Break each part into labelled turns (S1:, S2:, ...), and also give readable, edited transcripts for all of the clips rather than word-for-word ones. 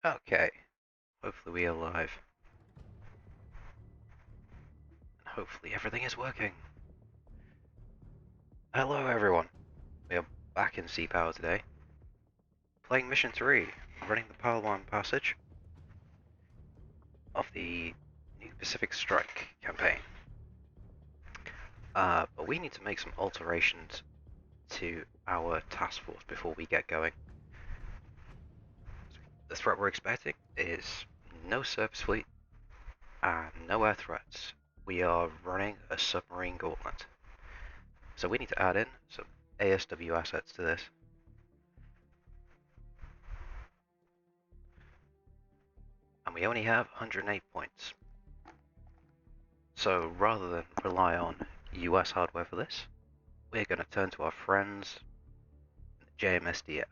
S1: Okay, hopefully we are live. And hopefully everything is working. Hello everyone, we are back in Sea Power today. Playing Mission 3, running the Palawan passage of the new Pacific Strike campaign. But we need to make some alterations to our task force before we get going. The threat we're expecting is no surface fleet and no air threats. We are running a submarine gauntlet. So we need to add in some ASW assets to this. And we only have 108 points. So rather than rely on US hardware for this, we're going to turn to our friends JMSDF.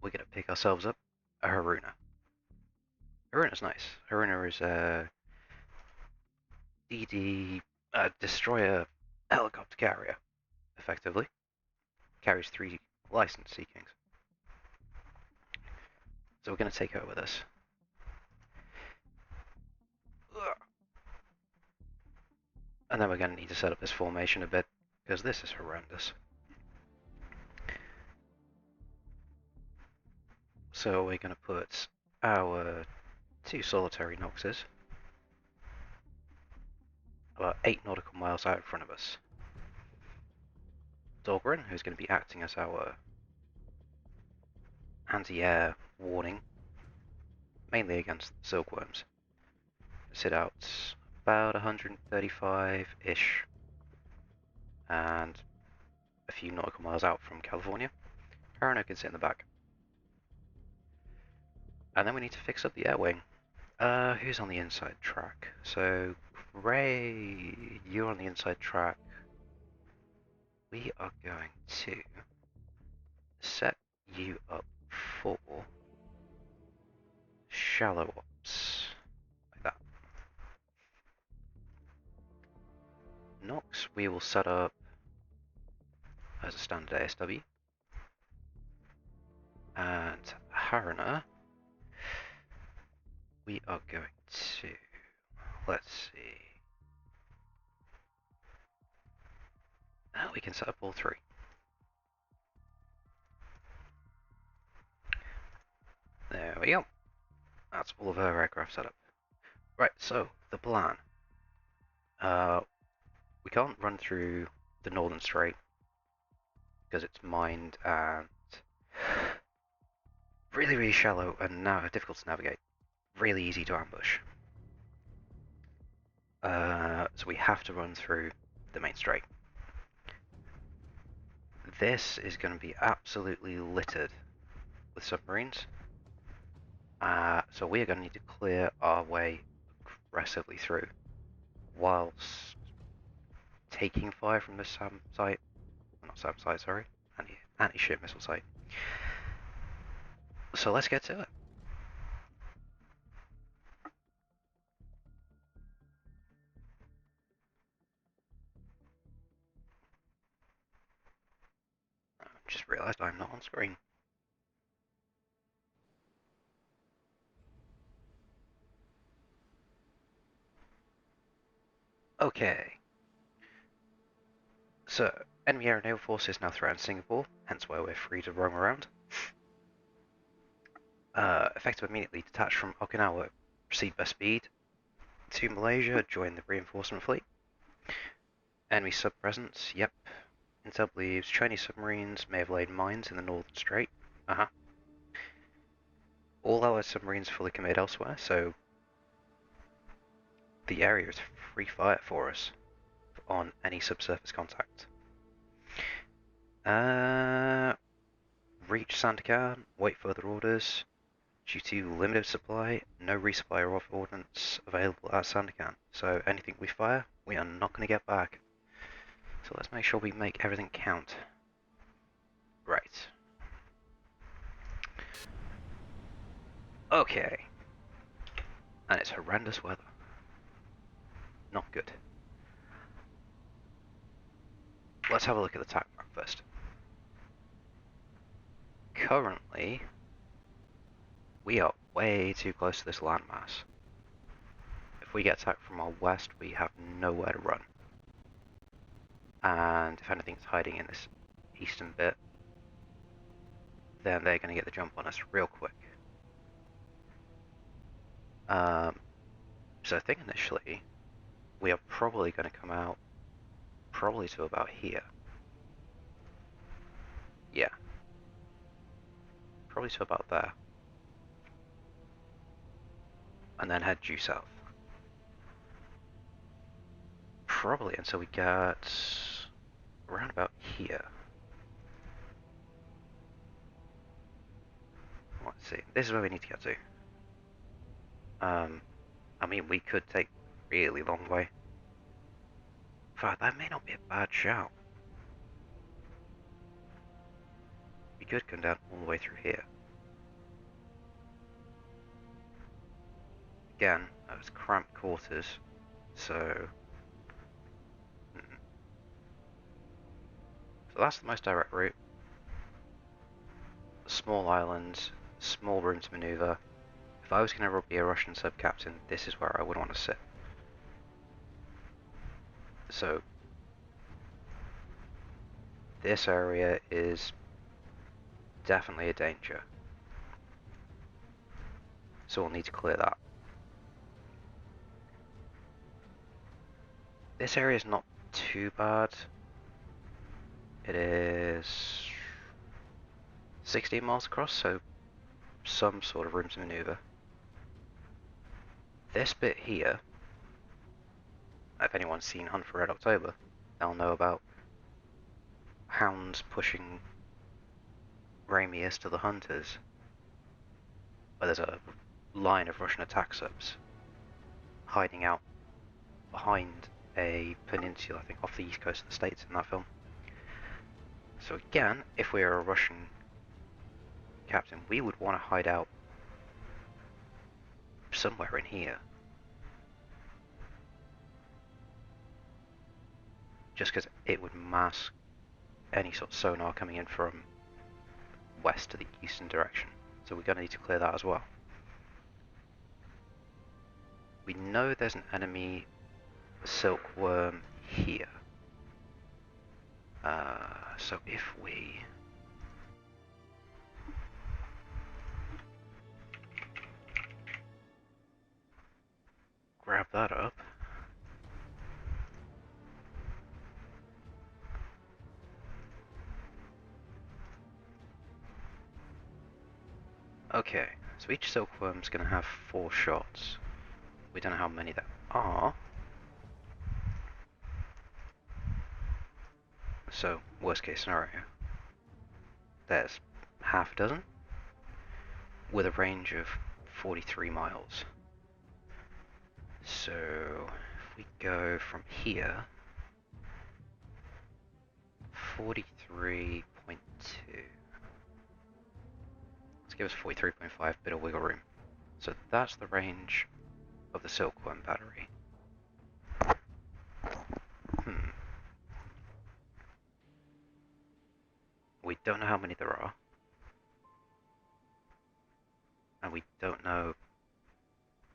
S1: We're going to pick ourselves up a Haruna. Haruna's nice. Haruna is a DD destroyer helicopter carrier, effectively. Carries 3 licensed Sea Kings. So we're going to take her with us. And then we're going to need to set up this formation a bit, because this is horrendous. So we're going to put our 2 solitary Noxes about 8 nautical miles out in front of us. Dahlgren, who's going to be acting as our anti-air warning, mainly against silkworms. Sit out about 135-ish, and a few nautical miles out from California. Haruna can sit in the back. And then we need to fix up the air wing. Who's on the inside track? So, Ray, you're on the inside track. We are going to set you up for shallow ops, like that. Nox, we will set up as a standard ASW. And Haruna, we are going to, let's see. We can set up all 3. There we go. That's all of our aircraft set up. Right, so the plan. We can't run through the Northern Strait because it's mined and really, really shallow and now difficult to navigate. Really easy to ambush. So we have to run through the main strait. This is going to be absolutely littered with submarines. So we are going to need to clear our way aggressively through whilst taking fire from the SAM site. Not SAM site, sorry. Anti-ship missile site. So let's get to it. Just realised I'm not on screen. Okay. So, enemy air and naval forces now threaten Singapore, hence why we're free to roam around. Effective immediately, detach from Okinawa, proceed by speed to Malaysia, join the reinforcement fleet. Enemy sub-presence, yep. Intel believes Chinese submarines may have laid mines in the Northern Strait. All Allied submarines fully committed elsewhere, so the area is free fire for us on any subsurface contact. Reach Sandakan, wait further orders. Due to limited supply, no resupply of ordnance available at Sandakan. So anything we fire, we are not going to get back. So let's make sure we make everything count. Right. Okay. And it's horrendous weather. Not good. Let's have a look at the attack map first. currently, we are way too close to this landmass. If we get attacked from our west, we have nowhere to run. And if anything's hiding in this eastern bit, then they're going to get the jump on us real quick. So I think initially, we are probably going to come out probably to about here. Yeah. Probably to about there. And then head due south. Probably until we get around about here. Let's see. This is where we need to get to. I mean, we could take a really long way. In fact, that may not be a bad shout. We could come down all the way through here. Again, that was cramped quarters, so... So that's the most direct route. Small islands, small room to maneuver. If I was going to be a Russian sub-captain, this is where I would want to sit. So, this area is definitely a danger. So we'll need to clear that. This area is not too bad. It is 16 miles across, so some sort of room to maneuver. This bit here, if anyone's seen Hunt for Red October, they'll know about hounds pushing Ramius to the hunters, where there's a line of Russian attack subs hiding out behind a peninsula, I think, off the east coast of the States in that film. So again, if we were a Russian captain, we would want to hide out somewhere in here. Just because it would mask any sort of sonar coming in from west to the eastern direction. So we're going to need to clear that as well. We know there's an enemy silkworm here. So if we... grab that up. Okay, so each silkworm's going to have 4 shots. We don't know how many there are. So, worst case scenario. There's half a dozen with a range of 43 miles. So, if we go from here, 43.2. Let's give us 43.5, bit of wiggle room. So that's the range of the silkworm battery. We don't know how many there are. And we don't know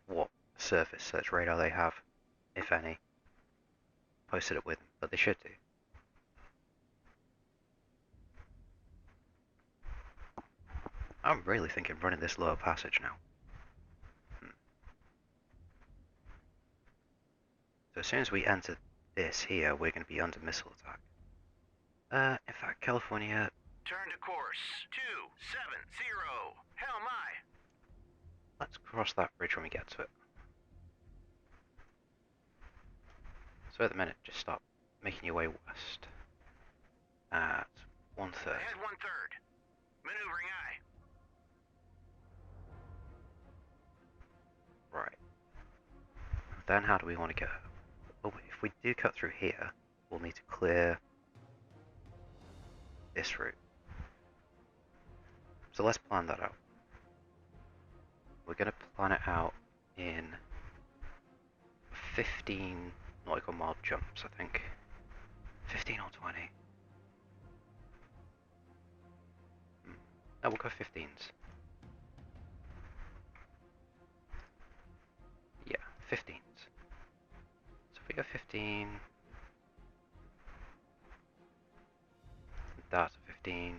S1: what surface search radar they have, if any, posted it with them, but they should do. I'm really thinking running this lower passage now. So as soon as we enter this here, we're going to be under missile attack. In fact, California...
S2: Turn to course 270. Hell my!
S1: Let's cross that bridge when we get to it. So at the minute, just start making your way west. At 1/3.
S2: Ahead 1/3. Maneuvering aye.
S1: Right. Then how do we want to go? Oh, if we do cut through here, we'll need to clear this route. So let's plan that out. We're going to plan it out in 15 nautical mile jumps, I think. 15 or 20. No, we'll go 15s. Yeah, 15s. So if we go 15, that's a 15.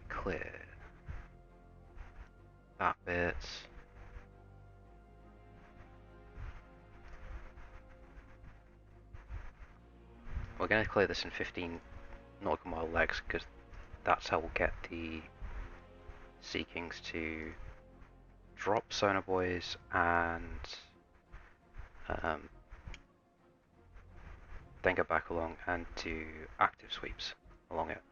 S1: Clear that bit. We're going to clear this in 15 nautical mile legs because that's how we'll get the Sea Kings to drop sonar buoys and then go back along and do active sweeps along it.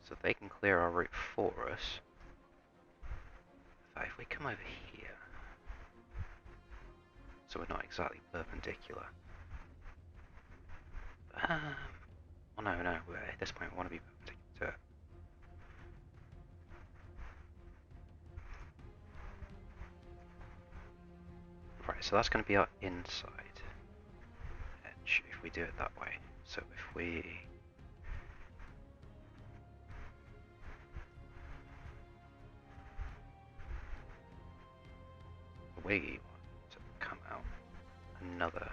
S1: So they can clear our route for us. If we come over here, so we're not exactly perpendicular. Oh no, at this point we want to be perpendicular to it. Right, so that's going to be our inside edge if we do it that way. So if we want to come out another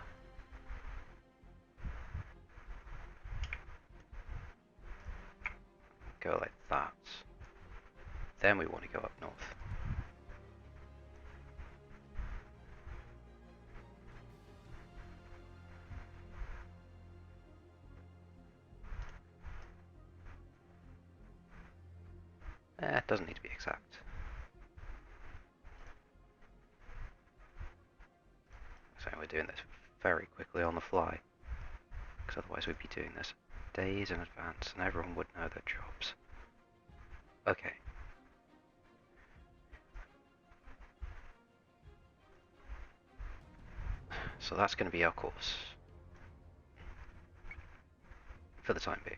S1: go like that, then we want to go up north. It doesn't need to be exact. So we're doing this very quickly on the fly, because otherwise we'd be doing this days in advance and everyone would know their jobs. Okay. So that's going to be our course for the time being.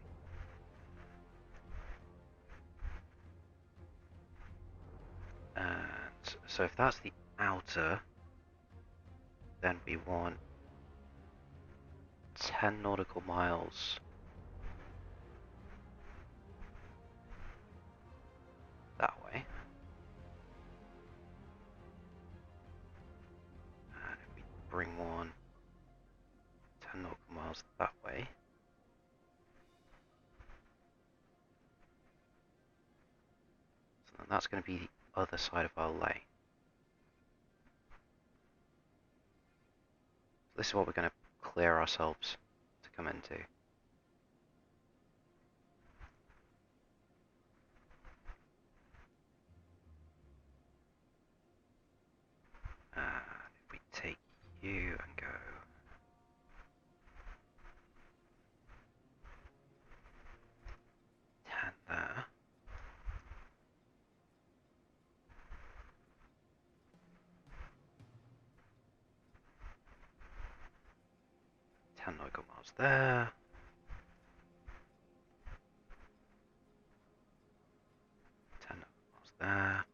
S1: And so if that's the outer, then we want 10 nautical miles that way. And if we bring one 10 nautical miles that way, so then that's going to be the other side of our lay. So this is what we're going to clear ourselves to come into. And if we take you and go 10 there, nautical miles there, 10 nautical miles there.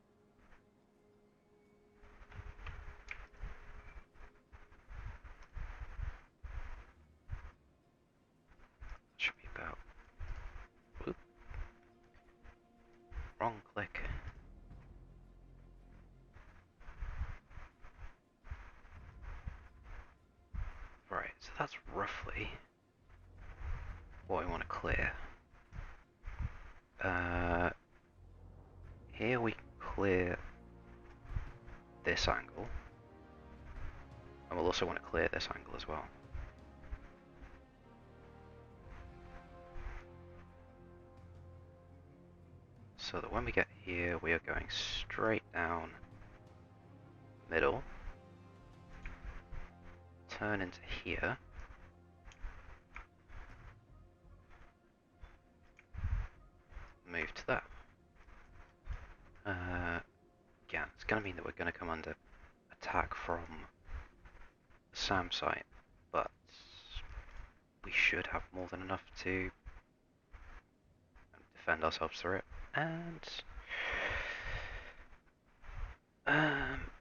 S1: Should be about, whoop, wrong click. Right, so that's roughly what we want to clear. Here we clear this angle, and we'll also want to clear this angle as well. So that when we get here, we are going straight down middle, turn into here, move to that. Again, it's going to mean that we're going to come under attack from the SAM site, but we should have more than enough to defend ourselves through it. And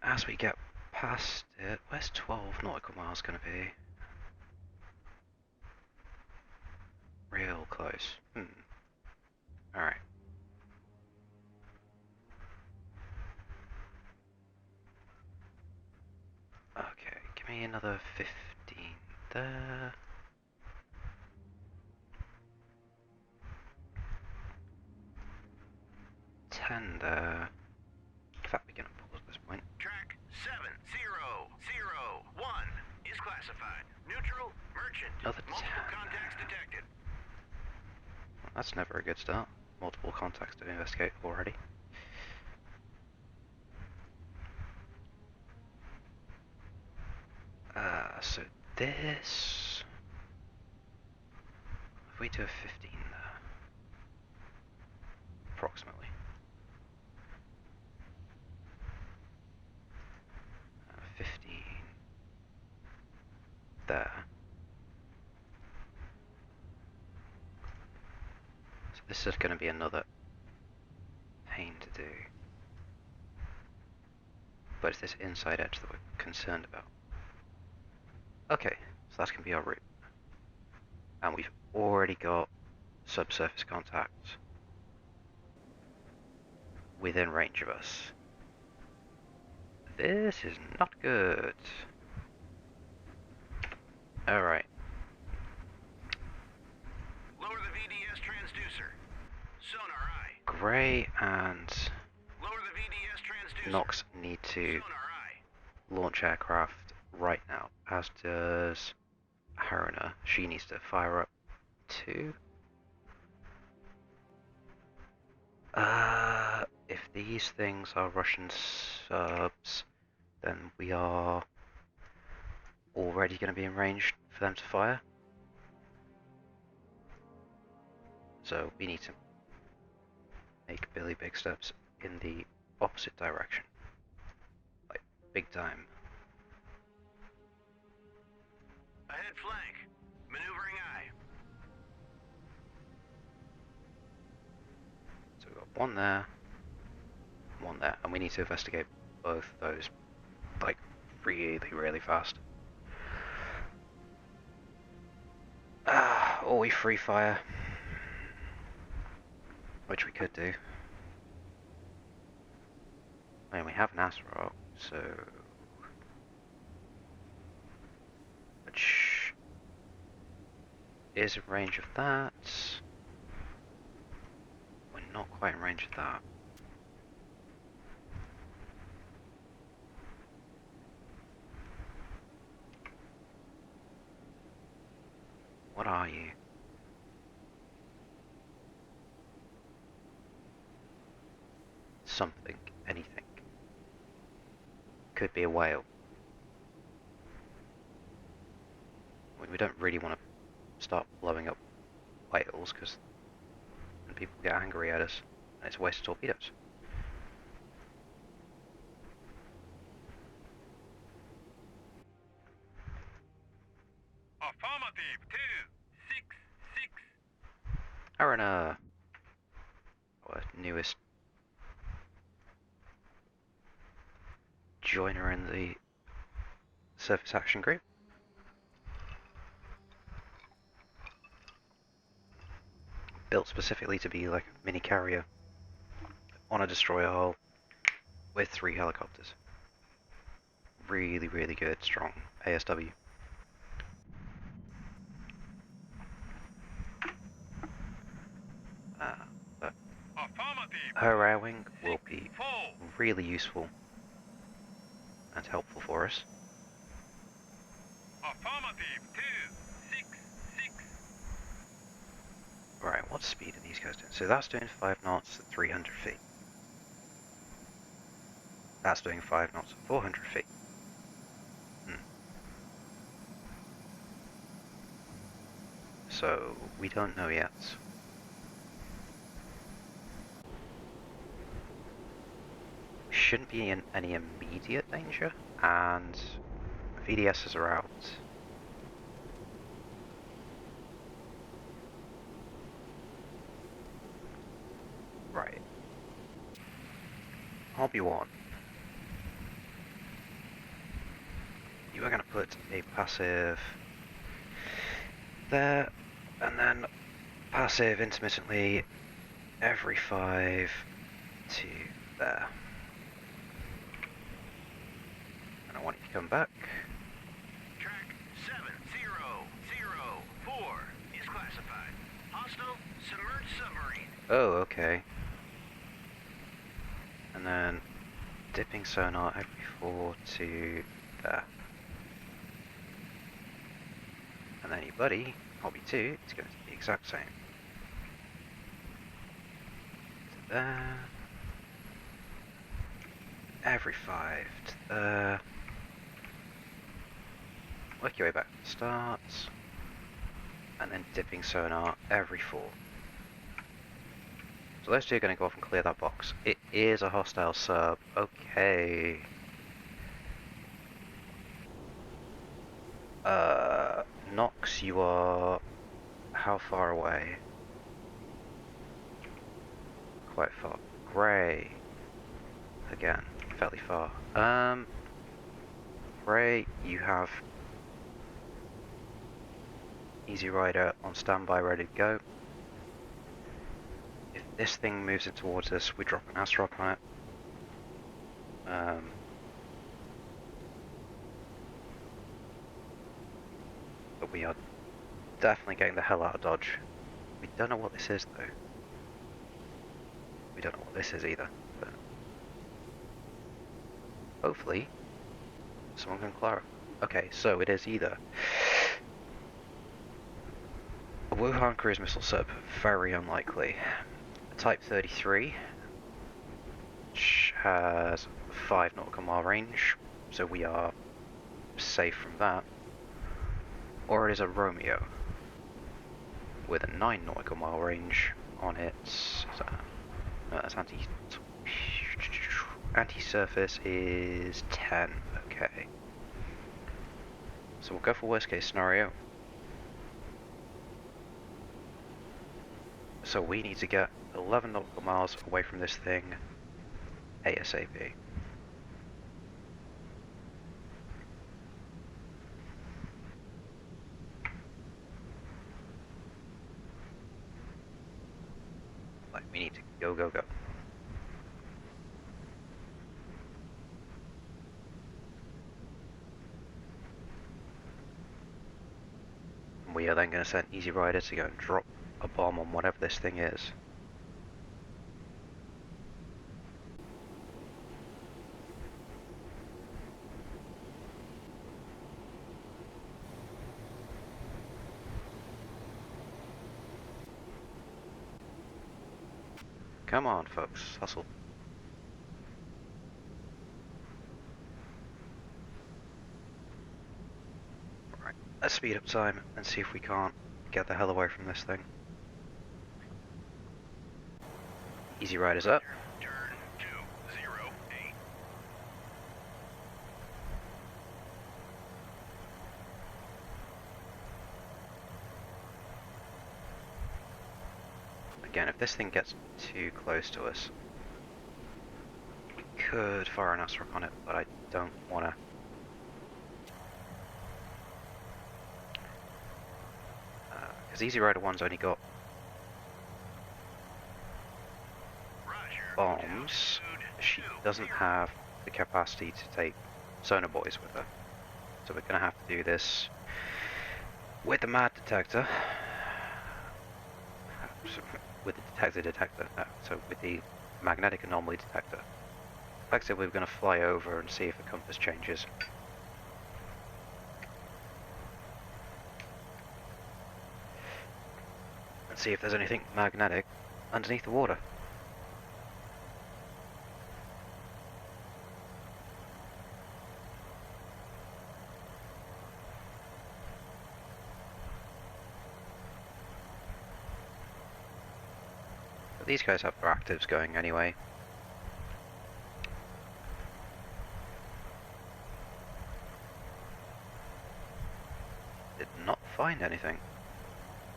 S1: as we get past it. Where's 12 nautical miles going to be? Real close. Alright. Okay, give me another 15 there. There. In fact, we're going to pause at this point.
S2: Track 7001 is classified. Neutral, merchant.
S1: Another
S2: Multiple
S1: 10.
S2: contacts detected.
S1: Well, that's never a good start. Multiple contacts to investigate already. So this... If we do a 15 there, approximately. 15 there. So this is going to be another pain to do. But it's this inside edge that we're concerned about. Okay, so that's going to be our route. And we've already got subsurface contacts within range of us. This is not good. Alright.
S2: Lower the VDS transducer. Sonar eye.
S1: Gray and
S2: Lower the VDS transducer.
S1: Nox need to
S2: Sonar eye.
S1: launch aircraft right now, as does Haruna. She needs to fire up too. If these things are Russian subs, then we are already going to be in range for them to fire. So we need to make Billy big steps in the opposite direction. Like, big time.
S2: Ahead flank. Maneuvering eye.
S1: So we've got one there, and we need to investigate both of those, like, really, really fast. Or we free fire, which we could do. I mean, we have an asteroid, so... which is in range of that. We're not quite in range of that. What are you? Something, anything. Could be a whale. We don't really want to start blowing up whales because then people get angry at us and it's a waste of torpedoes.
S2: Affirmative 266.
S1: Haruna, our newest joiner in the surface action group. Built specifically to be like a mini carrier on a destroyer hull with 3 helicopters. Really, really good, strong ASW. But her air wing will be really useful and helpful for us.
S2: Affirmative 266.
S1: Right, what speed are these guys doing? So that's doing 5 knots at 300 feet. That's doing 5 knots at 400 feet. So, we don't know yet. Shouldn't be in any immediate danger, and VDSs are out. Right. Obi-Wan. put a passive there, and then passive intermittently every 5 to there. And I want you to come back.
S2: Track 7004 is classified. Hostile submerged submarine.
S1: Oh, okay. And then dipping sonar every 4 to there. And then your buddy, Hobby 2, is going to do the exact same. To there. Every 5 to there. Work your way back to the start. And then dipping sonar every 4. So those two are going to go off and clear that box. It is a hostile sub. Okay. Nox, you are how far away? Quite far. Grey. Again, fairly far. Grey, you have Easy Rider on standby, ready to go. If this thing moves in towards us, we drop an Astrok on it. But we are definitely getting the hell out of Dodge. We don't know what this is, though. We don't know what this is either. But hopefully, someone can clarify. Okay, so it is either a Wuhan cruise missile sub, very unlikely. A Type 33, which has 5 nautical mile range, so we are safe from that. Or it is a Romeo with a 9 nautical mile range on its. No, that's anti-surface is 10. Okay. So we'll go for worst case scenario. So we need to get 11 nautical miles away from this thing ASAP. Like, we need to go, go, go. And we are then going to send Easy Rider to go and drop a bomb on whatever this thing is. Come on, folks, hustle. Right, let's speed up time and see if we can't get the hell away from this thing. Easy Rider's up.
S2: Turn 208.
S1: Again, if this thing gets too close to us, we could fire an Astrok on it, but I don't want to. Because Easy Rider 1's only got bombs. She doesn't have the capacity to take sonar buoys with her. So we're going to have to do this with the MAD detector. With the detector, so with the magnetic anomaly detector. Like I said, we're going to fly over and see if the compass changes. And see if there's anything magnetic underneath the water. But these guys have their actives going anyway. Did not find anything.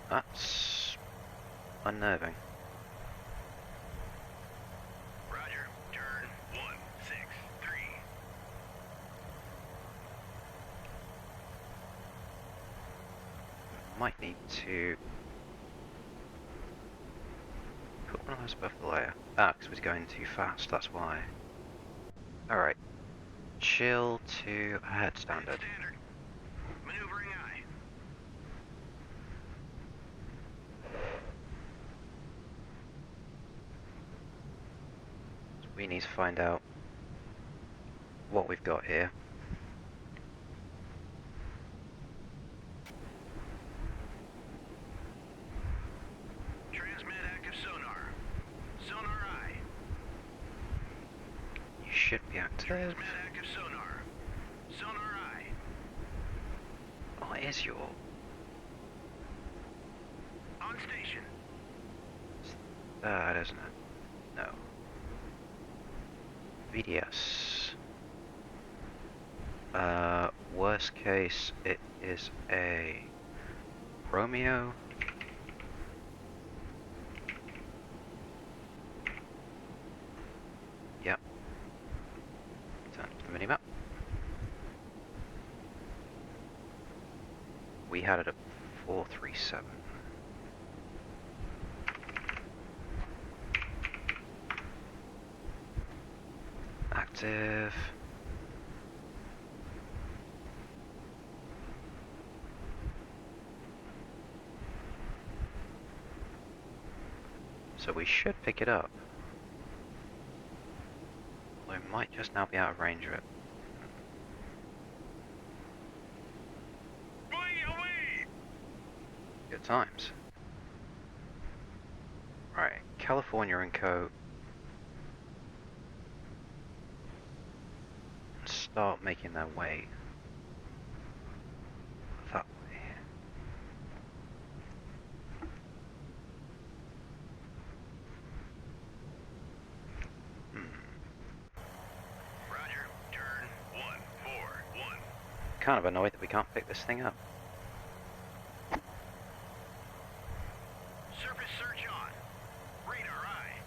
S1: That's unnerving.
S2: Roger, turn 163.
S1: might need to put one of those above the layer. Ah, because we're going too fast, that's why. Alright. Chill to ahead standard.
S2: Maneuvering eye.
S1: So we need to find out what we've got here.
S2: Transmit active sonar. Sonar eye.
S1: You should be active.
S2: Transmit active sonar. Sonar eye.
S1: Oh, it is your...
S2: On station.
S1: That, isn't it? No. VDS. Worst case, it is a Romeo. Yep. Turn to the minimap. We had it at 437. Active. So we should pick it up. We might just now be out of range of it. Good times. Right, California and Co. Start making their way that way.
S2: Roger. Turn 141.
S1: Kind of annoyed that we can't pick this thing up.
S2: Surface search on. Radar eye.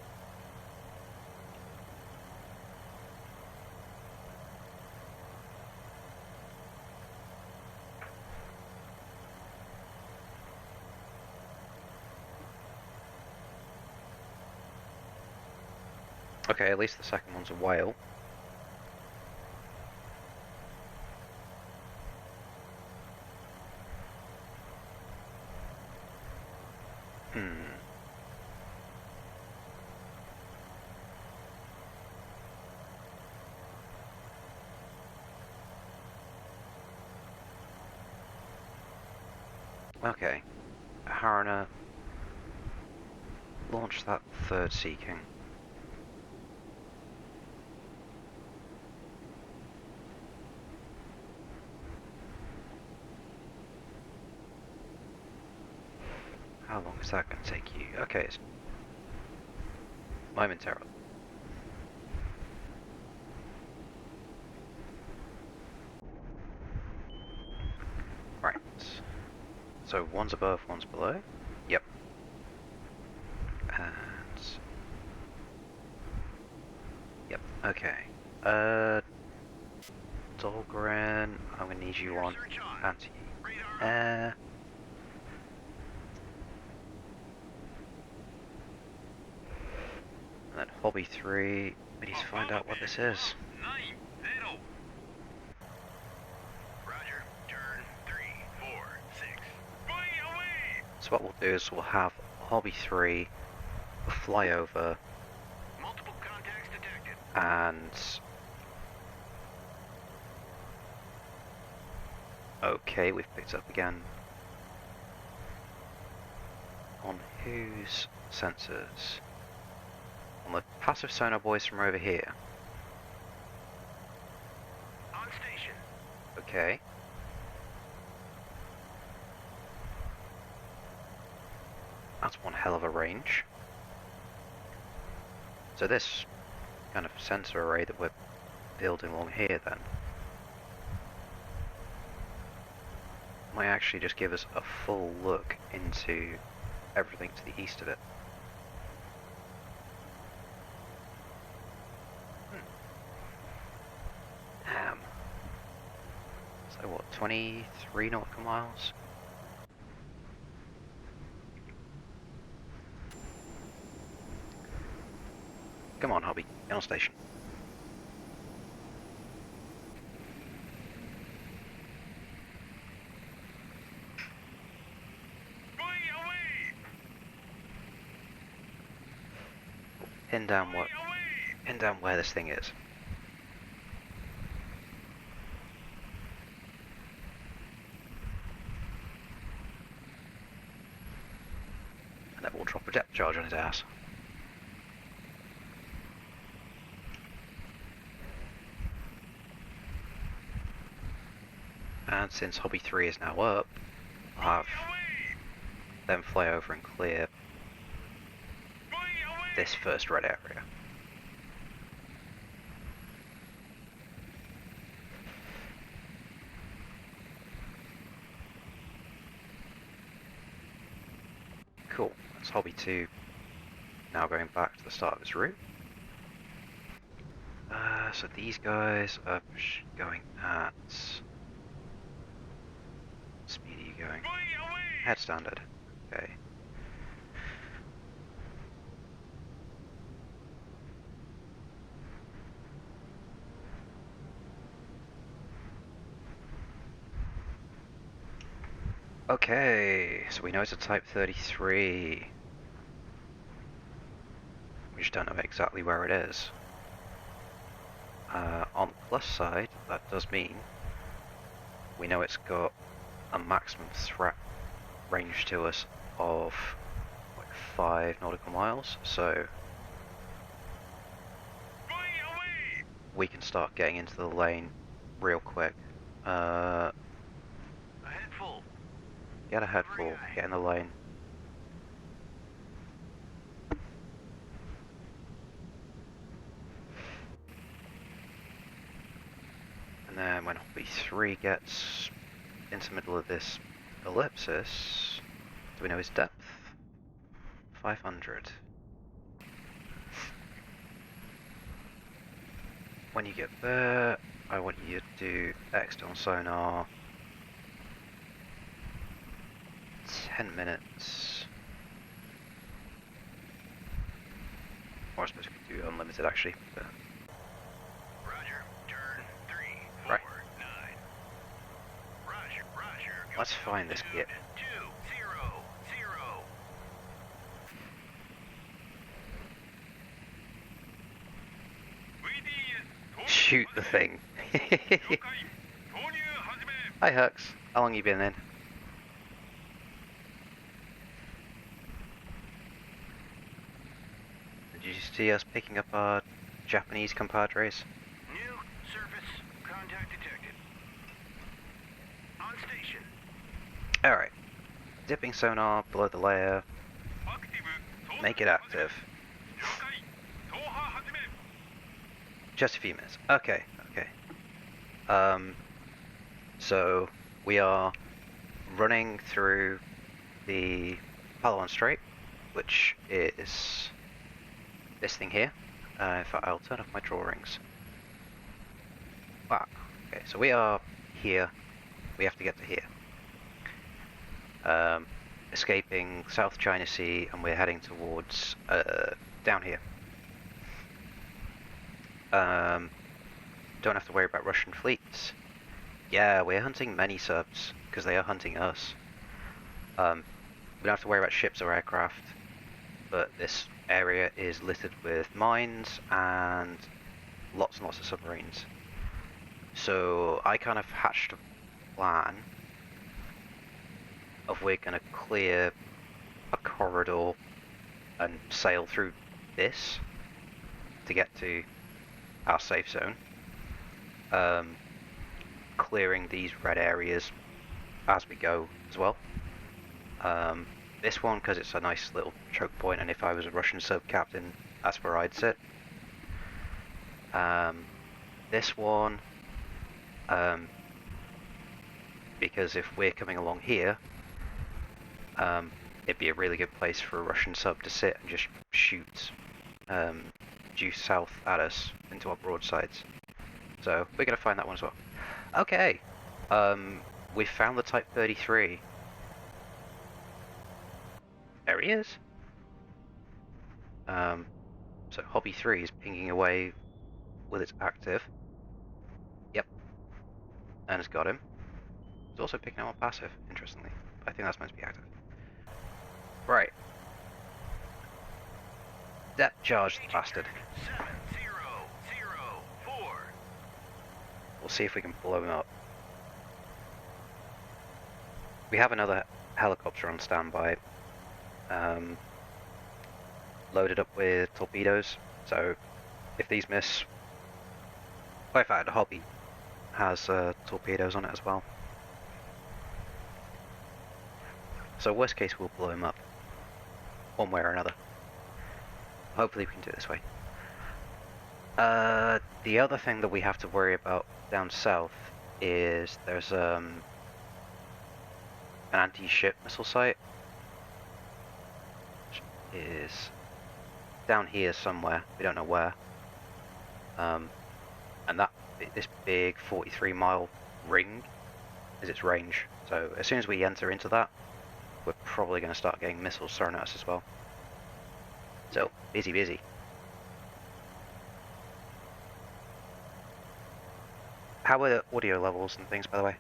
S1: Okay, at least the second one's a whale. Okay. Harana, launch that third Sea King. How long is that going to take you? Okay, it's momentarily. Right. So one's above, one's below. Yep. And... Yep, okay. Dahlgren, I'm going to need you on anti-air. And then Hobby 3, we need to find out what this is.
S2: Roger. Turn 346.
S1: So what we'll do is we'll have Hobby 3 fly over
S2: Multiple contacts detected.
S1: and... Okay, we've picked up again. On whose sensors? On the passive sonar boys from over here.
S2: On station.
S1: Okay. That's one hell of a range. So this kind of sensor array that we're building along here then might actually just give us a full look into everything to the east of it. Damn. So what, 23 nautical miles? Come on, Hobby, get on station. Pin down where this thing is. And then we'll drop a depth charge on his ass. And since Hobby 3 is now up, I'll have them fly over and clear this first red area. Cool, that's Hobby 2 now going back to the start of its route. So these guys are going at... speed are you going? Head standard. Okay. Okay, so we know it's a Type 33. We just don't know exactly where it is. On the plus side, that does mean we know it's got a maximum threat range to us of like 5 nautical miles, so we can start getting into the lane real quick.
S2: Ahead full.
S1: Get a head full, get in the lane. And then when Hobby 3 gets into the middle of this ellipsis, do we know his depth? 500. When you get there, I want you to do external sonar. 10 minutes. Or I suppose we could do unlimited actually. But...
S2: Roger, turn 3,
S1: right.
S2: 4, 9. Roger, roger.
S1: Let's find this git.
S2: 2, 0, 0.
S1: Shoot the thing. Hi Hux, how long you been in? Did you see us picking up our Japanese compadres?
S2: New surface contact detected. On station.
S1: Alright. Dipping sonar below the layer. Make it active. Just a few minutes. Okay, okay. So we are running through the Palawan Straight, which is this thing here. In fact, I'll turn off my drawings. Wow. Okay, so we are here. We have to get to here. Escaping South China Sea, and we're heading towards down here. Don't have to worry about Russian fleets. Yeah, we're hunting many subs, because they are hunting us. We don't have to worry about ships or aircraft, but this area is littered with mines and lots of submarines. So I kind of hatched a plan of we're going to clear a corridor and sail through this to get to our safe zone, clearing these red areas as we go as well. This one because it's a nice little choke point, and if I was a Russian sub captain, that's where I'd sit. This one because if we're coming along here, it'd be a really good place for a Russian sub to sit and just shoot due south at us into our broadsides. So we're going to find that one as well. Okay, we found the Type 33. There he is. So Hobby 3 is pinging away with its active. Yep. And it's got him. It's also picking up on passive, interestingly. I think that's meant to be active. Right. Depth charge the bastard.
S2: 7004.
S1: We'll see if we can blow him up. We have another helicopter on standby. Loaded up with torpedoes, so if these miss... In fact, the Hobby has torpedoes on it as well. So worst case, we'll blow him up. One way or another. Hopefully we can do it this way. The other thing that we have to worry about down south is there's an anti-ship missile site. Which is down here somewhere, we don't know where. And this big 43-mile ring is its range. So as soon as we enter into that, we're probably going to start getting missiles thrown at us as well. So, busy, busy. How are the audio levels and things, by the way?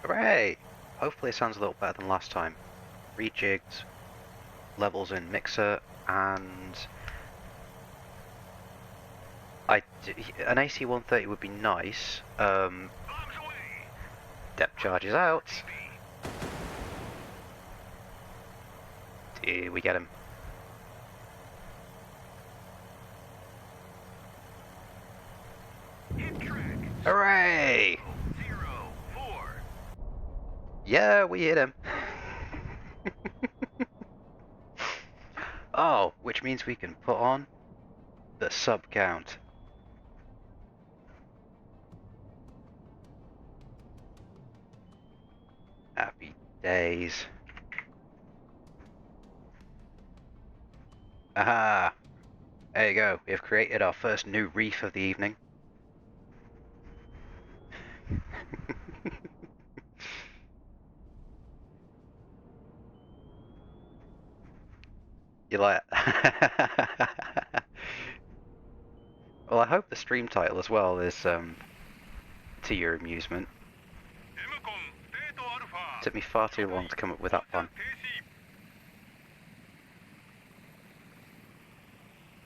S1: Hooray! Hopefully it sounds a little better than last time. Rejigged, levels in mixer, and an AC-130 would be nice. Depth charge is out. Here we get him. Hooray!
S2: 04.
S1: Yeah, we hit him. Oh, which means we can put on the sub count. Happy days. Aha! There you go. We have created our first new reef of the evening. You like Well, I hope the stream title as well is to your amusement. It took me far too long to come up with that pun.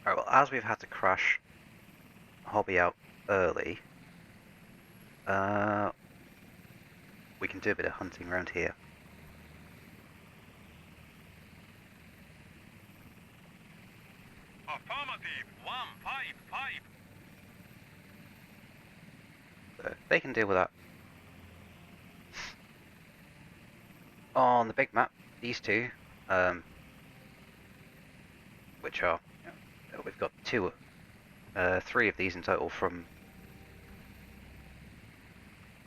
S1: Alright, well, as we've had to crash Hobby out early, we can do a bit of hunting around here.
S2: Affirmative 155.
S1: So they can deal with that. On the big map, these two, which are, we've got three of these in total from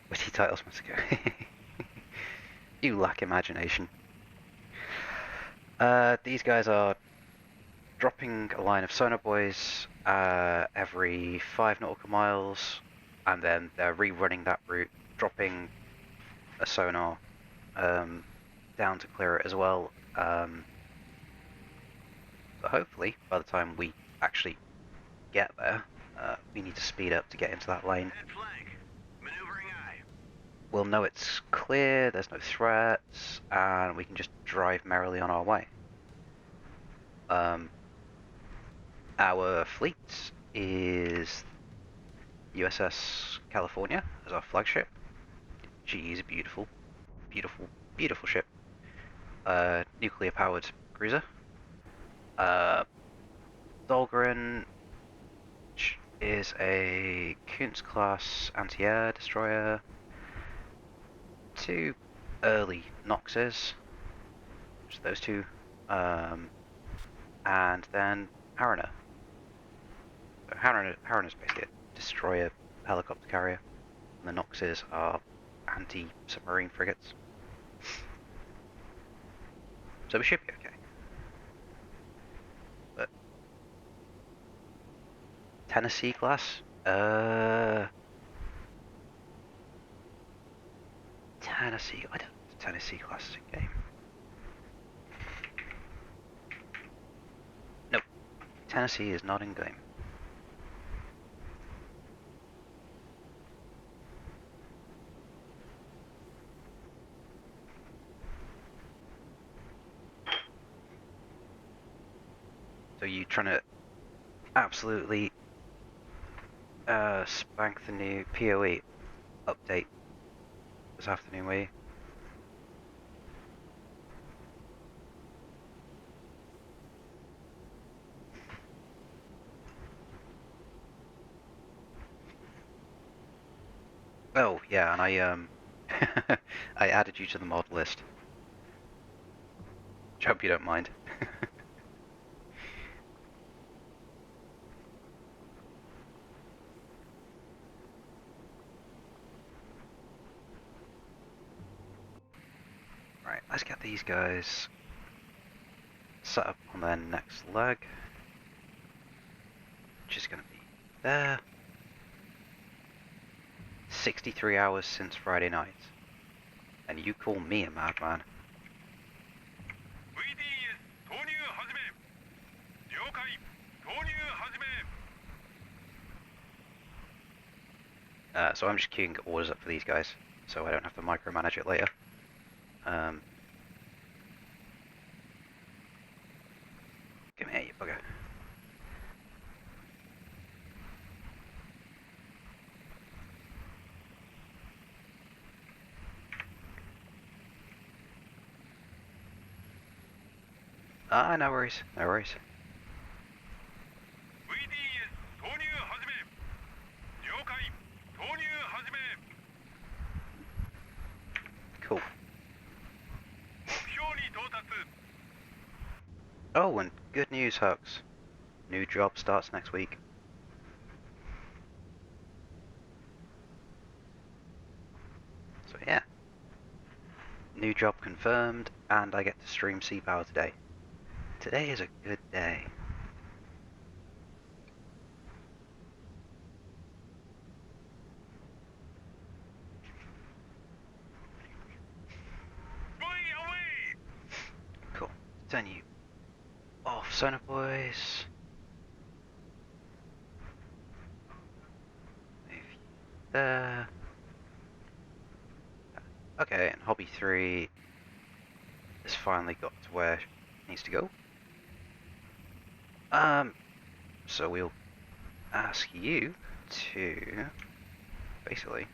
S1: witty titles must go. You lack imagination. These guys are dropping a line of sonar buoys every 5 nautical miles, and then they're rerunning that route, dropping a sonar down to clear it as well. So hopefully, by the time we actually get there, we need to speed up to get into that lane.
S2: Head flank. Maneuvering eye.
S1: We'll know it's clear, there's no threats, and we can just drive merrily on our way. Our fleet is USS California as our flagship. She is a beautiful, beautiful, beautiful ship. Nuclear-powered cruiser. Dahlgren, which is a Cant-class anti-air destroyer. 2 early Noxes, which are those two, and then Hariner. So Hariner is basically a destroyer helicopter carrier, and the Noxes are anti-submarine frigates. So we should be okay. Tennessee class? Tennessee. I don't know if Tennessee class is in game. Nope. Tennessee is not in game. So you trying to absolutely spank the new PoE update this afternoon, were you? Oh yeah, and I I added you to the mod list. Hope you don't mind. Right, let's get these guys set up on their next leg, which is going to be there. 63 hours since Friday night. And you call me a madman. So I'm just queuing orders up for these guys, so I don't have to micromanage it later. Come here, you bugger. Ah, no worries, no worries. Cool. Oh, and good news, Hux. New job starts next week. So yeah. New job confirmed, and I get to stream Sea Power today. Today is a good day. Cool. Turn you off, Sonar Boys. Move you there. Okay, and Hobby 3 has finally got to where it needs to go. So we'll ask you to basically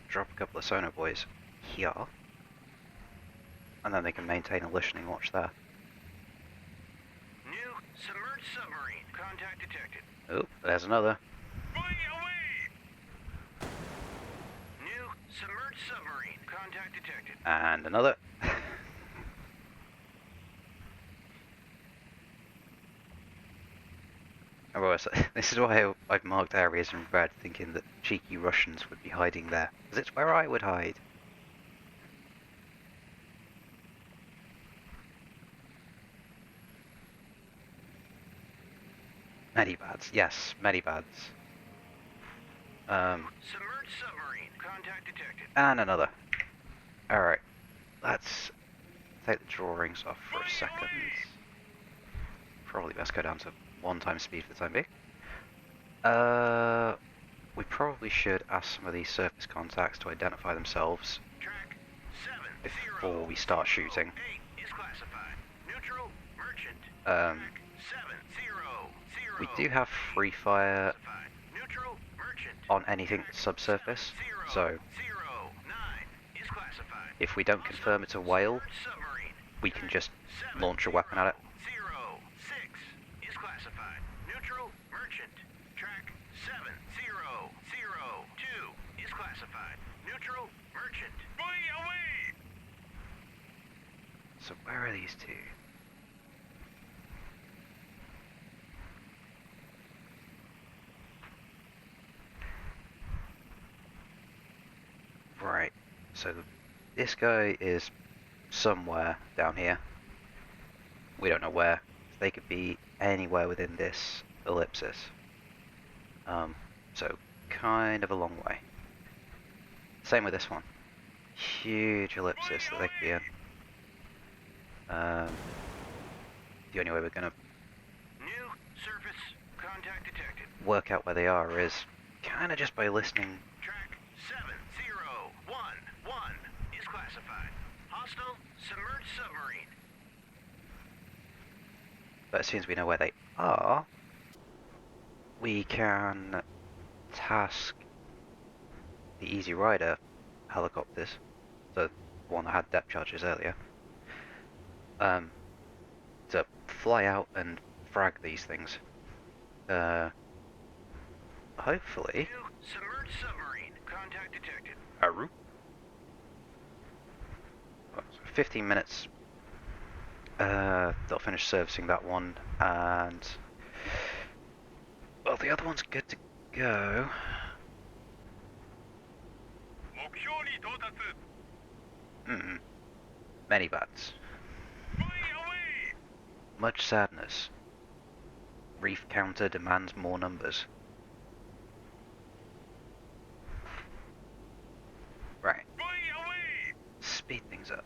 S1: drop a couple of Sonar Boys here, and then they can maintain a listening watch there.
S2: New submerged submarine. Contact detected.
S1: Oh, there's another.
S2: New submerged submarine. Contact detected.
S1: And another. This is why I've marked areas in red, thinking that cheeky Russians would be hiding there, because it's where I would hide. Medibads, yes, medibads.
S2: Submerged submarine. Contact detected.
S1: And another. Alright, let's take the drawings off for a second. Probably best go down to 1 times speed for the time being. We probably should ask some of these surface contacts to identify themselves
S2: Track 7
S1: before we start shooting.
S2: 8 is classified. Neutral merchant.
S1: Um,
S2: Track 700.
S1: we do have free fire
S2: Classified. Neutral merchant.
S1: on anything subsurface, so
S2: 09 is classified.
S1: if we don't confirm it's a whale,
S2: Submarine.
S1: we can just launch a weapon at it.
S2: 06 is classified. Neutral merchant. Track 7002 is classified. Neutral merchant. Away!
S1: So where are these two? Right, so this guy is somewhere down here. We don't know where. they could be anywhere within this ellipsis. So kind of a long way. Same with this one. Huge ellipsis that they could be in. The only way we're going to
S2: New surface contact detected.
S1: work out where they are is kind of just by listening.
S2: Track 7011 is classified. Hostile submerged submarine.
S1: But as soon as we know where they are, we can task the Easy Rider helicopters, the one that had depth charges earlier, to fly out and frag these things. Hopefully.
S2: New submerged submarine contact detected.
S1: Aru. 15 minutes. They'll finish servicing that one, and well, the other one's good to go. Many bats. Much sadness. Reef Counter demands more numbers. Right. Speed things up.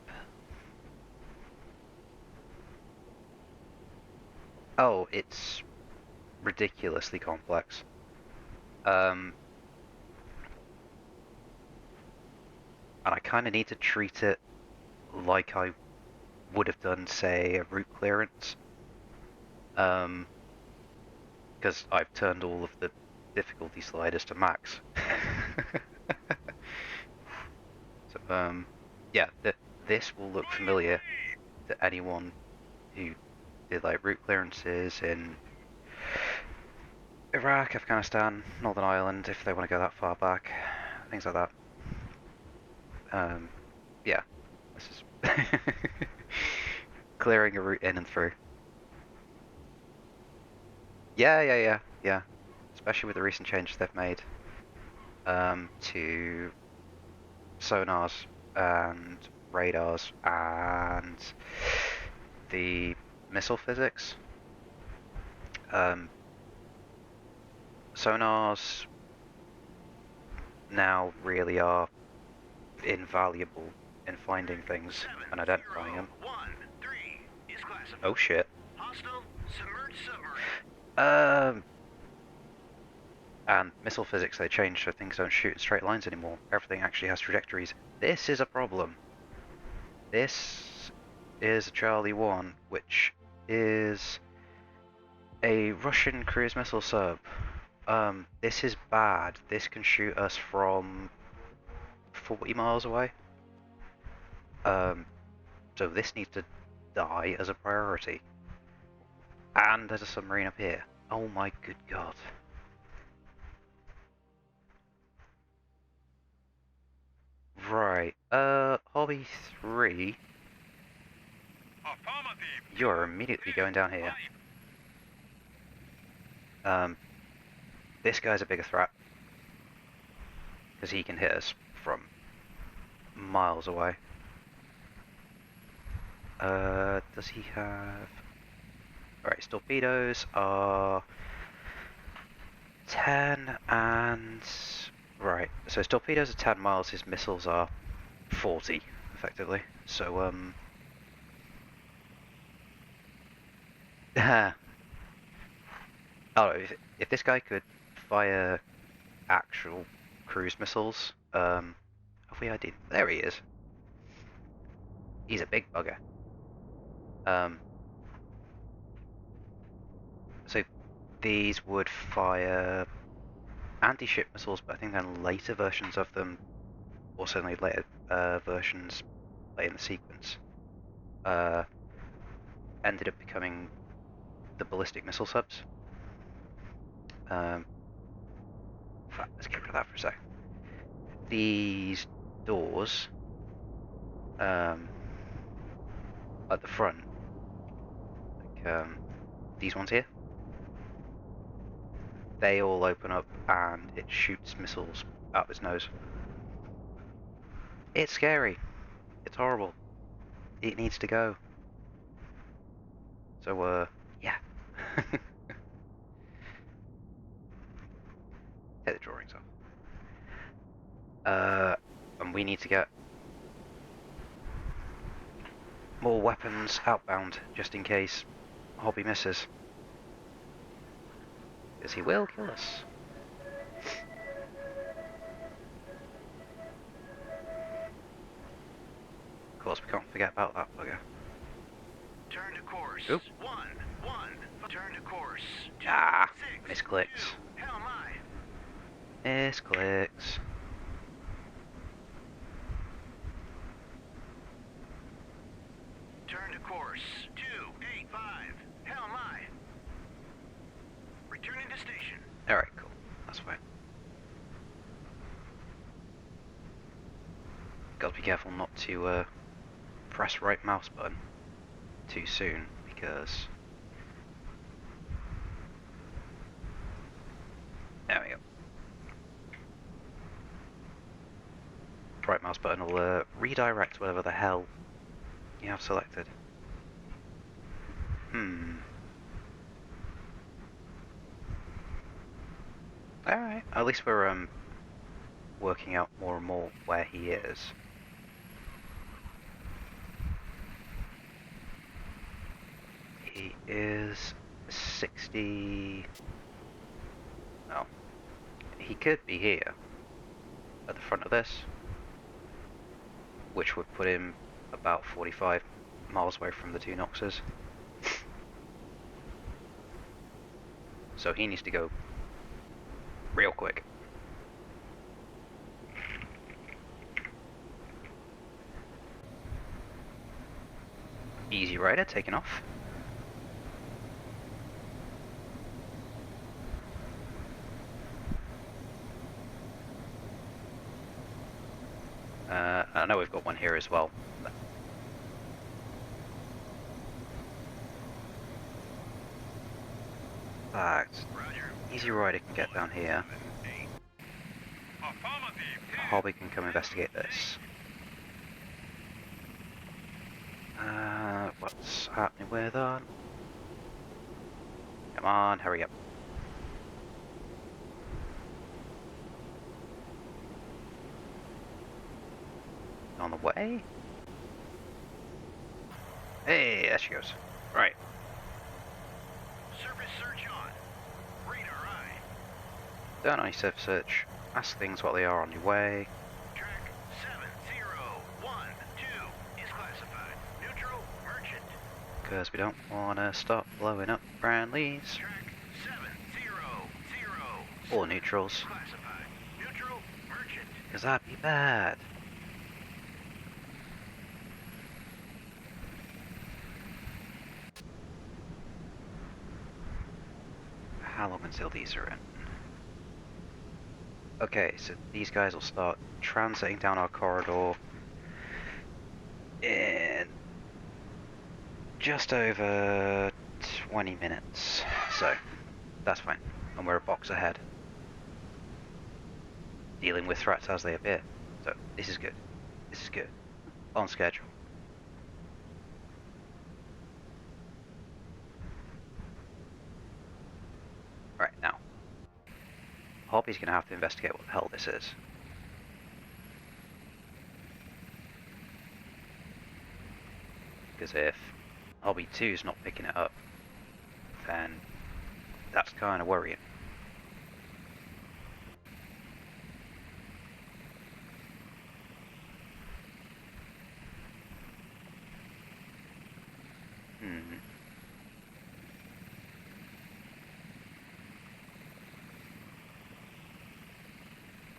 S1: Oh, it's ridiculously complex. And I kind of need to treat it like I would have done, say, a route clearance. Because I've turned all of the difficulty sliders to max. So, yeah, this will look familiar to anyone who did like route clearances in Iraq, Afghanistan, Northern Ireland, if they want to go that far back, things like that. Yeah, this is clearing a route in and through. Yeah. Especially with the recent changes they've made to sonars and radars and the missile physics. Sonars now really are invaluable in finding things and identifying them.
S2: 7013 is classified.
S1: Oh shit.
S2: Hostile submerged submarine.
S1: And missile physics, they changed so things don't shoot in straight lines anymore. Everything actually has trajectories. This is a problem. This is a Charlie 1, which is a Russian cruise missile sub. This is bad. This can shoot us from 40 miles away. So this needs to die as a priority. And there's a submarine up here. Oh my good god. Right, hobby 3. You're immediately going down here. This guy's a bigger threat. Because he can hit us from miles away. Does he have... Alright, his torpedoes are 10 and... Right, so his torpedoes are 10 miles, his missiles are 40, effectively. So, oh, if this guy could fire actual cruise missiles, have we ID'd? There he is. He's a big bugger. So these would fire anti-ship missiles, but I think then later versions of them, or certainly later versions late in the sequence, ended up becoming the ballistic missile subs. In fact, let's get rid of that for a sec. These doors at the front, like these ones here, they all open up and it shoots missiles out its nose. It's scary. It's horrible. It needs to go. So, yeah. Take the drawings off. And we need to get more weapons outbound, just in case Hobby misses. Because he will kill us. Of course, we can't forget about that bugger.
S2: Turn to course.
S1: Oop.
S2: 1, 1. Turn to course. 2,
S1: Ah,
S2: 6,
S1: misclicks.
S2: 2. Hell my.
S1: Misclicks.
S2: Turn to course. 2, 8, 5. Hell my. Returning to station.
S1: Alright, cool. That's fine. Gotta be careful not to press right mouse button too soon, because... There we go. Right mouse button will redirect whatever the hell you have selected. Alright, at least we're working out more and more where he is. He is 60... Oh. He could be here, at the front of this, which would put him about 45 miles away from the two Noxes. So he needs to go real quick. Easy Rider taking off. I know we've got one here as well. Fact, Easy Rider can get down here. Hobby can come investigate this. What's happening with on? Come on, hurry up. On the way? Hey, there she goes. Right.
S2: Surface search on. Radar eye.
S1: Don't only surface search. Ask things what they are on your way.
S2: Track 7012 is classified. Neutral merchant.
S1: Because we don't want to start blowing up friendlies.
S2: Track 700
S1: Or neutrals.
S2: classified. Neutral merchant.
S1: Because that'd be bad. How long until these are in? Okay, so these guys will start transiting down our corridor in just over 20 minutes. So, that's fine. And we're a box ahead. Dealing with threats as they appear. So, this is good. This is good. On schedule. Right, now. Hobby's gonna have to investigate what the hell this is. Because if Hobby 2's not picking it up, then that's kind of worrying.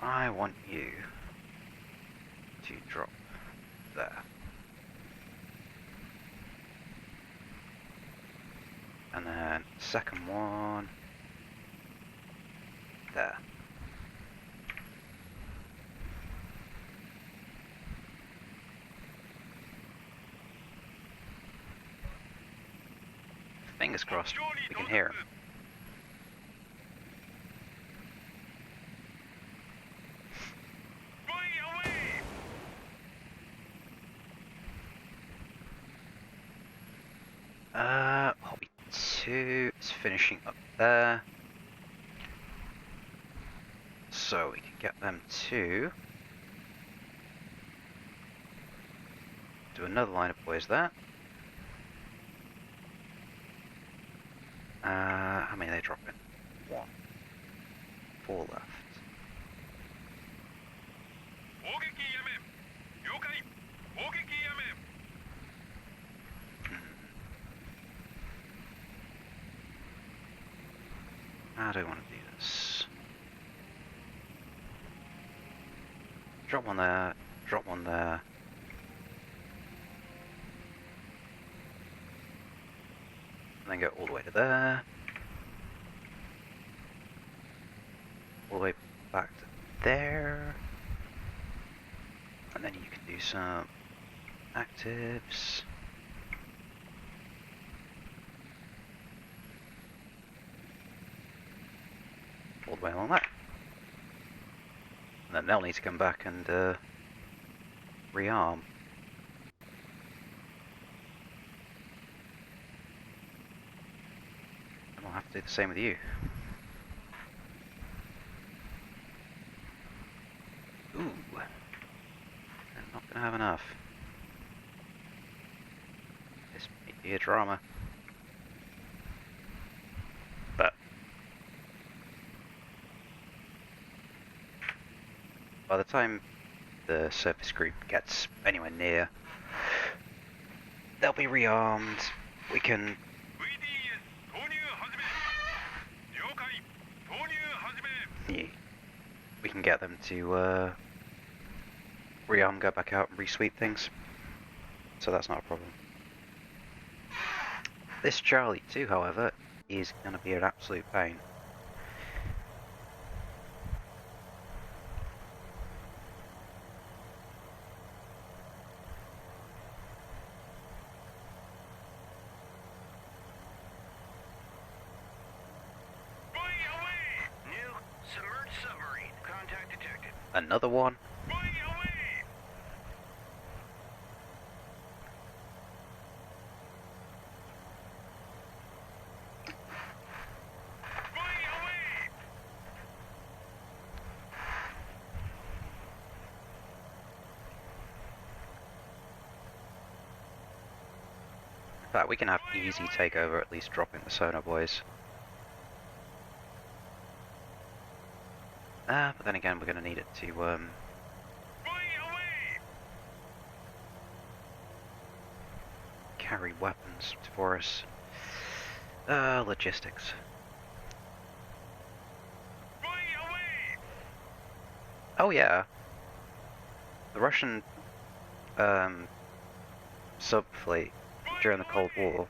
S1: I want you to drop there. And then second one there. Fingers crossed, we can hear him. Hobby 2, That's finishing up there. So we can get them to do another line of buoys there. How many are they dropping? 1. 4 left. How do I want to do this? Drop one there, drop one there. And then go all the way to there. All the way back to there. And then you can do some actives. All the way along that. And then they'll need to come back and rearm. And I'll have to do the same with you. Ooh. I'm not going to have enough. This may be a drama. But by the time the surface group gets anywhere near, they'll be rearmed. We can get them to rearm, go back out and resweep things. So that's not a problem. This Charlie 2, however, is going to be an absolute pain. Another one. In fact, we can have easy takeover, at least dropping the sonar buoys. But then again, we're going to need it to carry weapons for us. Logistics. Oh yeah, the Russian sub-fleet during the Cold War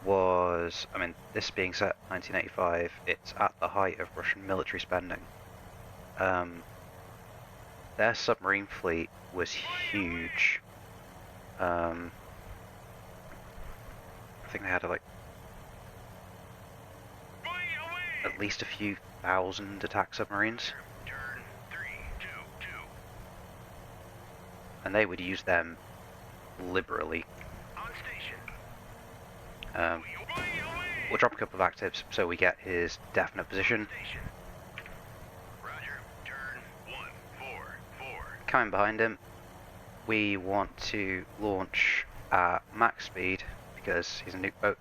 S1: was, I mean, this being set 1985, it's at the height of Russian military spending. Their submarine fleet was huge. I think they had like at least a few thousand attack submarines. And they would use them liberally. We'll drop a couple of actives so we get his definite position. Coming behind him, we want to launch at max speed because he's a nuke boat.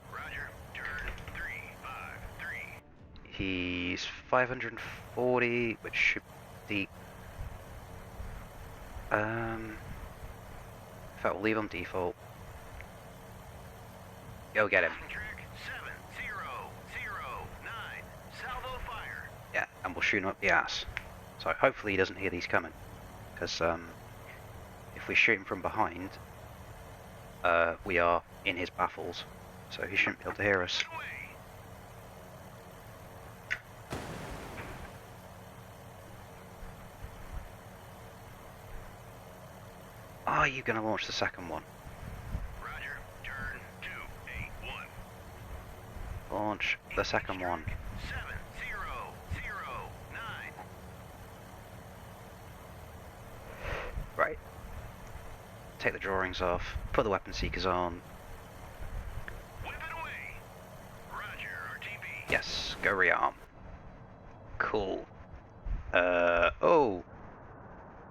S1: He's 540, which should be... in fact, we'll leave on default. Go get him. Yeah, and we'll shoot him up the ass. So hopefully he doesn't hear these coming. Because if we shoot him from behind, we are in his baffles. So he shouldn't be able to hear us. Are you going to launch the second one?
S2: Roger, turn 281.
S1: Launch the second one.
S2: 7009.
S1: Right. Take the drawings off, put the weapon seekers on.
S2: Whip it away. Roger, are
S1: Yes, go rearm. Cool. Oh!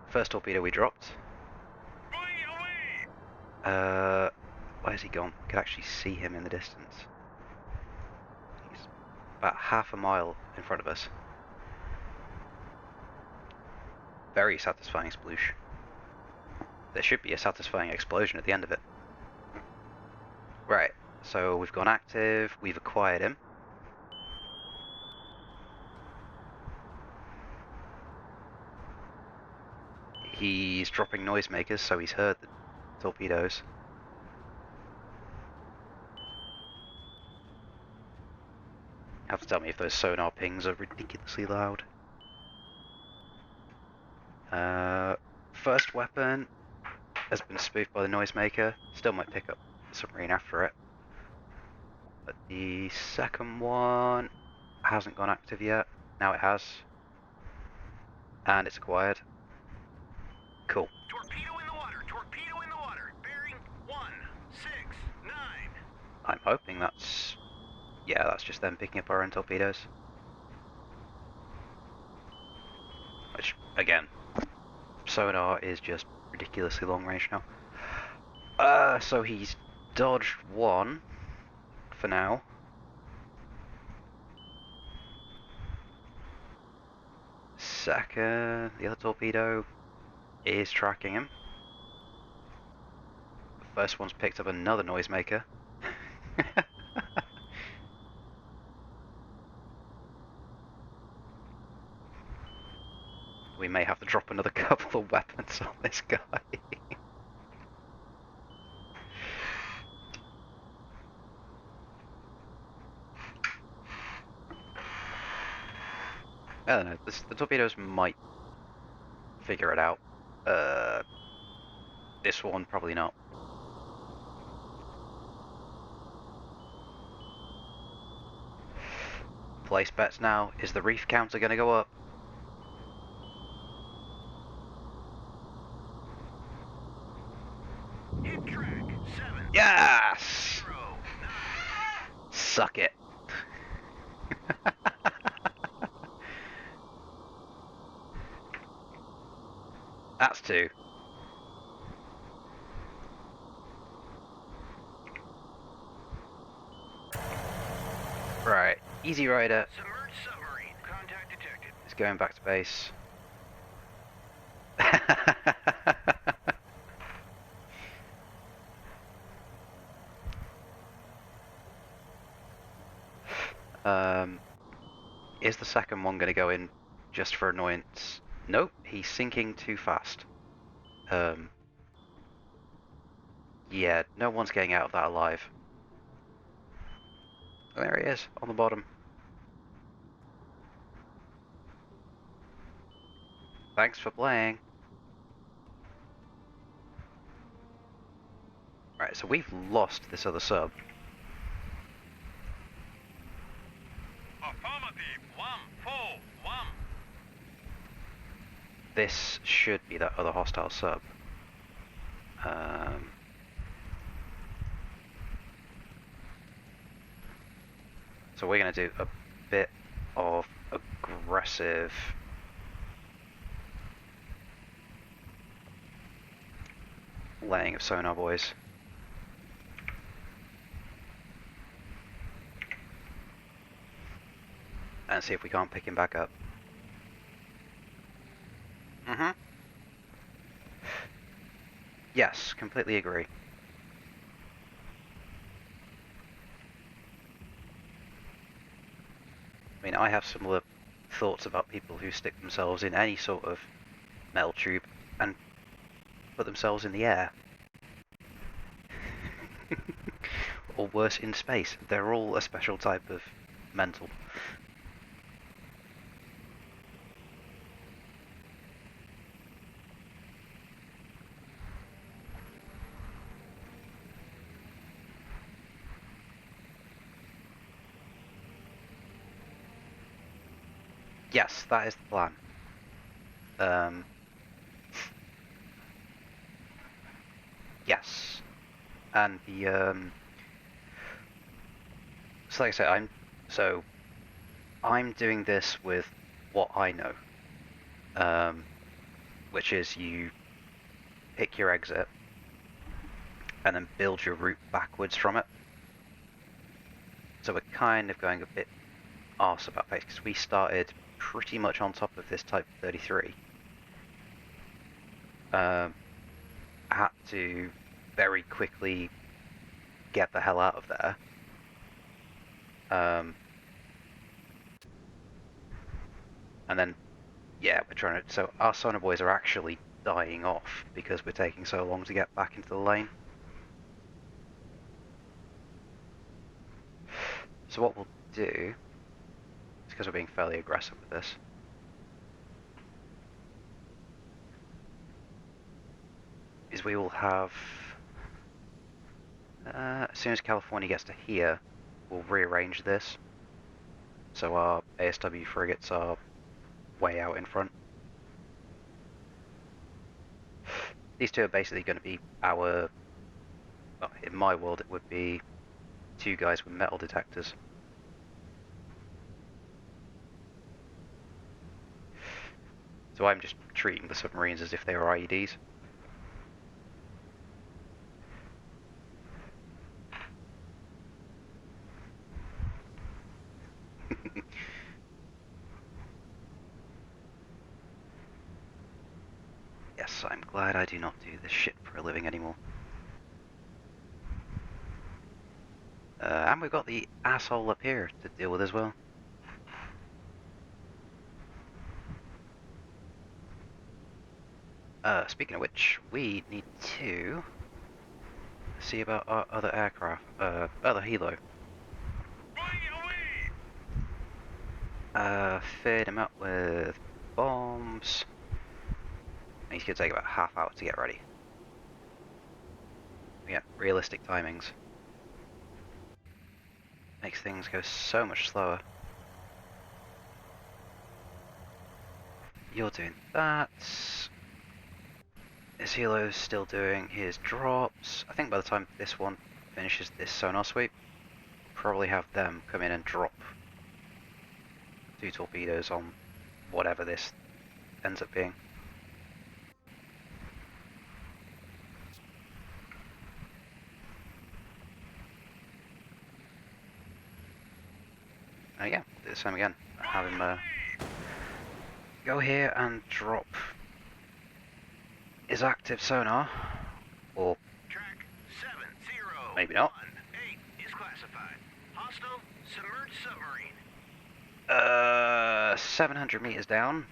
S1: First torpedo we dropped. Where's he gone? I could actually see him in the distance. He's about half a mile in front of us. Very satisfying sploosh. There should be a satisfying explosion at the end of it. Right, so we've gone active, we've acquired him. He's dropping noisemakers, so he's heard the torpedoes. You have to tell me if those sonar pings are ridiculously loud. First weapon has been spoofed by the noisemaker. Still might pick up the submarine after it. But the second one hasn't gone active yet. Now it has. And it's acquired. Cool.
S2: Torpedo in the water! Torpedo in the water! Bearing 169.
S1: I'm hoping that's... yeah, that's just them picking up our own torpedoes. Which, again, sonar is just ridiculously long range now. So he's dodged one for now. Second, the other torpedo is tracking him. The first one's picked up another noisemaker. We may have to drop another couple of weapons on this guy. I don't know, the torpedoes might figure it out. This one, probably not. Place bets now. Is the reef counter going to go up?
S2: Hit track 7.
S1: Yes!
S2: 0, 9.
S1: Suck it. That's two. Right, Easy Rider
S2: Submerged submarine. Contact detected.
S1: is going back to base. Is the second one going to go in just for annoyance? Nope, he's sinking too fast. Yeah, no one's getting out of that alive. There he is, on the bottom. Thanks for playing. Right, so we've lost this other sub.
S2: Affirmative. 141.
S1: This should be that other hostile sub. So we're going to do a bit of aggressive laying of sonar, boys. And see if we can't pick him back up. Yes, completely agree. I mean, I have similar thoughts about people who stick themselves in any sort of metal tube and put themselves in the air. Or worse, in space. They're all a special type of mental. Yes, that is the plan. Yes. And the so like I said, I'm doing this with what I know, which is you pick your exit and then build your route backwards from it. So we're kind of going a bit arse about pace because we started pretty much on top of this Type 33. I had to very quickly get the hell out of there. And then, yeah, we're trying to. So our sonar boys are actually dying off because we're taking so long to get back into the lane. So what we'll do, because we're being fairly aggressive with this, is we will have, as soon as California gets to here, we'll rearrange this. So our ASW frigates are way out in front. These two are basically going to be our, well, in my world it would be two guys with metal detectors. So I'm just treating the submarines as if they were IEDs. Yes, I'm glad I do not do this shit for a living anymore. And we've got the asshole up here to deal with as well. Speaking of which, we need to see about our other aircraft, other helo. Fit him up with bombs. He's gonna take about half hour to get ready. Yeah, realistic timings. Makes things go so much slower. You're doing that. This helo's still doing his drops. I think by the time this one finishes this sonar sweep, we'll probably have them come in and drop 2 torpedoes on whatever this ends up being. Yeah, do the same again. Have him go here and drop his active sonar, or
S2: Track 701
S1: maybe not.
S2: 8 is classified. Hostile submerged submarine.
S1: 700 meters down.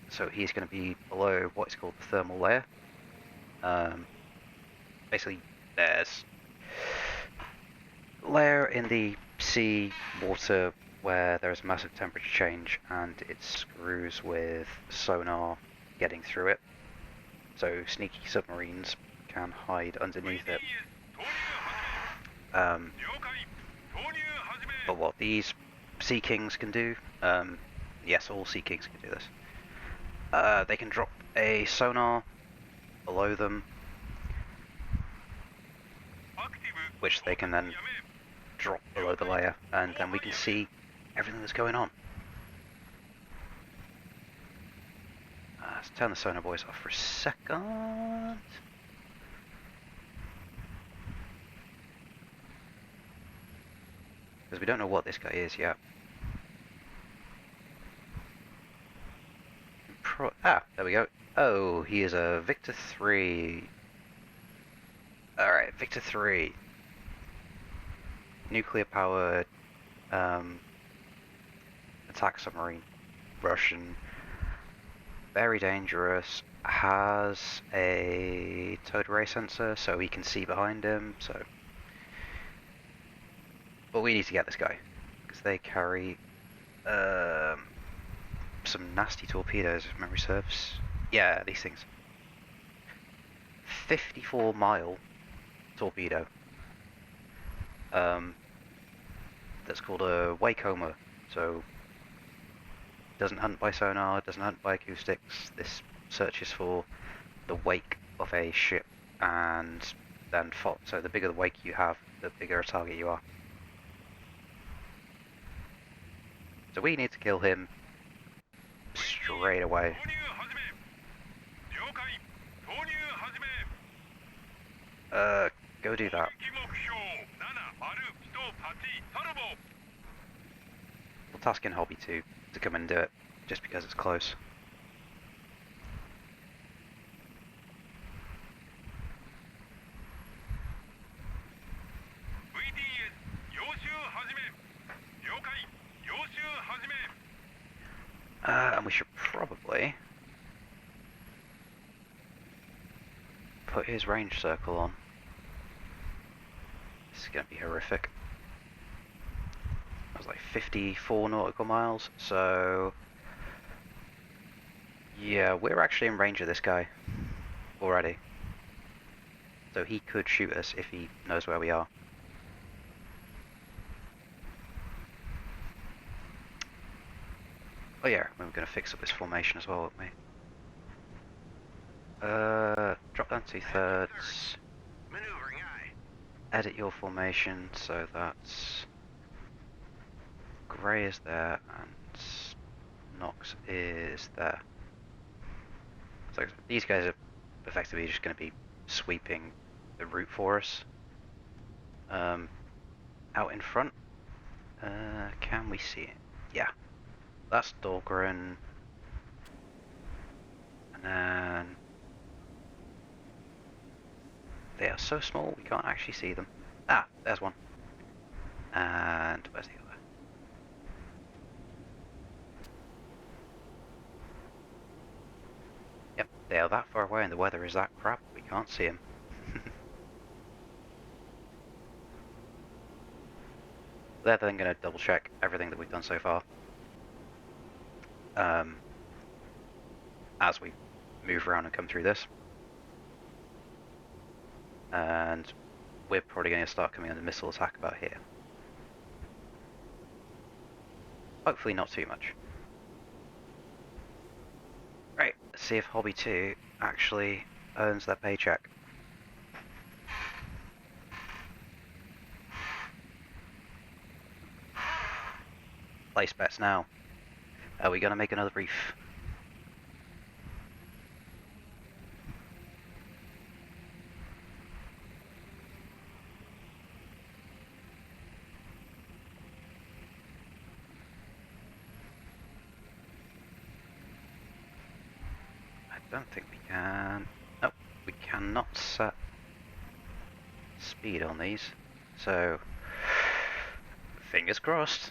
S1: So he's going to be below what is called the thermal layer. Basically, there's a layer in the sea water where there is a massive temperature change, and it screws with sonar getting through it. So sneaky submarines can hide underneath it. But what these Sea Kings can do, yes, all Sea Kings can do this. They can drop a sonar below them, which they can then drop below the layer, and then we can see everything that's going on. Let's turn the sonar boys off for a second. Because we don't know what this guy is yet. There we go. Oh, he is a Victor 3. Alright, Victor 3. Nuclear powered attack submarine. Russian. Very dangerous. Has a towed array sensor, so he can see behind him. So, but we need to get this guy because they carry some nasty torpedoes, if memory serves. Yeah, these things. 54-mile torpedo. That's called a Wakehoma. So doesn't hunt by sonar, doesn't hunt by acoustics. This searches for the wake of a ship and then so the bigger the wake you have, the bigger a target you are. So we need to kill him straight away. Go do that. We'll task in Hobby to come and do it, just because it's close. And we should probably put his range circle on. This is going to be horrific. That was like 54 nautical miles, so yeah, we're actually in range of this guy already. So he could shoot us if he knows where we are. Oh yeah, we were going to fix up this formation as well, weren't we? Drop down 2/3.
S2: Maneuvering aye.
S1: Edit your formation so that's Grey is there and Nox is there. So these guys are effectively just going to be sweeping the route for us. Out in front, can we see it? Yeah, that's Dahlgren. And then they are so small we can't actually see them. Ah, there's one. And where's the other? Yep, they are that far away and the weather is that crap, we can't see them. They're then going to double check everything that we've done so far. As we move around and come through this. And we're probably going to start coming under missile attack about here. Hopefully not too much. Right, let's see if Hobby 2 actually earns their paycheck. Place bets now. Are we going to make another reef? I don't think we can. Nope, we cannot set speed on these. So, fingers crossed.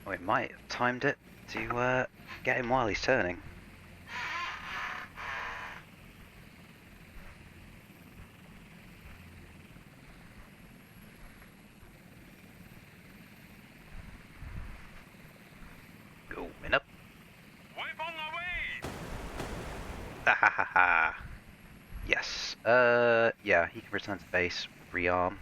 S1: We might have timed it to get him while he's turning. Going up.
S2: Wipe on the way!
S1: Ha ha ha ha. Yes. Yeah, he can return to base, rearm.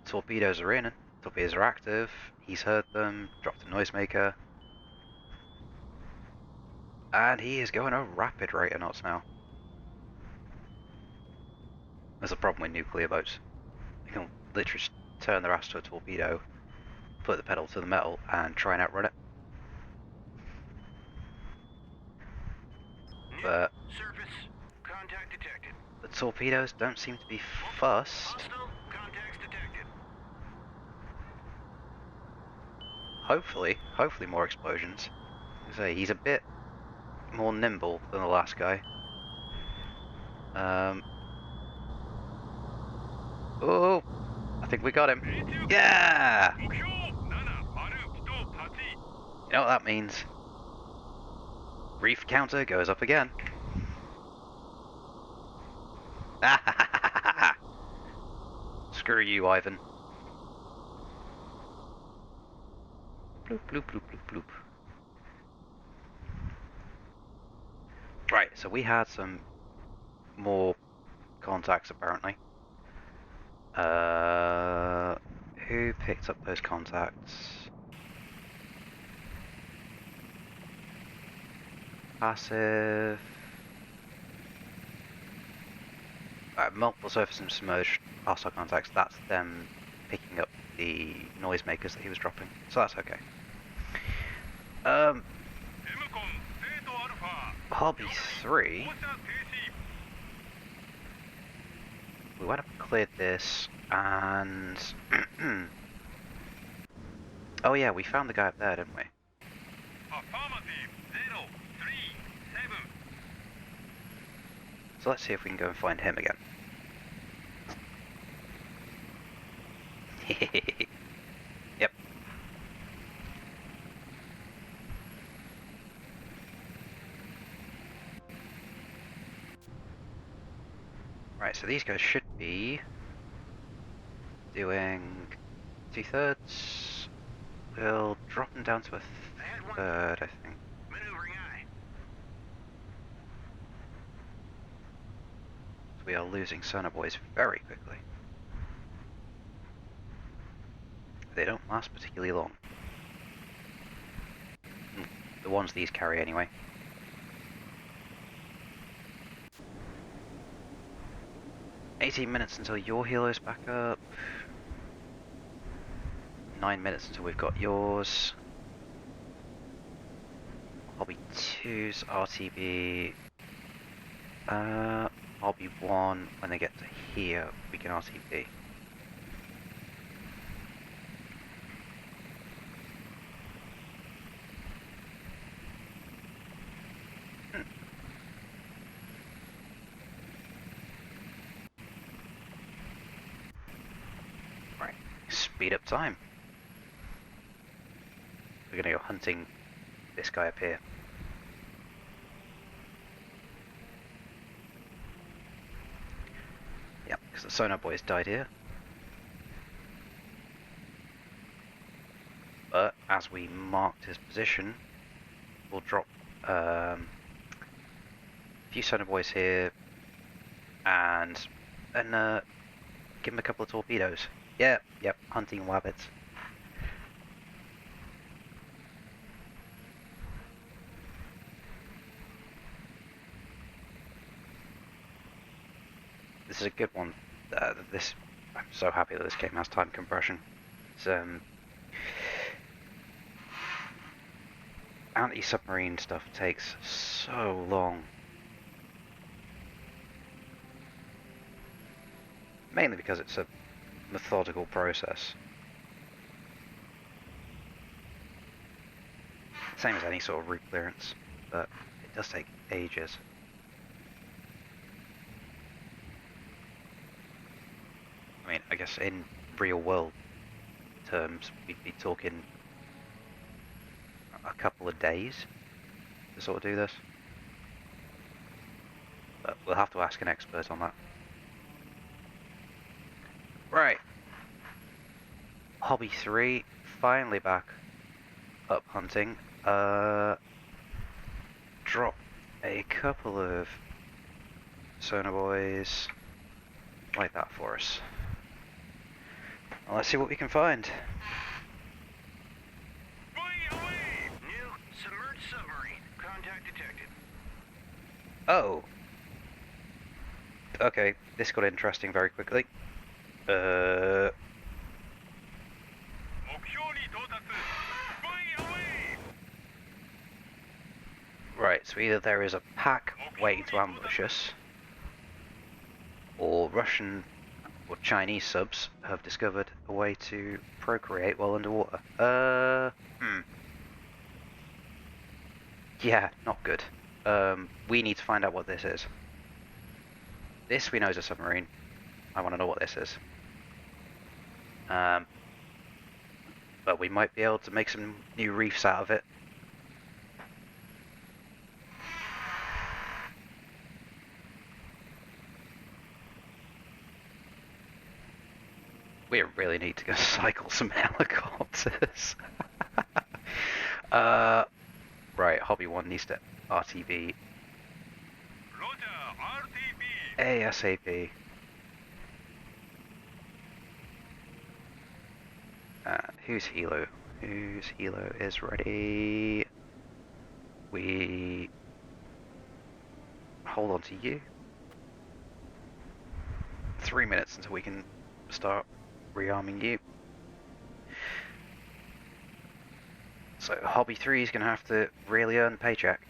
S1: Torpedoes are in. Torpedoes are active. He's heard them, dropped a noisemaker. And he is going a rapid rate of knots now. There's a problem with nuclear boats. They can literally just turn their ass to a torpedo, put the pedal to the metal, and try and outrun it. But
S2: Surface. Contact detected.
S1: the torpedoes don't seem to be fussed.
S2: Hostile. Contacts detected.
S1: Hopefully more explosions. So he's a bit more nimble than the last guy. Oh, I think we got him. Yeah! You know what that means? Reef Counter goes up again. Screw you, Ivan. Bloop, bloop, bloop, bloop, bloop. Right, so we had some more contacts apparently. Who picked up those contacts? Passive. Multiple surface and submerged hostile contacts. That's them picking up the noisemakers that he was dropping. So that's okay. Hobby 3. We went up and cleared this, and oh yeah, we found the guy up there, didn't we? So let's see if we can go and find him again. Yep. Right, so these guys should be doing 2/3. We'll drop them down to a third, I think.
S2: Maneuvering eye.
S1: So we are losing sonar boys very quickly. They don't last particularly long. The ones these carry anyway. $18 until your helo's back up. 9 minutes until we've got yours. Hobby 2's RTB. Hobby 1, when they get to here, we can RTB. Right, speed up time. We're gonna go hunting this guy up here. Yep, because the sonar boys died here. But as we marked his position, we'll drop a few sonar boys here, and then give him a couple of torpedoes. Yep, hunting wabbits. This is a good one. I'm so happy that this game has time compression. It's, anti-submarine stuff takes so long. Mainly because it's a methodical process. Same as any sort of route clearance, but it does take ages. I mean, I guess in real world terms, we'd be talking a couple of days to sort of do this. But we'll have to ask an expert on that. Right. Hobby 3, finally back up hunting. Drop a couple of sonar boys like that for us. Well, let's see what we can find.
S2: New submerged submarine. Contact detected.
S1: Oh. Okay, this got interesting very quickly. Right, so either there is a pack waiting to ambush us, or Russian or Chinese subs have discovered a way to procreate while underwater. Yeah, not good. We need to find out what this is. This we know is a submarine. I want to know what this is. But we might be able to make some new reefs out of it. We really need to go cycle some helicopters. Right, Hobby 1 needs to RTB.
S2: Roger, RTB.
S1: ASAP. Whose helo? Whose helo is ready? We hold on to you. 3 minutes until we can start rearming you. So Hobby 3 is going to have to really earn the paycheck.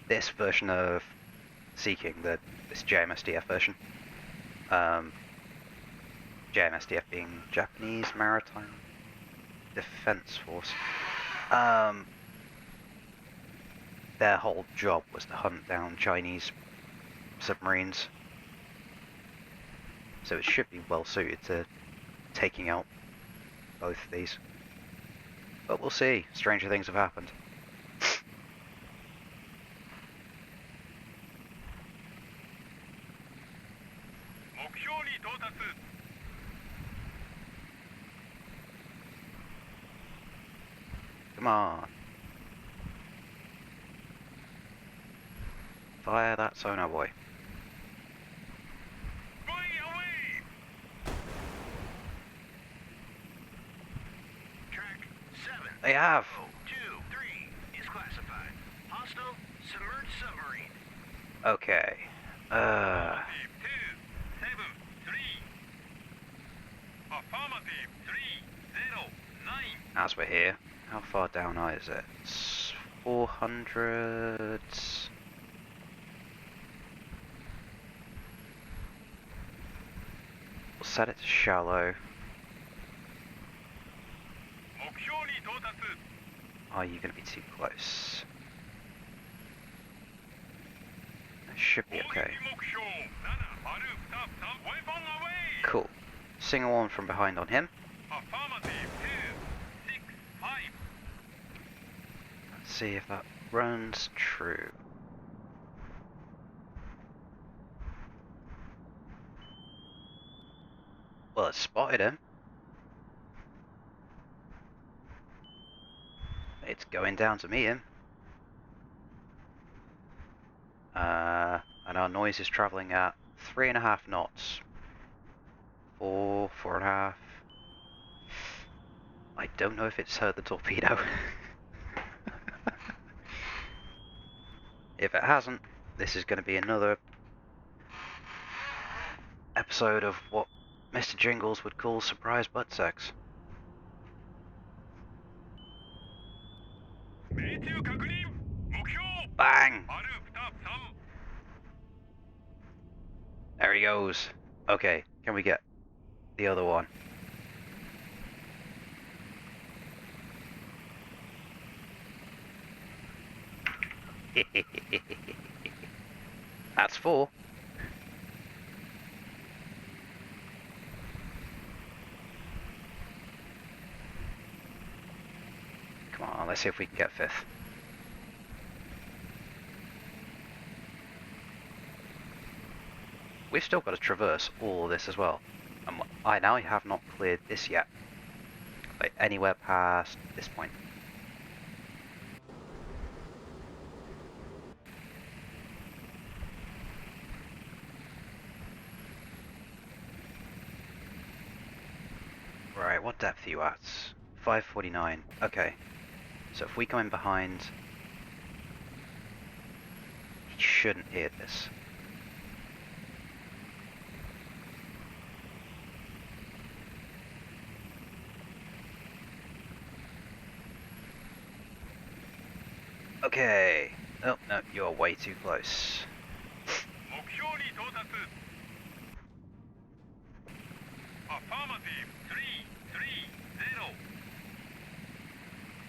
S1: This version of Sea King, this JMSDF version, JMSDF being Japanese Maritime Defense Force, their whole job was to hunt down Chinese submarines. So it should be well suited to taking out both of these. But we'll see. Stranger things have happened. Come on. Fire that sonar, boy.
S2: Track 7.
S1: They have.
S2: 2, 3 is classified. Hostile submerged submarine.
S1: Okay.
S2: 2, 7, 3. Affirmative 3, 0, 9.
S1: As we're here, how far down is it? It's 400. We'll set it to shallow. Are you going to be too close? That should be okay. Cool. Single one from behind on him. Let's see if that runs true. Well, it spotted him. It's going down to meet him. And our noise is travelling at 3.5 knots. 4.5. I don't know if it's heard the torpedo. If it hasn't, this is going to be another episode of what Mr. Jingles would call surprise butt sex. Bang! There he goes. Okay, can we get the other one? That's 4. Come on, let's see if we can get 5th. We've still got to traverse all of this as well. And I now have not cleared this yet. Like anywhere past this point. Right, what depth are you at? 549. Okay. So if we come in behind, he shouldn't hear this. Okay. Oh, no, you're way too close.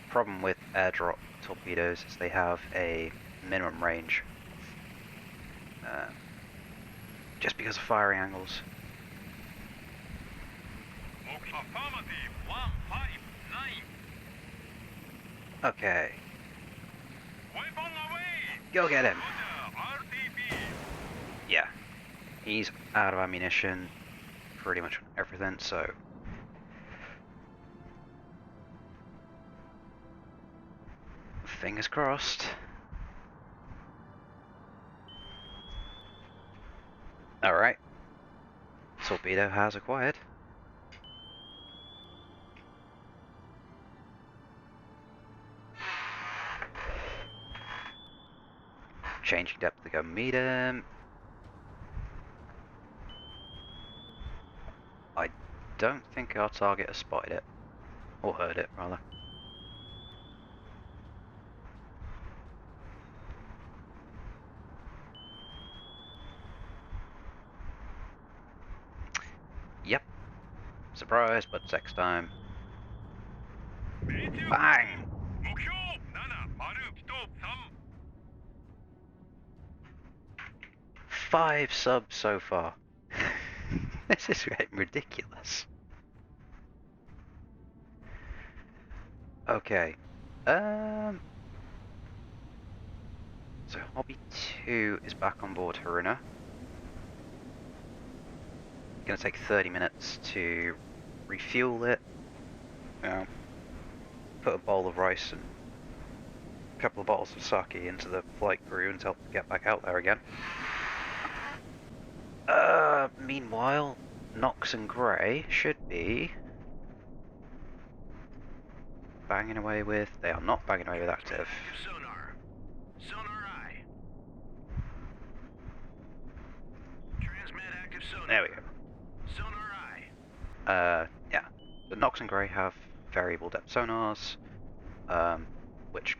S1: Problem with airdrop torpedoes is they have a minimum range. Just because of firing angles. Okay. Go get him. Yeah. He's out of ammunition. Pretty much everything, so. Fingers crossed. Alright. Torpedo has acquired. Changing depth to go meet him. I don't think our target has spotted it. Or heard it, rather. Yep. Surprise, but sex time. Bang!
S2: 目標7丸1 3
S1: 5 subs so far. This is getting ridiculous. Okay. So Hobby 2 is back on board Haruna. Gonna take 30 minutes to refuel it. Put a bowl of rice and a couple of bottles of sake into the flight crew and tell them to get back out there again. Meanwhile, Knox and Grey should be banging away with... They are not banging away with active.
S2: Sonar. Sonar eye. Transmit active sonar.
S1: There we go.
S2: Sonar eye.
S1: Yeah. So Knox and Grey have variable depth sonars, which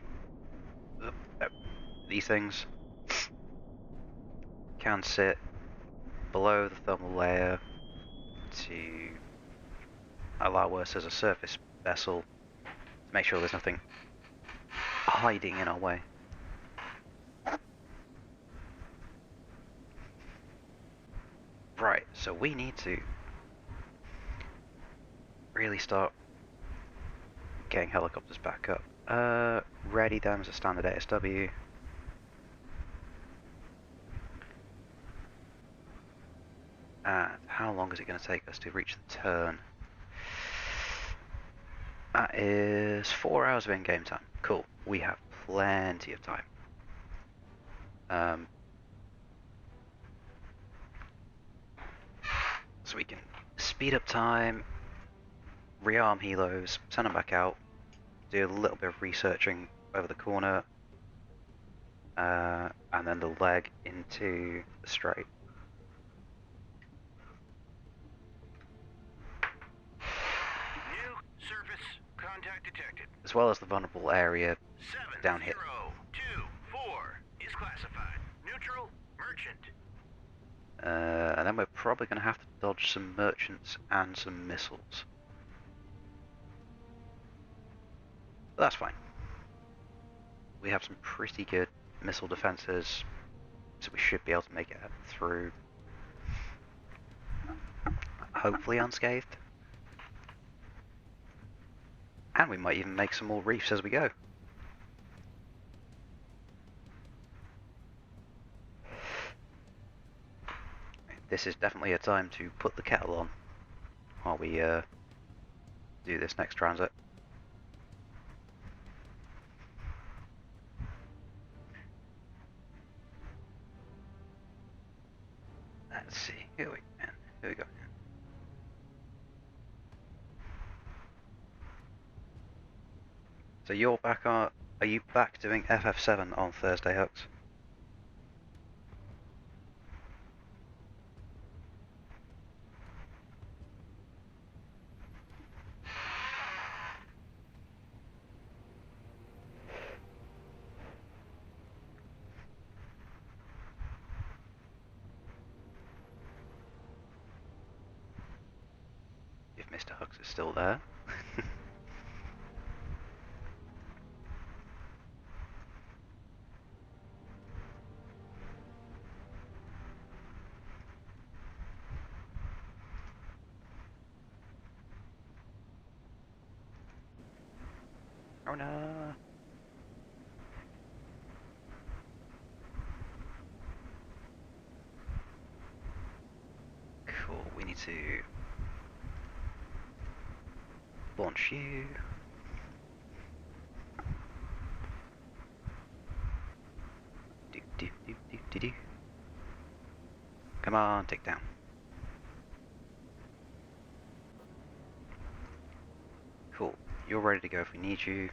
S1: these things can sit below the thermal layer to allow us as a surface vessel to make sure there's nothing hiding in our way. Right, so we need to really start getting helicopters back up. Ready them as a standard ASW. And how long is it going to take us to reach the turn? That is 4 hours of in-game time. Cool. We have plenty of time. So we can speed up time, rearm helos, send them back out, do a little bit of researching over the corner, and then the leg into the straight.
S2: New surface contact detected.
S1: As well as the vulnerable area down here.
S2: 7024 is classified. Neutral merchant.
S1: And then we're probably going to have to dodge some merchants and some missiles. But that's fine. We have some pretty good missile defenses, so we should be able to make it through, hopefully unscathed. And we might even make some more reefs as we go. This is definitely a time to put the kettle on while we do this next transit. Let's see, here we go. So you're back on, are you back doing FF7 on Thursday, Hux? If Mr. Hux is still there. Oh no. Cool, we need to launch you. Do. Come on, take down. Cool, you're ready to go if we need you.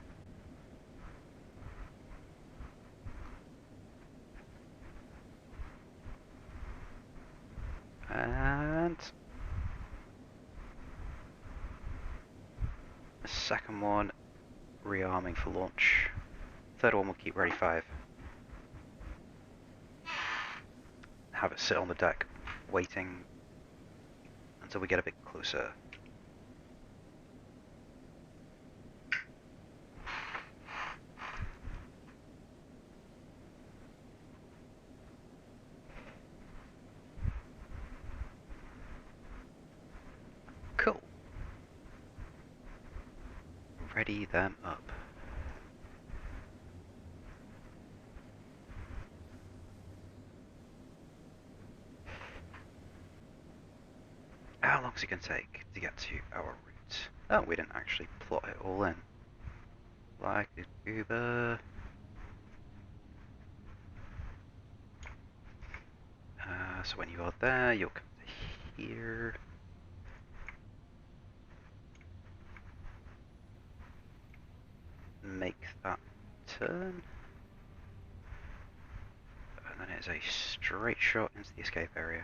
S1: And the second one, rearming for launch. Third one will keep ready 5. Have it sit on the deck, waiting until we get a bit closer. Cool. Ready them up. How long is it going to take to get to our route? Oh, we didn't actually plot it all in. Like Uber. So when you are there, you'll come to here. Make that turn. And then it's a straight shot into the escape area.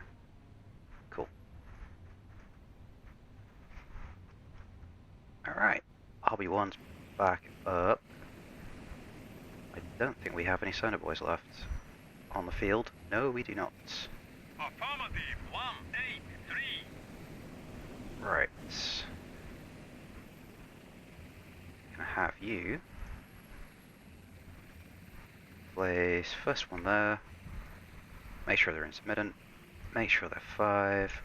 S1: Cool. Alright. RB1's back up. I don't think we have any sonar boys left on the field. No, we do not.
S2: Affirmative 183.
S1: Right. Gonna have you place first one there. Make sure they're intermittent. Make sure they're 5.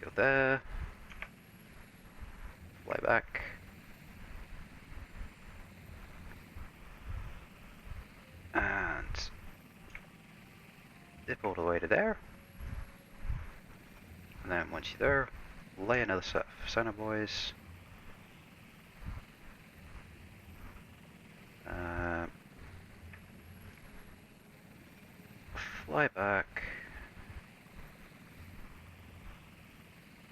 S1: Go there. Fly back. And dip all the way to there. And then once you're there, lay another set of sonar boys. Fly back.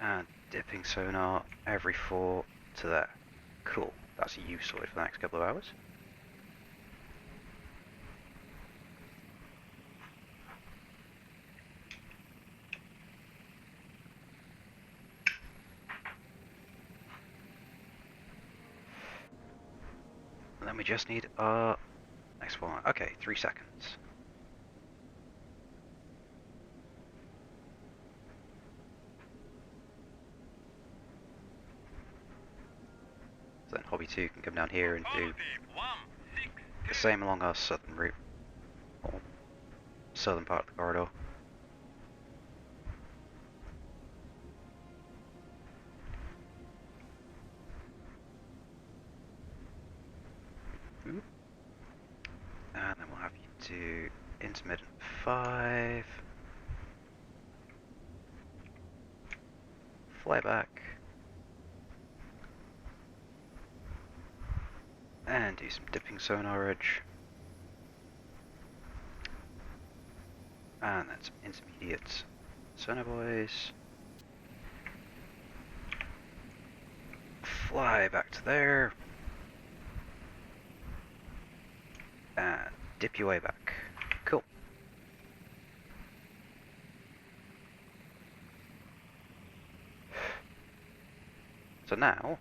S1: And dipping sonar every 4 to there. Cool. That's you sorted for the next couple of hours. And then we just need our next one. Okay, 3 seconds. So then Hobby 2 can come down here and do the same along our southern route, or southern part of the corridor. And then we'll have you do intermittent 5. Fly back. And do some dipping sonarage. And then some intermediate sonar boys. Fly back to there. And dip your way back. Cool. So now,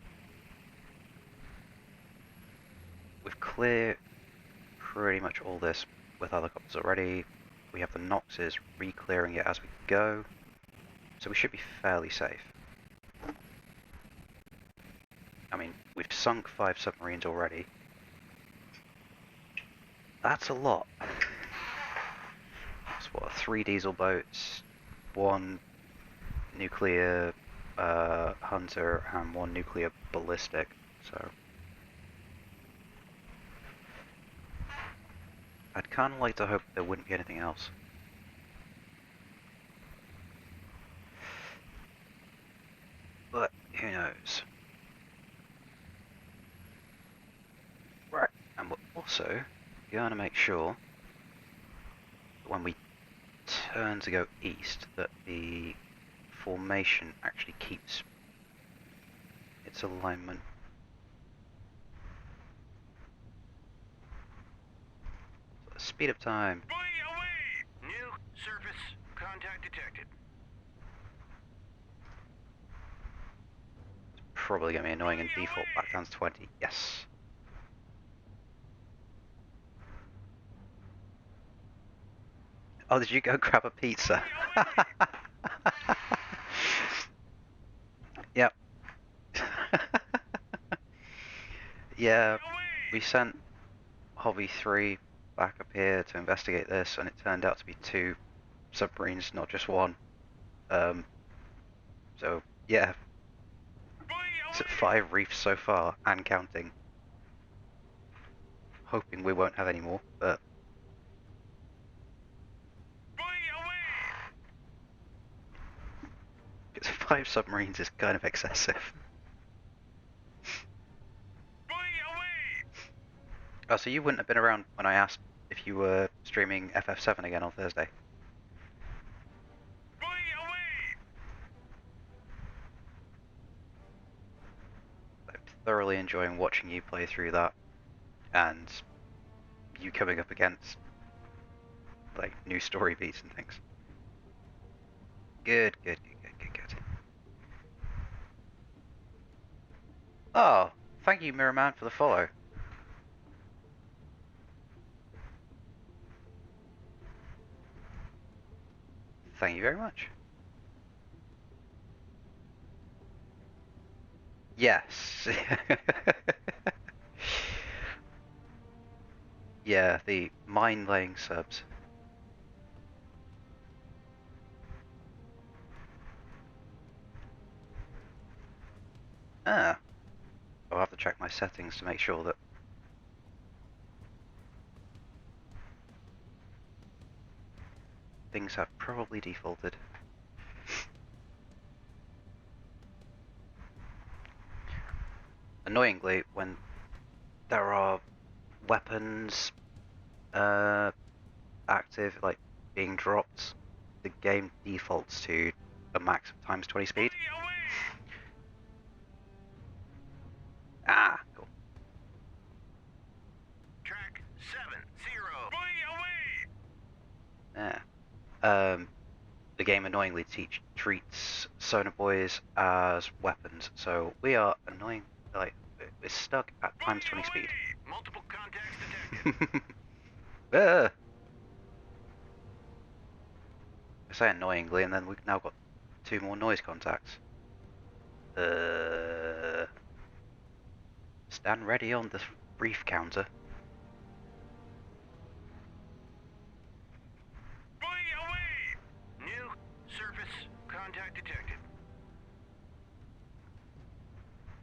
S1: we've cleared pretty much all this with helicopters already. We have the Noxes re-clearing it as we go. So we should be fairly safe. I mean, we've sunk 5 submarines already. That's a lot. That's what, 3 diesel boats, 1 nuclear hunter, and 1 nuclear ballistic. So I'd kind of like to hope there wouldn't be anything else. But who knows? Right, and we're also going to make sure that when we turn to go east that the formation actually keeps its alignment. So speed of time.
S2: Away! New surface contact detected.
S1: probably going to be annoying and default back down to 20. Yes. Oh, did you go grab a pizza? Yep. Yeah, we sent Hobby 3 back up here to investigate this, and it turned out to be 2 submarines, not just 1. So, yeah, it's at 5 reefs so far, and counting. Hoping we won't have any more, but... Because 5 submarines is kind of excessive. Oh, so you wouldn't have been around when I asked if you were streaming FF7 again on Thursday? I'm thoroughly enjoying watching you play through that, and you coming up against, like, new story beats and things. Good, good, good, good, good, good. Oh, thank you, Mirrorman, for the follow. Thank you very much. Yes. Yeah, the mine-laying subs. Ah. I'll have to check my settings to make sure that... things have probably defaulted. Annoyingly, when there are weapons active, like being dropped, the game defaults to a max of times 20 speed. Ah, cool.
S2: Track 70.
S1: Yeah. The game annoyingly treats sonar boys as weapons, so we are annoying, like, we're stuck at times 20 speed.
S2: Multiple contacts detected.
S1: I say annoyingly, and then we've now got 2 more noise contacts. Stand ready on the Reef Counter.
S2: New surface contact detected.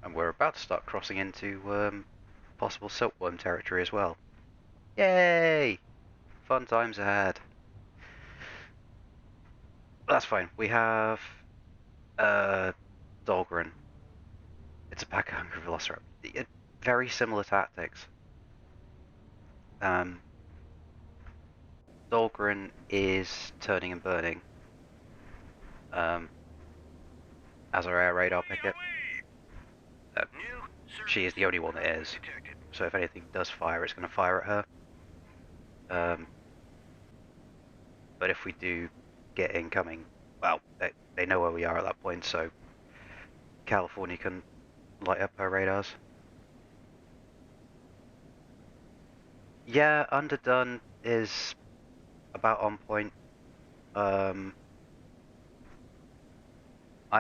S1: And we're about to start crossing into possible silkworm territory as well. Yay! Fun times ahead. That's fine. We have Dahlgren. It's a pack of hungry velociraptor. Very similar tactics. Dahlgren is turning and burning. As our air radar picket. She is the only one that is. So if anything does fire, it's going to fire at her. But if we do get incoming, well, they know where we are at that point, so California can light up her radars. Yeah, Underdone is about on point. I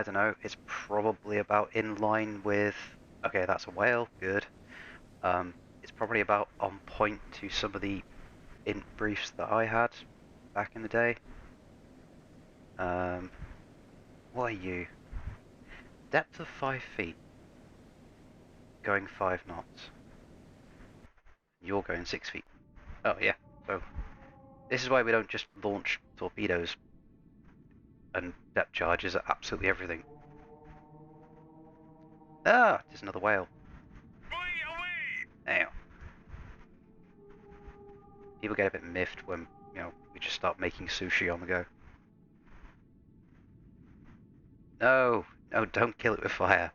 S1: don't know, it's probably about in line with... Okay, that's a whale, good. It's probably about on point to some of the int briefs that I had back in the day. What are you? Depth of 5 feet. Going 5 knots. You're going 6 feet. Oh yeah, so this is why we don't just launch torpedoes and depth charges at absolutely everything. Ah, there's another whale. Now, people get a bit miffed when, you know, we just start making sushi on the go. No, no, don't kill it with fire.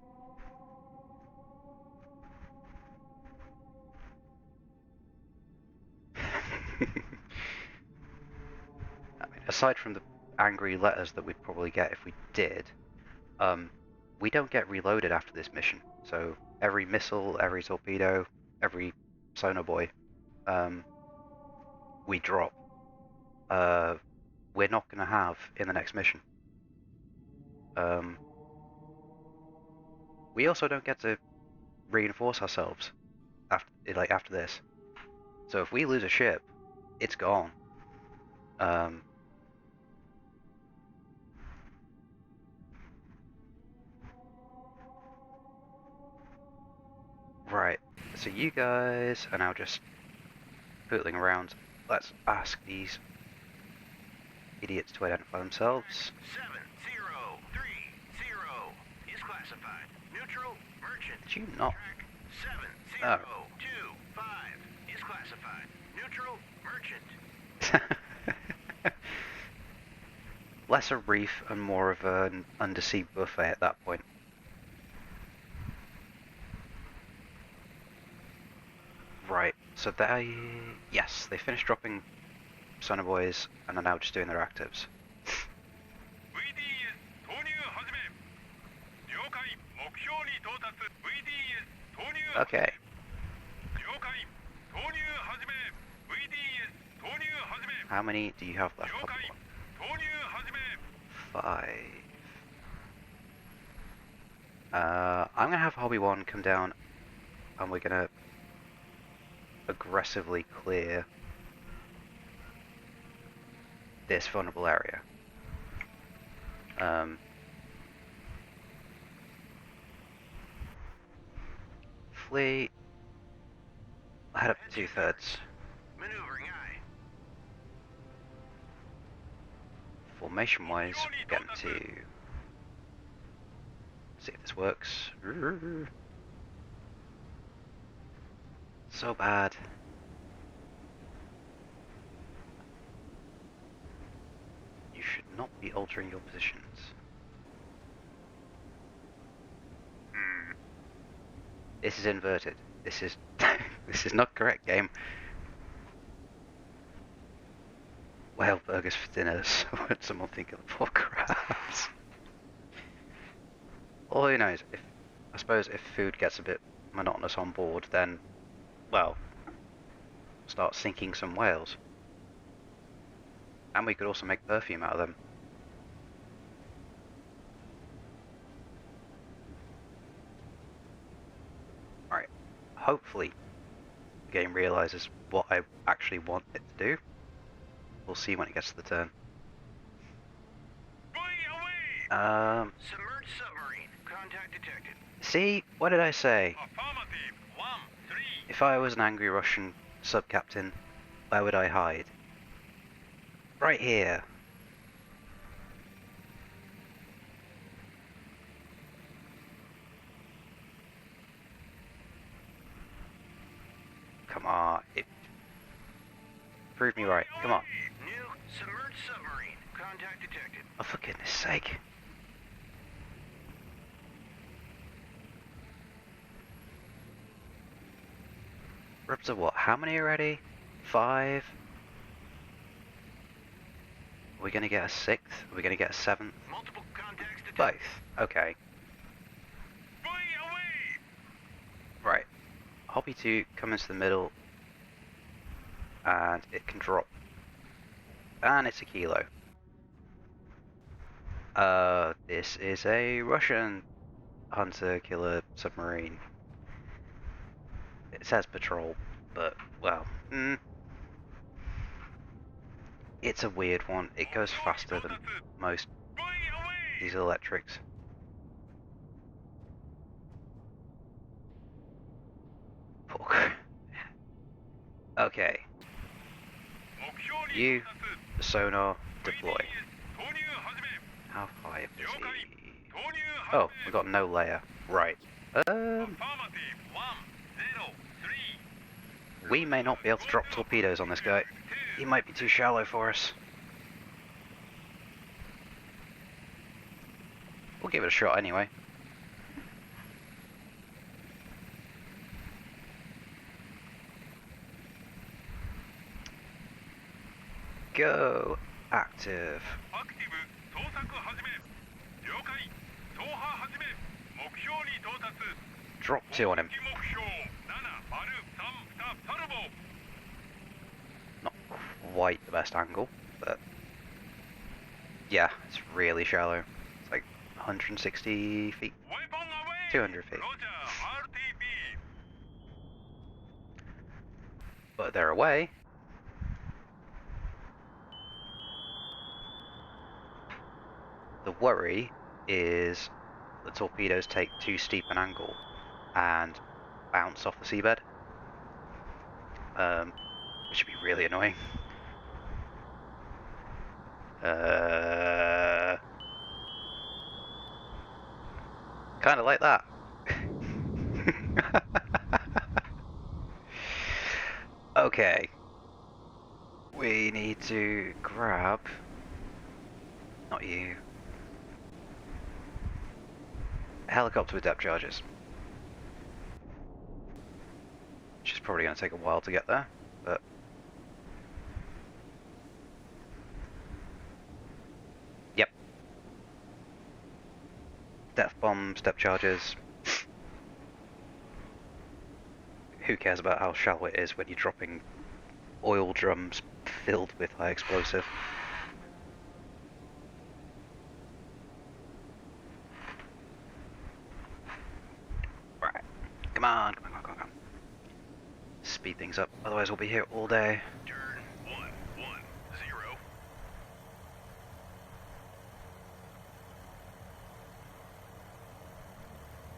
S1: I mean, aside from the angry letters that we'd probably get if we did, we don't get reloaded after this mission. So every missile, every torpedo, every sonar buoy we drop, we're not going to have in the next mission. We also don't get to reinforce ourselves after this. So if we lose a ship, it's gone. Right, so you guys are now just pootling around. Let's ask these idiots to identify themselves.
S2: 7030 is classified. Neutral merchant.
S1: Did you not?
S2: Track 7025 is classified. Neutral merchant.
S1: Less a reef and more of an undersea buffet at that point. Right, so yes, they finished dropping sonar buoys and are now just doing their actives. Okay. How many do you have left? 5. I'm gonna have Hobby 1 come down and we're gonna aggressively clear this vulnerable area. Fleet, head up to 2/3.
S2: Maneuvering eye.
S1: Formation wise, getting to see if this works. So bad. You should not be altering your positions. This is inverted. This is this is not correct, game. Whale burgers for dinner. So would someone think of the poor crabs? All who knows, I suppose if food gets a bit monotonous on board, then, well, start sinking some whales. And we could also make perfume out of them. Alright, hopefully the game realises what I actually want it to do. We'll see when it gets to the turn.
S2: Submerged submarine. Contact detected.
S1: See? What did I say? If I was an angry Russian sub-captain, where would I hide? Right here. Come on. Prove me right. Come on.
S2: New submerged submarine. Contact detected.
S1: Oh, for goodness sake. We're up to what? How many already? 5? Are we gonna get a 6th? Are we gonna get a 7th?
S2: Multiple contacts detected.
S1: Both. Okay. Right. Hobby 2 come into the middle. And it can drop. And it's a kilo. This is a Russian hunter-killer submarine. It says patrol, but, well, it's a weird one. It goes faster than most diesel electrics. Okay. You, the sonar, deploy. How high up is he? Oh, we got no layer. Right. We may not be able to drop torpedoes on this guy. He might be too shallow for us. We'll give it a shot anyway. Go. Active. Drop 2 on him. Not quite the best angle, but yeah, it's really shallow. It's like 160 feet, 200 feet. But they're away. The worry is the torpedoes take too steep an angle and bounce off the seabed, which would be really annoying. Kind of like that. Okay. We need to grab... Not you. A helicopter with depth charges. Which is probably going to take a while to get there, but... Yep. Depth bombs, depth charges. Who cares about how shallow it is when you're dropping oil drums filled with high explosive? Right. Come on, come on, come on, come on. Speed things up, otherwise we'll be here all day.
S2: Turn 110.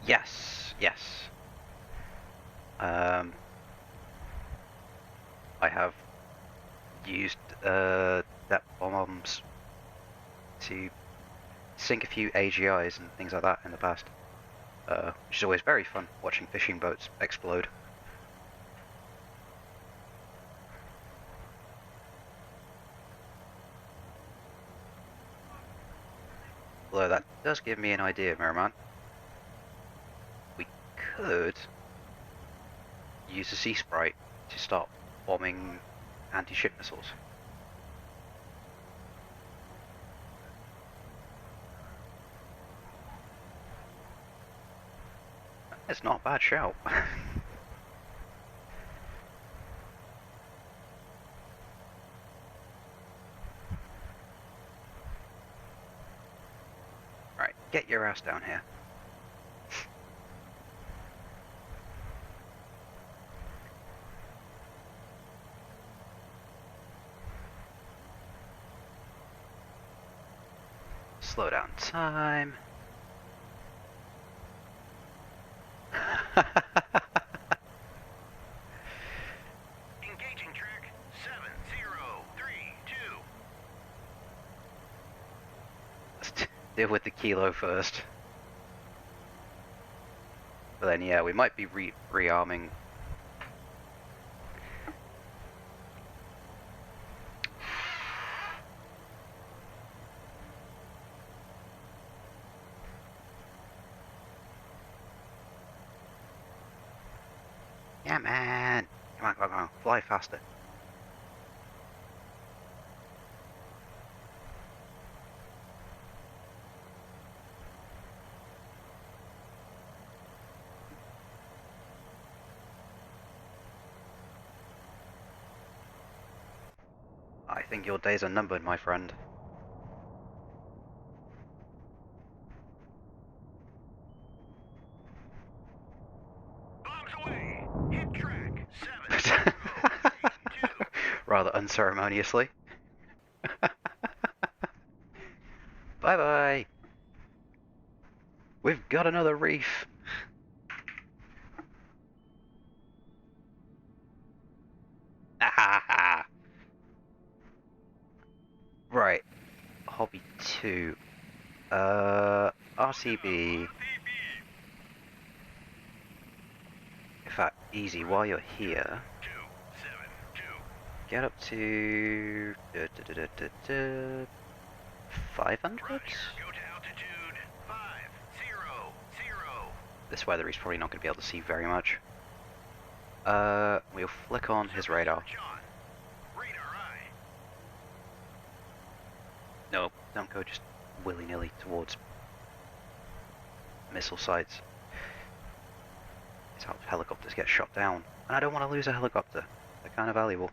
S1: Yes, yes. I have used depth bombs to sink a few AGIs and things like that in the past, which is always very fun, watching fishing boats explode. Although that does give me an idea, Merriman. We could use the Sea Sprite to start bombing anti-ship missiles. It's not a bad shout. Right, get your ass down here. Slow down time.
S2: Engaging track 7032.
S1: Let's deal with the kilo first. But then, yeah, we might be rearming. Yeah, man. Come on, come on, come on. Fly faster. I think your days are numbered, my friend.
S2: Bombs away. Hit track 7032.
S1: Rather unceremoniously. Bye-bye. We've got another reef. Right. Hobby 2. RCB. In fact, easy, while you're here,
S2: 272.
S1: get up to 500?
S2: Roger. Go to altitude 500.
S1: This weather he's probably not going to be able to see very much. We'll flick on his radar.
S2: John. Radar eye.
S1: No, don't go just willy-nilly towards missile sites. These helicopters get shot down. And I don't want to lose a helicopter. They're kind of valuable.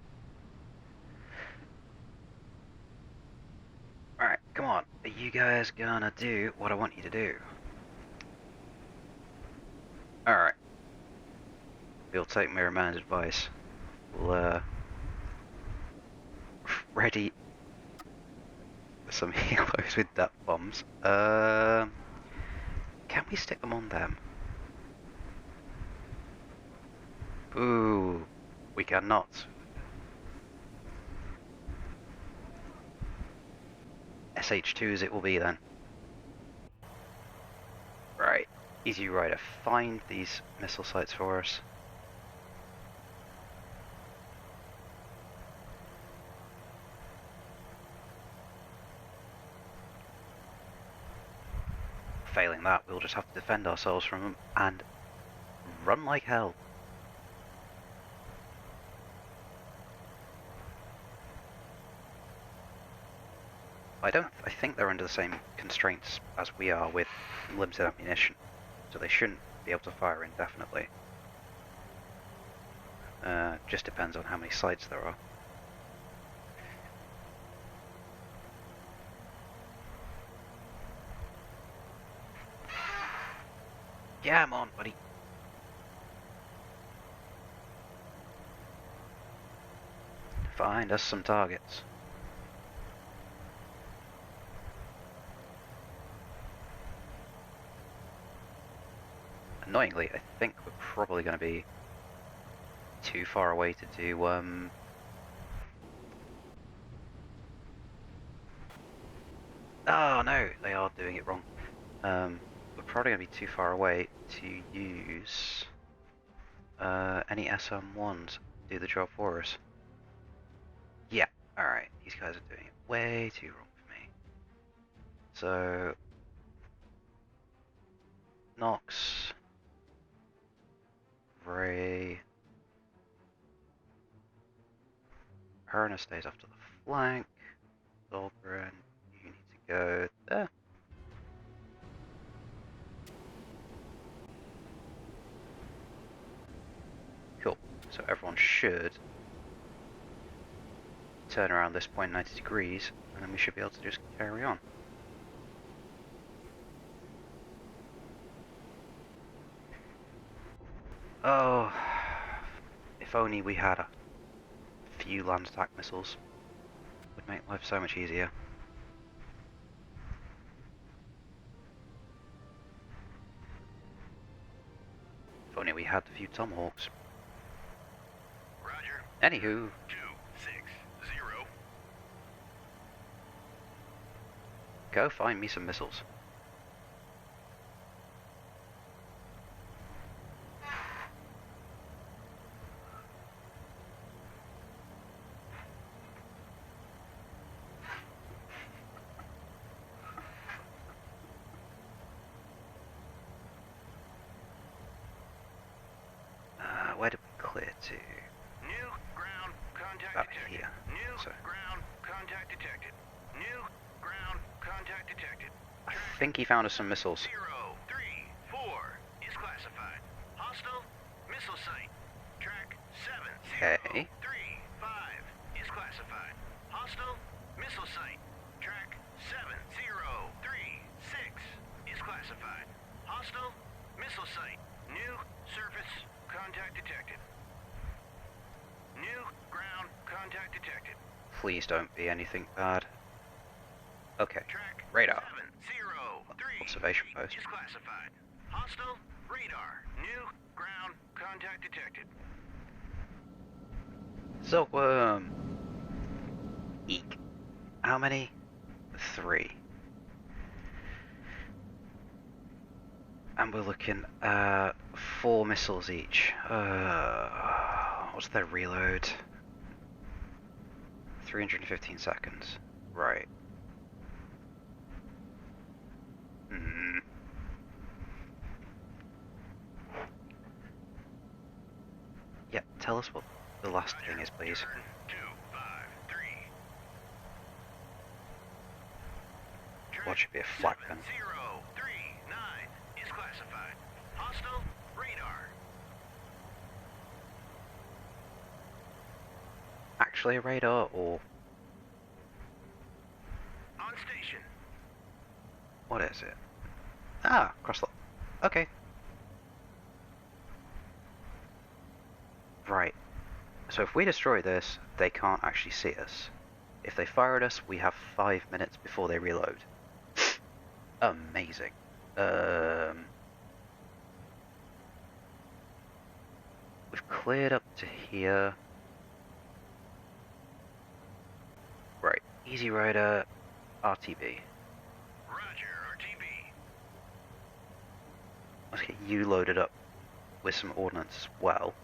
S1: Alright, come on. Are you guys gonna do what I want you to do? Alright. We'll take Mirror Man's advice. We'll, ready for some helos with depth bombs. Can we stick them on them? Ooh, we cannot. SH2s it will be then. Right, Easy Rider, find these missile sites for us. Failing that, we'll just have to defend ourselves from them and run like hell. I think they're under the same constraints as we are with limited ammunition, so they shouldn't be able to fire indefinitely. Just depends on how many sites there are. Yeah, I'm on, buddy. Find us some targets. Annoyingly, I think we're probably going to be too far away to do, Oh no, they are doing it wrong. We're probably going to be too far away to use any SM1s to do the job for us. Yeah, alright, these guys are doing it way too wrong for me. So, Nox, Ray, Perna stays off to the flank, Dolbrin, you need to go there. Cool, so everyone should turn around this point 90 degrees, and then we should be able to just carry on. Oh, if only we had a few land attack missiles. Would make life so much easier. If only we had a few Tomahawks.
S2: Roger.
S1: Anywho.
S2: 260.
S1: Go find me some missiles. Where did we clear to?
S2: New ground contact
S1: About
S2: detected.
S1: here.
S2: New
S1: So,
S2: ground contact detected. New ground contact detected.
S1: I think he found us some missiles.
S2: 034 is classified. Hostile missile site. Track 7035 is classified. Hostile missile site. Track 7036 is classified. Hostile missile site. New surface contact detected. New ground contact detected.
S1: Please don't be anything bad. Okay,
S2: Track
S1: radar.
S2: 703
S1: Observation post.
S2: is classified. Hostile radar. New ground contact detected.
S1: Silkworm! Eek. How many? 3. And we're looking at 4 missiles each. What's their reload? 315 seconds. Right. Yeah, tell us what the last thing is, please.
S2: Turn 253.
S1: What should be a flak gun?
S2: 7039 is classified. Hostile radar.
S1: actually a radar, or
S2: On station.
S1: what is it? Ah, crosslock. Okay. Right. So if we destroy this, they can't actually see us. If they fire at us, we have 5 minutes before they reload. Amazing. We've cleared up to here. Right. Easy Rider, RTB.
S2: Roger, RTB.
S1: Let's get you loaded up with some ordnance as well.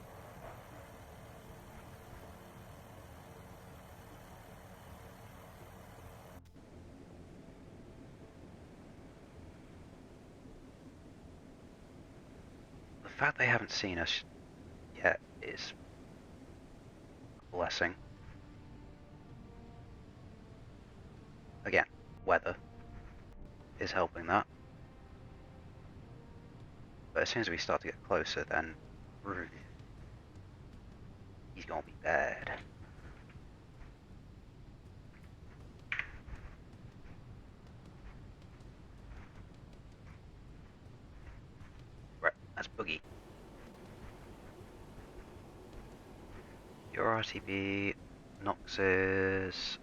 S1: The fact they haven't seen us yet is a blessing. Again, weather is helping that. But as soon as we start to get closer, then he's gonna be bad. Right, that's Boogie. Your RTB Nox is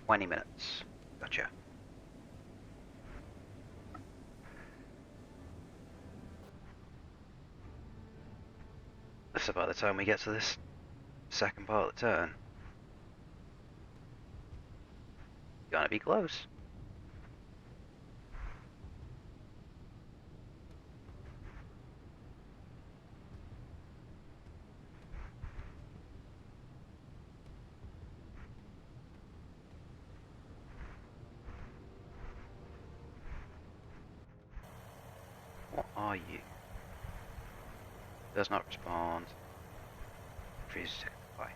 S1: 20 minutes. Gotcha. So by the time we get to this second part of the turn, gonna be close. What are you? Does not respond. Refuses to comply.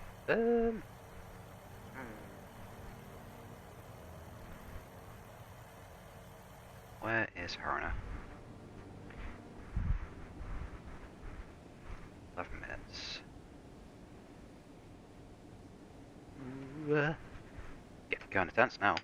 S1: Where is Haruna? 11 minutes. Getting kind of tense now.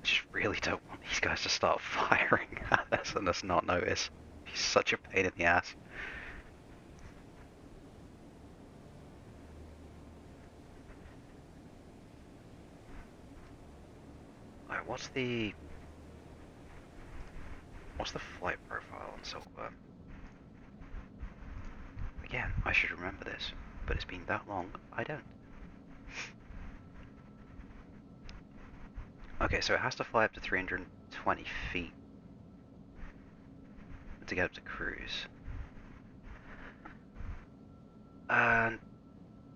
S1: Just really don't want these guys to start firing at us and us not notice. He's such a pain in the ass. Alright, what's the flight profile on Silkworm? Again, I should remember this, but it's been that long, I don't. Okay, so it has to fly up to 320 feet to get up to cruise. And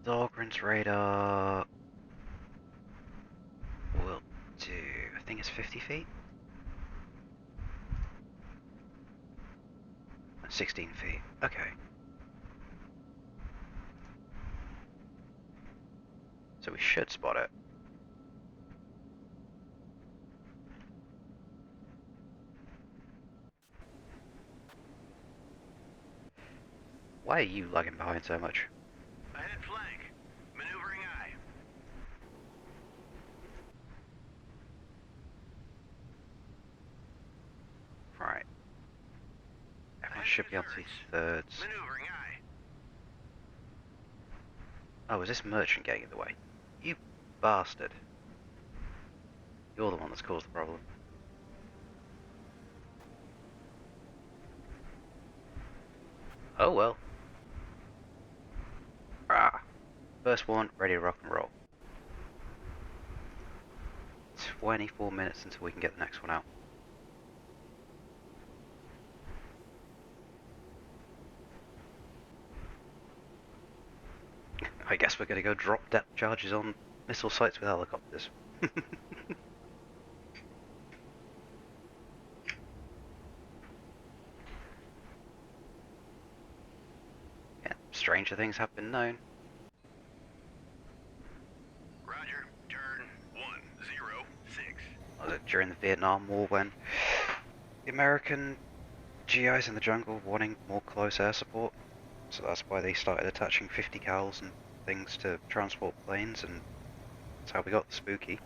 S1: Dahlgren's radar will do, I think it's 50 feet? 16 feet, okay. So we should spot it. Why are you lagging behind so much?
S2: Ahead flank. Maneuvering eye.
S1: Right. Everyone
S2: Ahead
S1: should be on
S2: two-thirds.
S1: 2/3.
S2: Maneuvering eye.
S1: Oh, is this merchant getting in the way? You bastard. You're the one that's caused the problem. Oh well. Ah. First one, ready to rock and roll. 24 minutes until we can get the next one out. I guess we're going to go drop depth charges on missile sites with helicopters. Yeah, stranger things have been known.
S2: Roger. Turn 106.
S1: was it during the Vietnam War when the American GIs in the jungle wanting more close air support, so that's why they started attaching 50 cals and things to transport planes, and that's how we got the Spooky,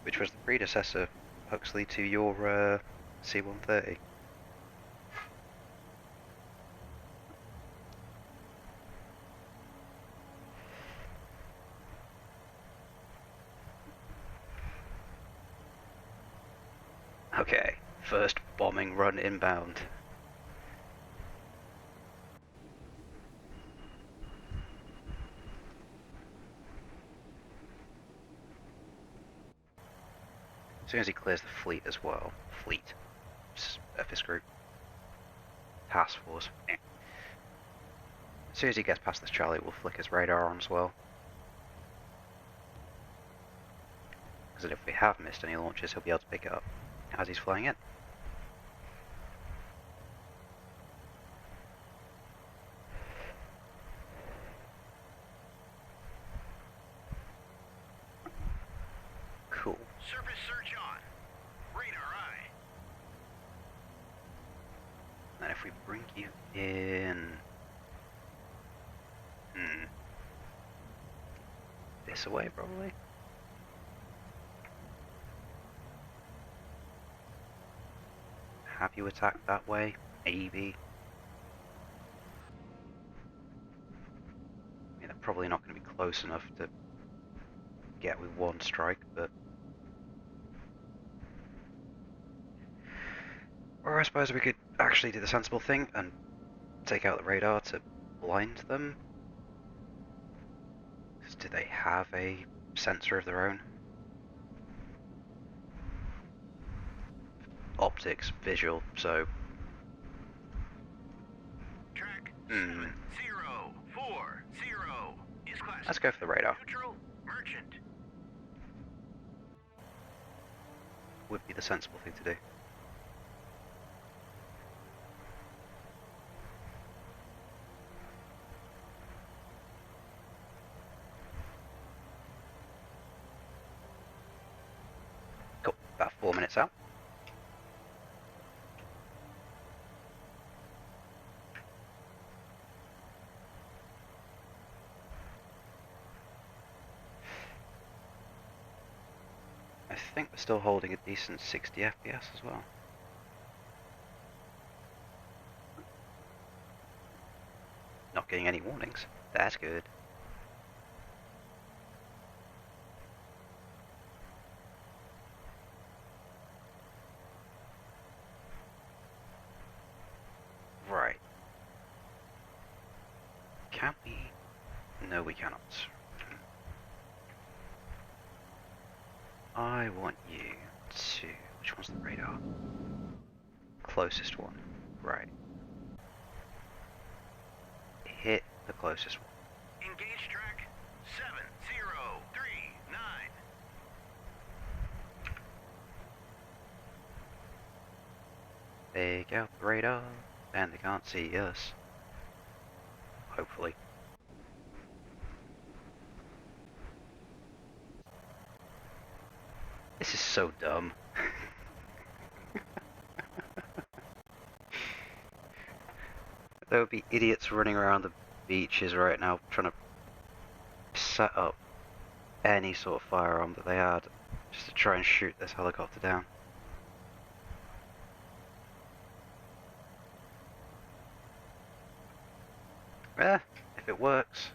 S1: which was the predecessor, Huxley, to your C-130. Okay, first bombing run inbound. As soon as he clears the fleet as well. Fleet. Surface group. Task force. As soon as he gets past this Charlie, we'll flick his radar on as well. Because if we have missed any launches, he'll be able to pick it up as he's flying in. Cool.
S2: Surface search on. Radar eye.
S1: And if we bring you in... this away, probably? Have you attacked that way? Maybe. I mean, they're probably not going to be close enough to get with one strike, but... Or I suppose we could actually do the sensible thing and take out the radar to blind them. Because do they have a sensor of their own? Optics, visual, so...
S2: Track 7040 is classified.
S1: Let's go for the radar.
S2: Neutral merchant.
S1: Would be the sensible thing to do. Cool, about 4 minutes out. I think we're still holding a decent 60 FPS as well. Not getting any warnings. That's good. Right. Can we? No, we cannot. I want you to... Which one's the radar? Closest one. Right. Hit the closest one.
S2: Engage track 7039.
S1: Take out the radar, and they can't see us. Hopefully. This is so dumb. There would be idiots running around the beaches right now trying to set up any sort of firearm that they had just to try and shoot this helicopter down. Eh, if it works.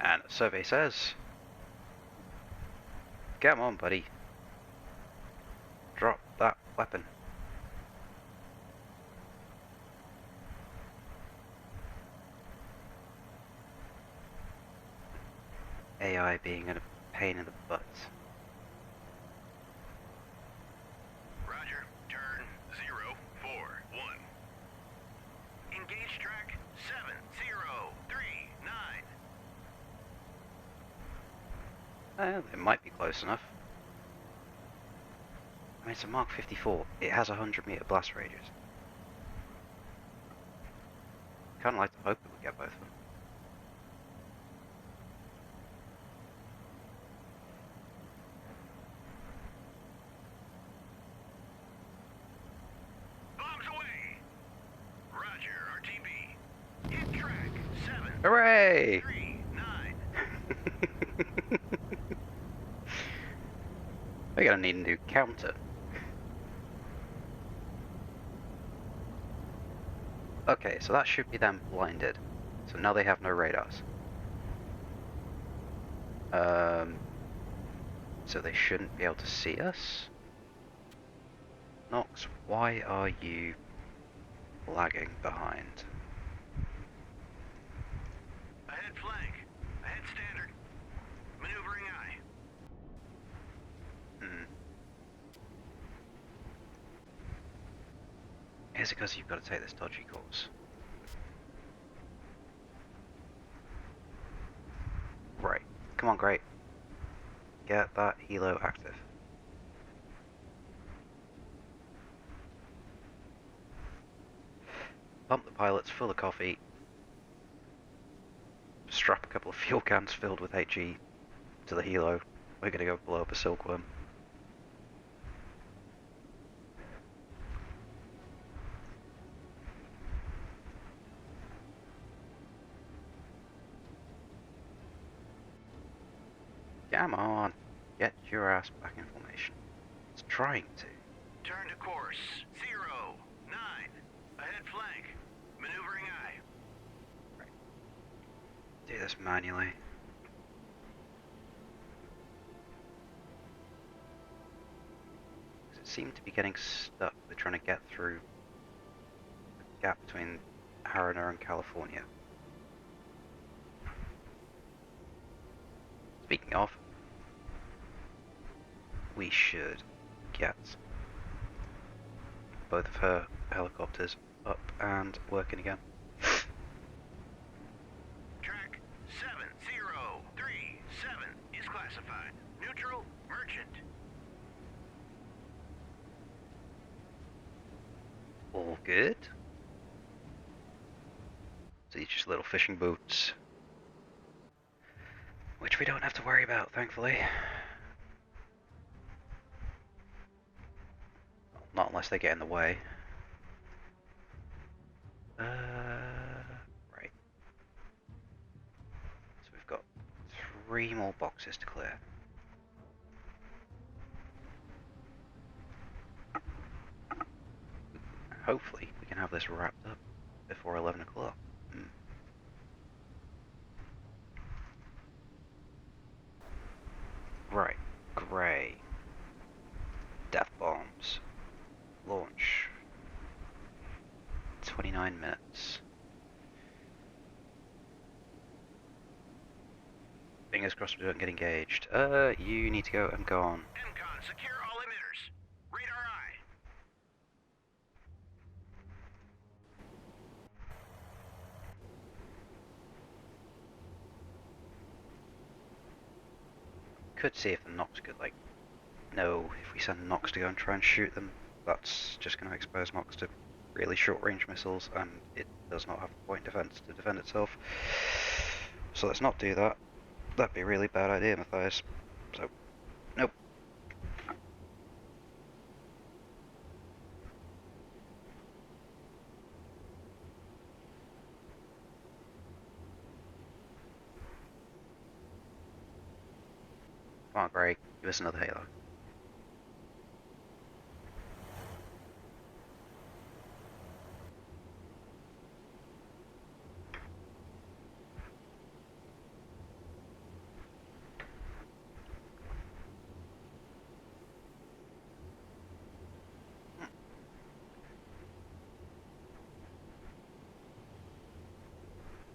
S1: And the survey says, come on, buddy. Drop that weapon. AI being a pain in the butt.
S2: Roger, turn 041. Engage track 7039.
S1: It might be close enough. I mean, it's a Mark 54. It has a 100-meter blast radius. Kind of like to hope that we get both of them.
S2: Bombs away! Roger, RTB. Hit track, 7.
S1: Hooray!
S2: 3, 9.
S1: We're gonna need a new counter. Okay, so that should be them blinded. So now they have no radars. So they shouldn't be able to see us. Nox, why are you lagging behind?
S2: Ahead flank. Ahead standard. Maneuvering eye.
S1: Is it because you've got to take this dodgy course? Right. Come on, great. Get that helo active. Pump the pilots full of coffee. Strap a couple of fuel cans filled with HE to the helo. We're gonna go blow up a silkworm. Come on, get your ass back in formation. It's trying to.
S2: Turn to course. 0, 9. Ahead flank. Maneuvering eye.
S1: Right. Do this manually. It seemed to be getting stuck with trying to get through the gap between Harana and California. Speaking of, we should get both of her helicopters up and working again.
S2: Track 7037 is classified. Neutral, merchant.
S1: All good. So these just little fishing boats, which we don't have to worry about, thankfully. Not unless they get in the way. Right. So we've got 3 more boxes to clear. Hopefully we can have this wrapped up before 11 o'clock. Right. Grey. Death bombs. Launch. 29 minutes. Fingers crossed we don't get engaged. You need to go and go on.
S2: MCON, secure all emitters. Radar eye.
S1: Could see if the Nox could, like, no, if we send Nox to go and try and shoot them, that's just going to expose Nox to really short-range missiles, and it does not have a point defense to defend itself. So let's not do that. That'd be a really bad idea, Matthias. So, nope. Come on, Greg, give us another halo.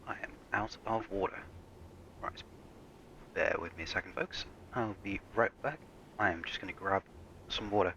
S1: I am out of water. Right, bear with me a second, folks. I'll be right back. I am just going to grab some water.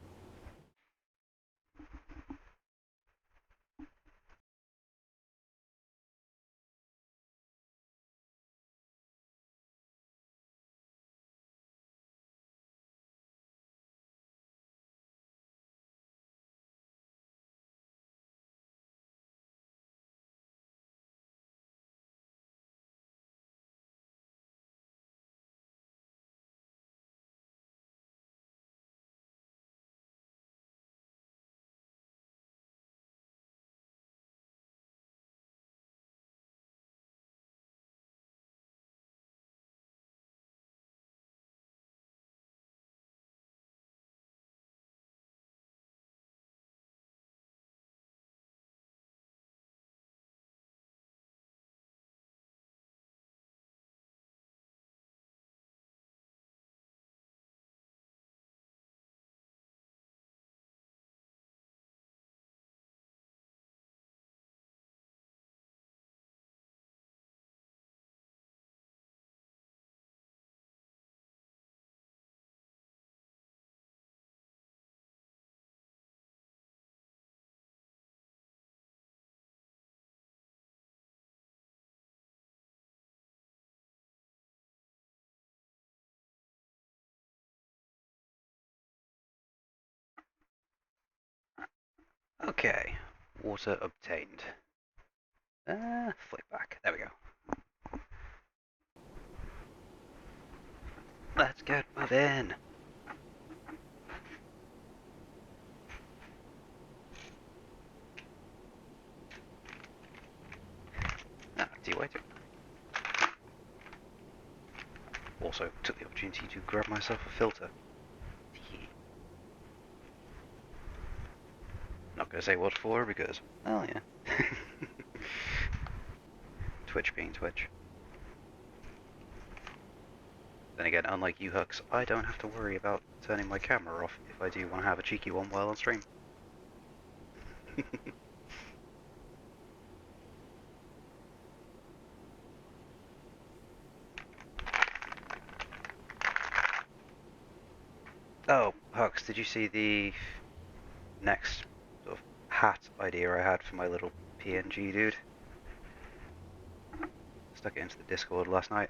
S1: Okay, water obtained. Flick back. There we go. Let's get moving. Ah, D-Way. Also took the opportunity to grab myself a filter. Not gonna say what for because, oh yeah. Twitch being Twitch. Then again, unlike you Hux, I don't have to worry about turning my camera off if I do want to have a cheeky one while on stream. Oh, Hux, did you see the next sort of hat idea I had for my little PNG dude? Stuck it into the Discord last night.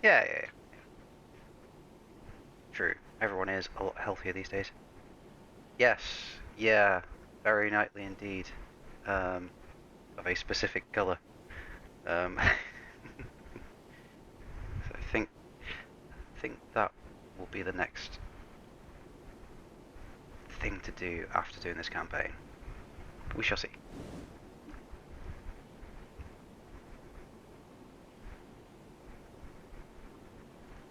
S1: Yeah. True. Everyone is a lot healthier these days. Yes. Yeah. Very nightly indeed. Of a specific colour. So I think that will be the next thing to do after doing this campaign. We shall see.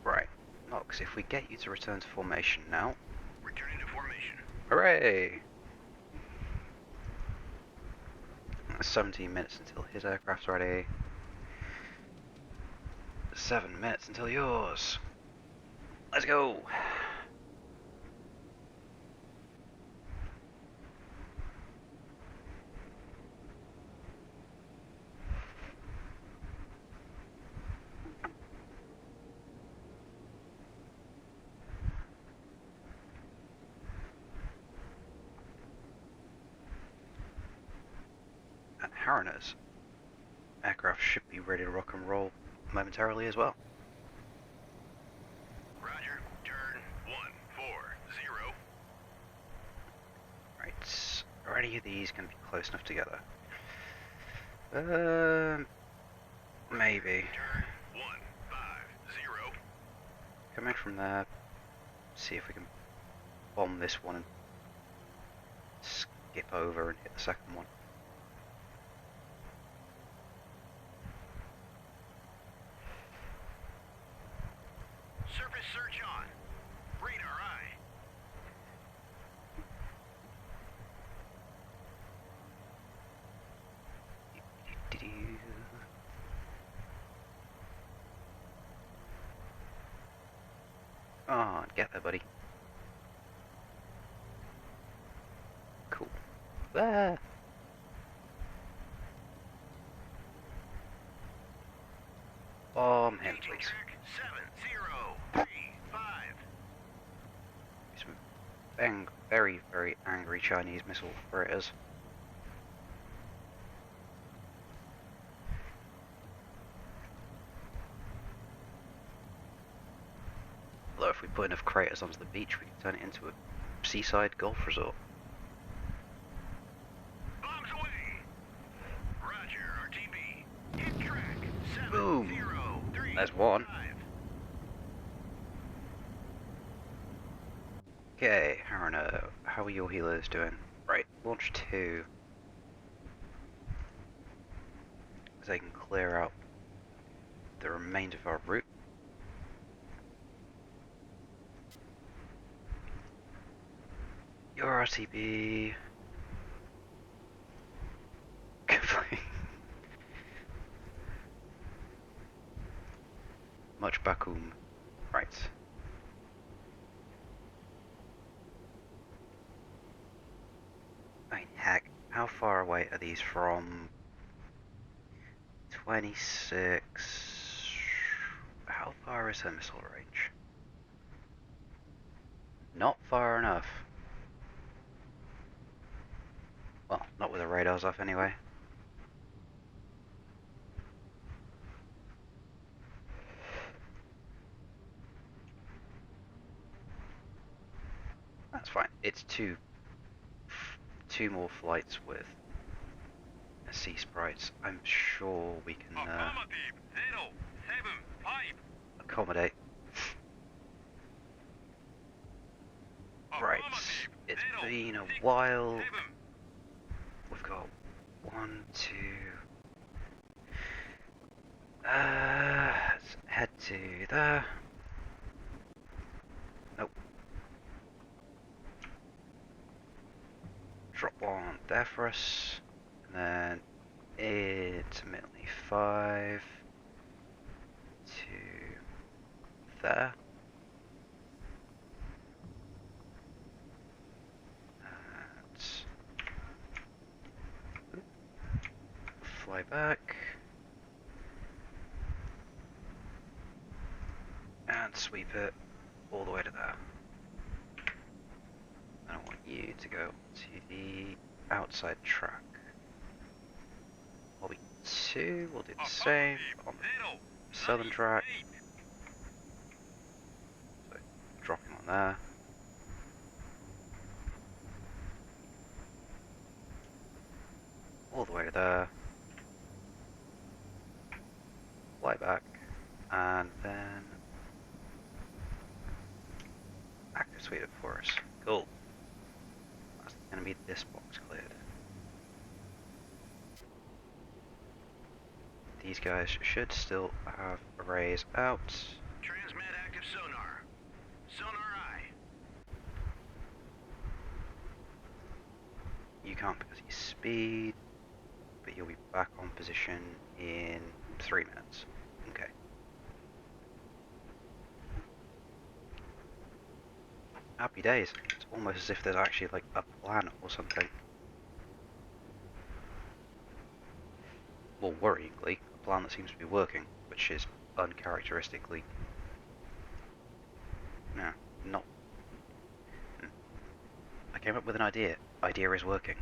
S1: Right. Nox, if we get you to return to formation now.
S2: Returning to formation.
S1: Hooray! 17 minutes until his aircraft's ready. 7 minutes until yours. Let's go! And Harriner's aircraft should be ready to rock and roll momentarily as well.
S2: Roger. Turn 140.
S1: Right, are any of these going to be close enough together? Maybe.
S2: Turn 150.
S1: Come in from there, see if we can bomb this one and skip over and hit the second one.
S2: Surface search on. Radar eye.
S1: Oh, get there, buddy. Cool. There. Bomb him,
S2: Staging
S1: please.
S2: track 7035.
S1: Some very, very angry Chinese missile operators. Although if we put enough craters onto the beach, we can turn it into a seaside golf resort.
S2: Bombs away. Roger, RTB. Hit track
S1: Boom.
S2: 7035.
S1: There's one. Okay, Haruna, how are your healers doing? Right, launch 2. As I can clear out the remainder of our route. Your RTB. Much Bakum. Right. I mean, heck, how far away are these from 26? How far is her missile range? Not far enough. Well, not with the radars off anyway. fine. It's two more flights with sea sprites. I'm sure we can
S2: Affirmative. 075.
S1: accommodate. Right, it's been a while. We've got 1, 2. Let's head to there. Nope. Drop one there for us, and then intermittently 5 to there. And fly back. And sweep it all the way to there. And I want you to go to the outside track. Lobby 2, we'll do the same on the southern track. So dropping on there. All the way to there. Fly back. And then active sweep it for us. Cool. That's going to be this box cleared. These guys should still have arrays out.
S2: Transmit active sonar. Sonar eye.
S1: You can't because he's speed, but you'll be back on position in 3 minutes. Okay. Happy days. It's almost as if there's actually like a plan or something. Well, worryingly, a plan that seems to be working, which is uncharacteristically... No, not... I came up with an idea. Idea is working.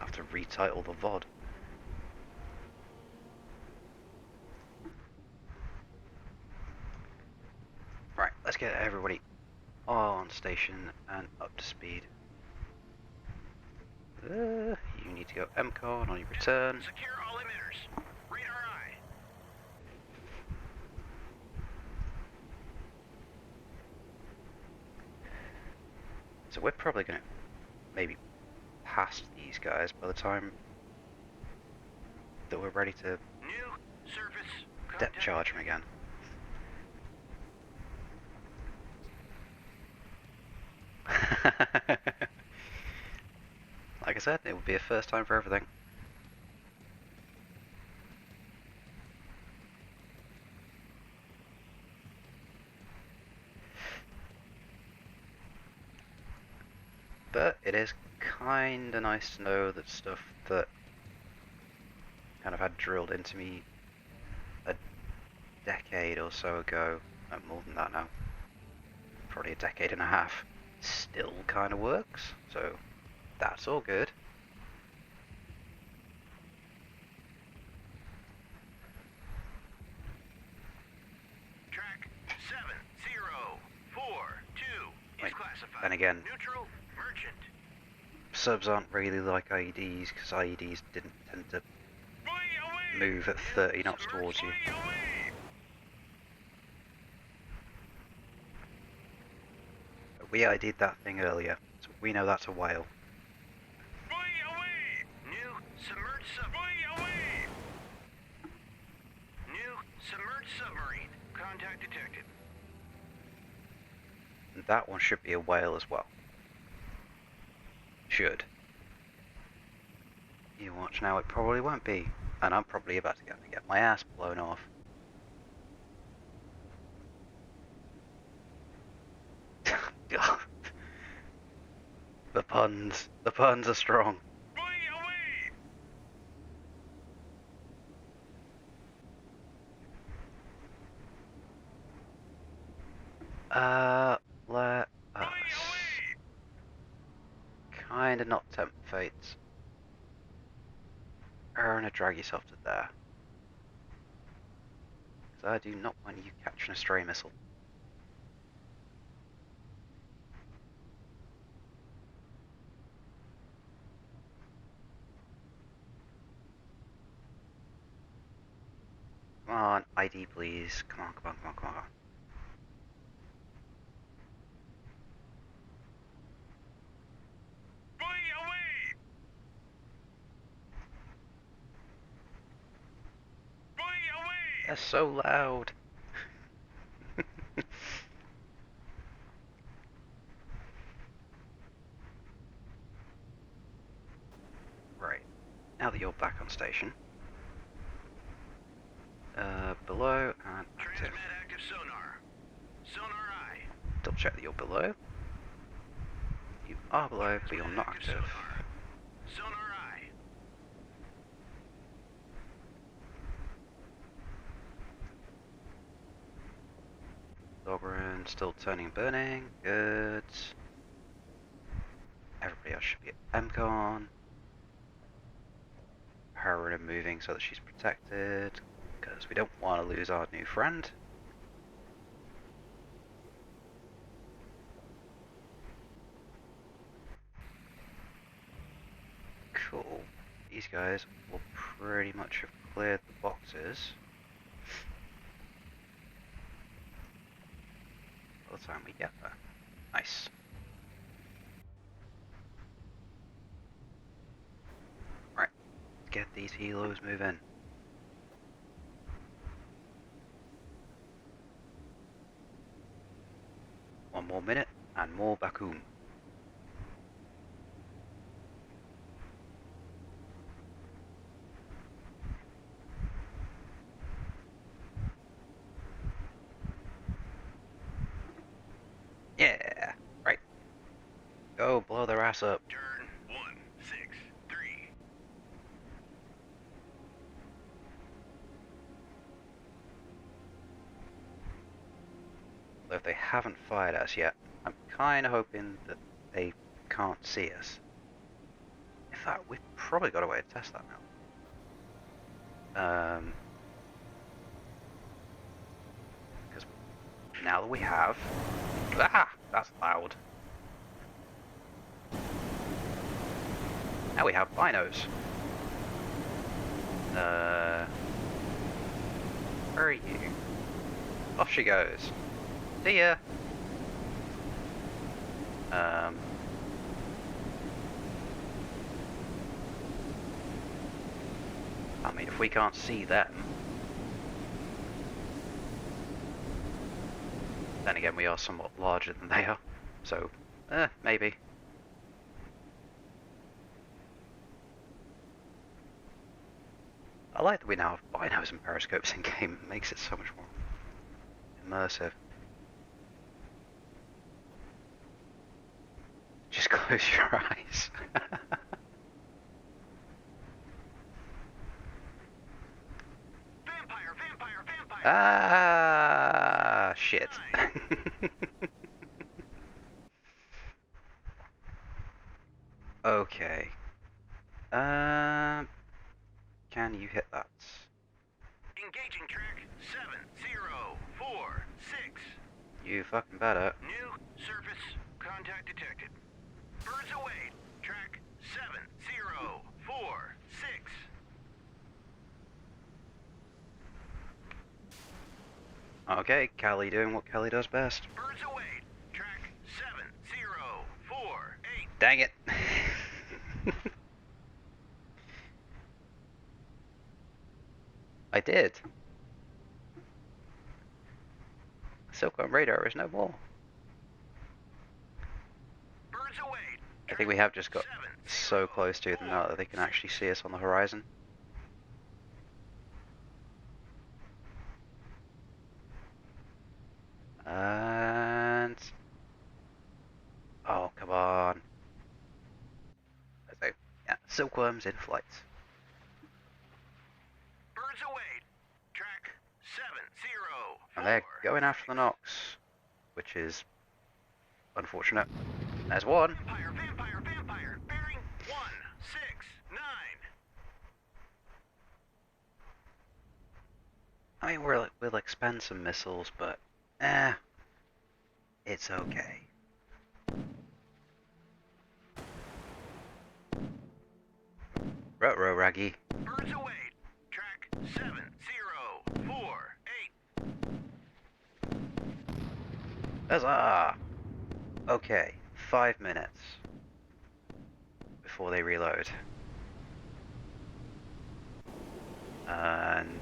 S1: I have to retitle the VOD. Right, let's get everybody on station and up to speed. You need to go MCON on your return.
S2: Secure all emitters. Radar eye.
S1: So we're probably going to maybe pass these guys by the time that we're ready to
S2: New surface.
S1: depth charge them again. Like I said, it would be a first time for everything. But it is kinda nice to know that stuff that kind of had drilled into me a decade or so ago, more than that now, probably a decade and a half, still kind of works, so that's all good.
S2: Track 7042 is classified.
S1: Then again,
S2: Neutral merchant.
S1: subs aren't really like IEDs, because IEDs didn't tend to move at 30 knots towards you. We ID'd that thing earlier, so we know that's a whale.
S2: New submerged submarine. New submerged submarine. Contact detected.
S1: And that one should be a whale as well. Should. You watch now, it probably won't be. And I'm probably about to get my ass blown off. The puns are strong. Let us kinda not tempt fates. Gonna drag yourself to there. I do not want you catching a stray missile. Come on, ID please. Come on, come on, come on, come on. They're so loud. Right, now that you're back on station, below and active.
S2: Transmit active sonar. Sonar eye.
S1: Double check that you're below. You are below, but you're not active.
S2: Sonar. Sonar eye.
S1: Doggerun still turning and burning. Good. Everybody else should be at MCON. Her moving so that she's protected, because we don't want to lose our new friend. Cool. These guys will pretty much have cleared the boxes by the time we get there. Nice. Right, get these helos moving. One more minute and more Bakum. Yeah, right. Go blow their ass up.
S2: Turn 163.
S1: If they haven't fired at us yet, I'm kind of hoping that they can't see us. In fact, we've probably got a way to test that now. Because now that we have... Ah! That's loud. Now we have binos. Where are you? Off she goes. See ya! I mean, if we can't see them... Then again, we are somewhat larger than they are. So, maybe. I like that we now have binos and periscopes in game. It makes it so much more immersive. Just close your eyes.
S2: Vampire.
S1: Ah, shit. Okay. Can you hit that?
S2: Engaging track 7046.
S1: You fucking better.
S2: New surface contact detected. Birds away. Track 7046.
S1: Okay, Callie doing what Callie does best.
S2: Birds away. Track 7048.
S1: Dang it. I did. Silkworm radar is no more.
S2: Birds away.
S1: I think we have just got so close to them now that they can actually see us on the horizon. And... oh, come on. So, yeah, silkworms in flight.
S2: Birds away. Track 704.
S1: And they're going after the Nox, which is unfortunate. There's one.
S2: Vampire. Bearing 169.
S1: I mean, we'll expend some missiles, but it's okay. Ruh-roh, Raggy.
S2: Birds away. Track 7048.
S1: Huzzah! Okay, 5 minutes before they reload. And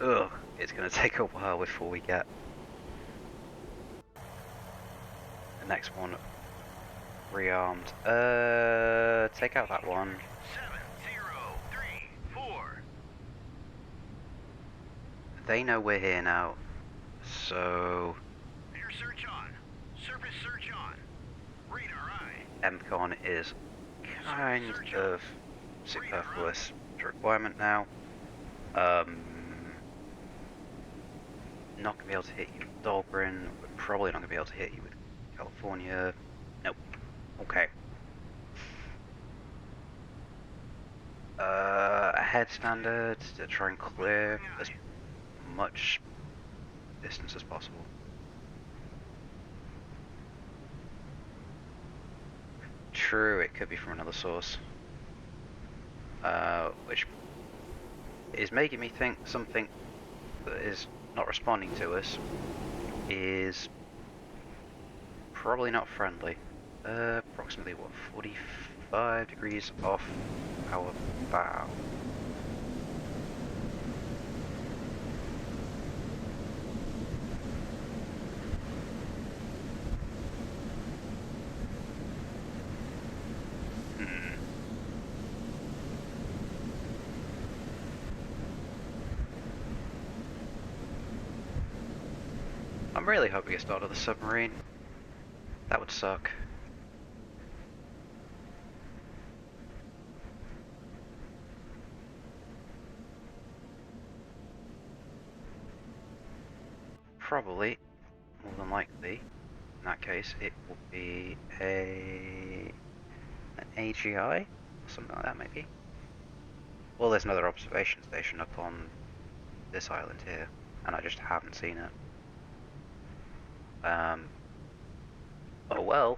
S1: ugh, it's gonna take a while before we get the next one rearmed. Take out that one.
S2: 7034.
S1: They know we're here now, so
S2: Air search on. Surface search on. Radar eye.
S1: MCON is kind of superfluous. It's a requirement now. Not gonna be able to hit you with Dahlgren. We're probably not gonna be able to hit you with California. Nope. Okay. Ahead standard to try and clear as much distance as possible. True, it could be from another source. Which is making me think something that is not responding to us is probably not friendly. Approximately, what, 45 degrees off our bow. I'm really hoping it's not another submarine. That would suck. Probably, more than likely, in that case, it will be an AGI, or something like that maybe. Well, there's another observation station up on this island here, and I just haven't seen it. Oh well.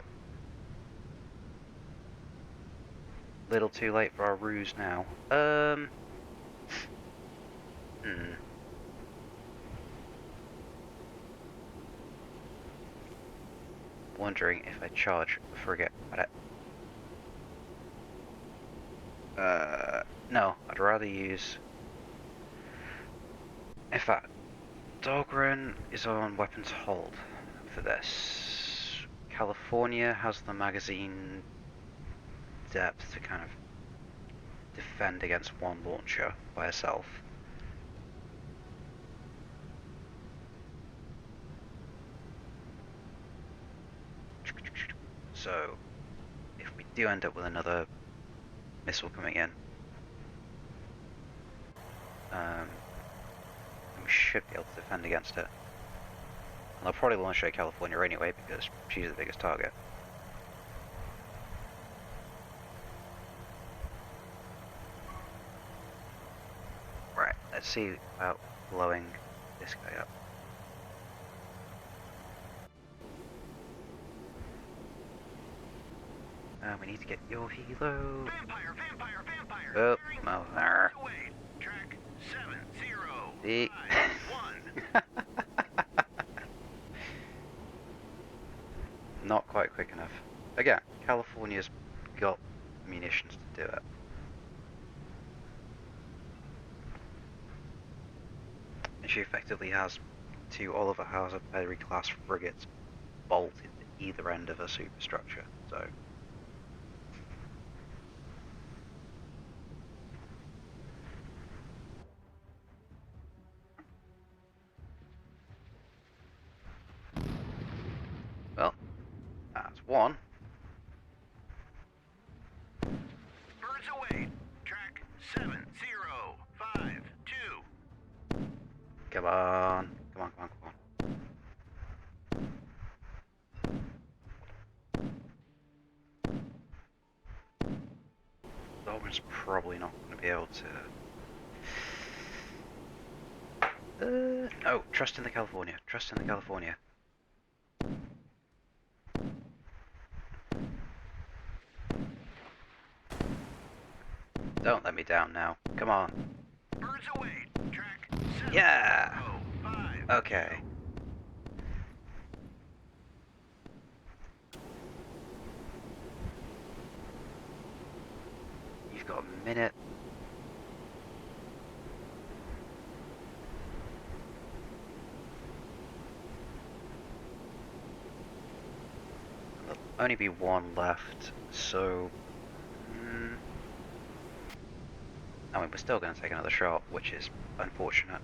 S1: Little too late for our ruse now. Wondering if I charge the frigate at it. No, I'd rather use... In fact, Dahlgren is on weapons hold for this. California has the magazine depth to kind of defend against one launcher by herself. So, if we do end up with another missile coming in, we should be able to defend against it. And they'll probably launch at California anyway, because she's the biggest target. Right, let's see about blowing this guy up. We need to get your helo.
S2: Vampire.
S1: Oh, no, there.
S2: Track 7051.
S1: See? Not quite quick enough. Again, California's got munitions to do it. And she effectively has 2 Oliver Hauser Perry class frigates bolted to either end of her superstructure, so... Well, that's one.
S2: Birds away. Track 7052.
S1: Come on. Dolman's probably not going to be able to Oh, trust in the California. Trust in the California. Don't let me down now. Come on.
S2: Birds away. Track 7.
S1: Yeah!
S2: 5.
S1: Okay. You've got a minute. There'll only be one left, so... I mean, we're still going to take another shot, which is unfortunate.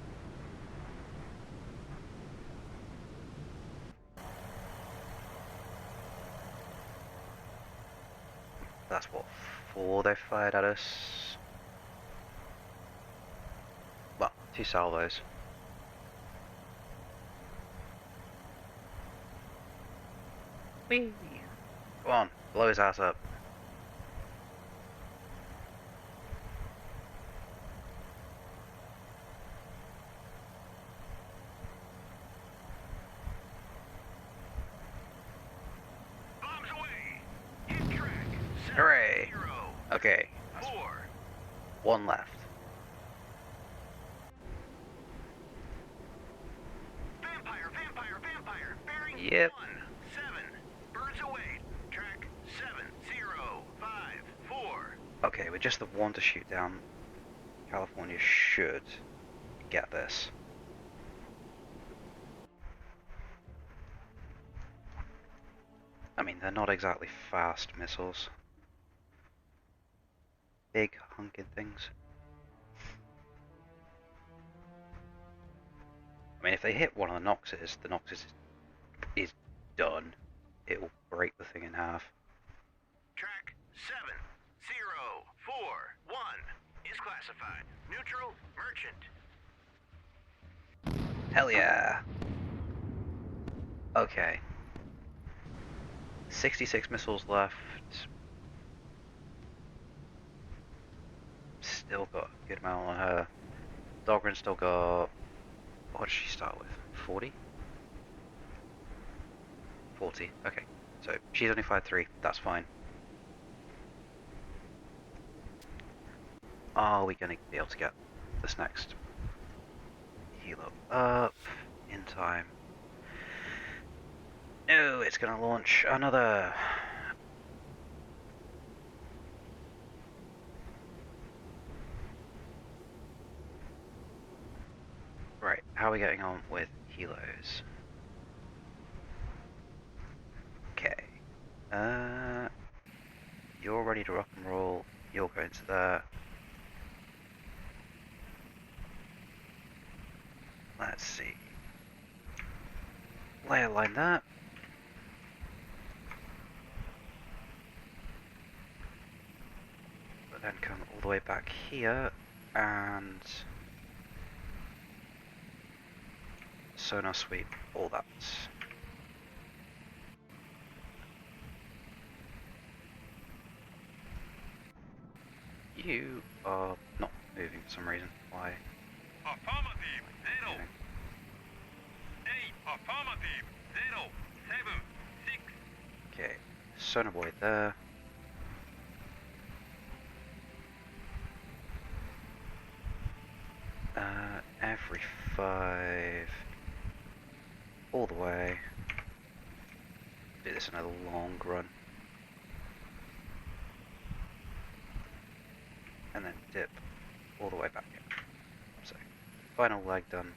S1: That's what, 4 they fired at us? Well, 2 salvos. Whee! Come on, blow his ass up.
S2: Bombs away. Hit track 7.
S1: Hooray!
S2: 0.
S1: Okay,
S2: 4.
S1: 1 left.
S2: Vampire, vampire, vampire. Bearing
S1: Yep.
S2: 1. 7. Birds away. Track 7. 0. 5. 4.
S1: Okay, with just the one to shoot down, California should get this. I mean, they're not exactly fast missiles. Big hunking things. I mean, if they hit one of the Noxes is done. It will break the thing in half.
S2: Track 7. 0. 4. 1. Is classified. Neutral. Merchant.
S1: Hell yeah! Okay. 66 missiles left. Still got a good amount on her. Dogrin still got... What did she start with? 40? 40, okay. So, she's only fired 3, that's fine. Are we going to be able to get this next helo up in time? No, it's going to launch another... Right, how are we getting on with helos? Okay. You're ready to rock and roll. You're going to there. Let's see. Layer line that. But then come all the way back here and sonar sweep all that. You are not moving for some reason. Why?
S2: Affirmative. 0. 8. Affirmative. 0. 7. 6.
S1: Okay, sonar boy there. Every 5 all the way. Do this another long run. And then dip all the way back in. So, final leg done.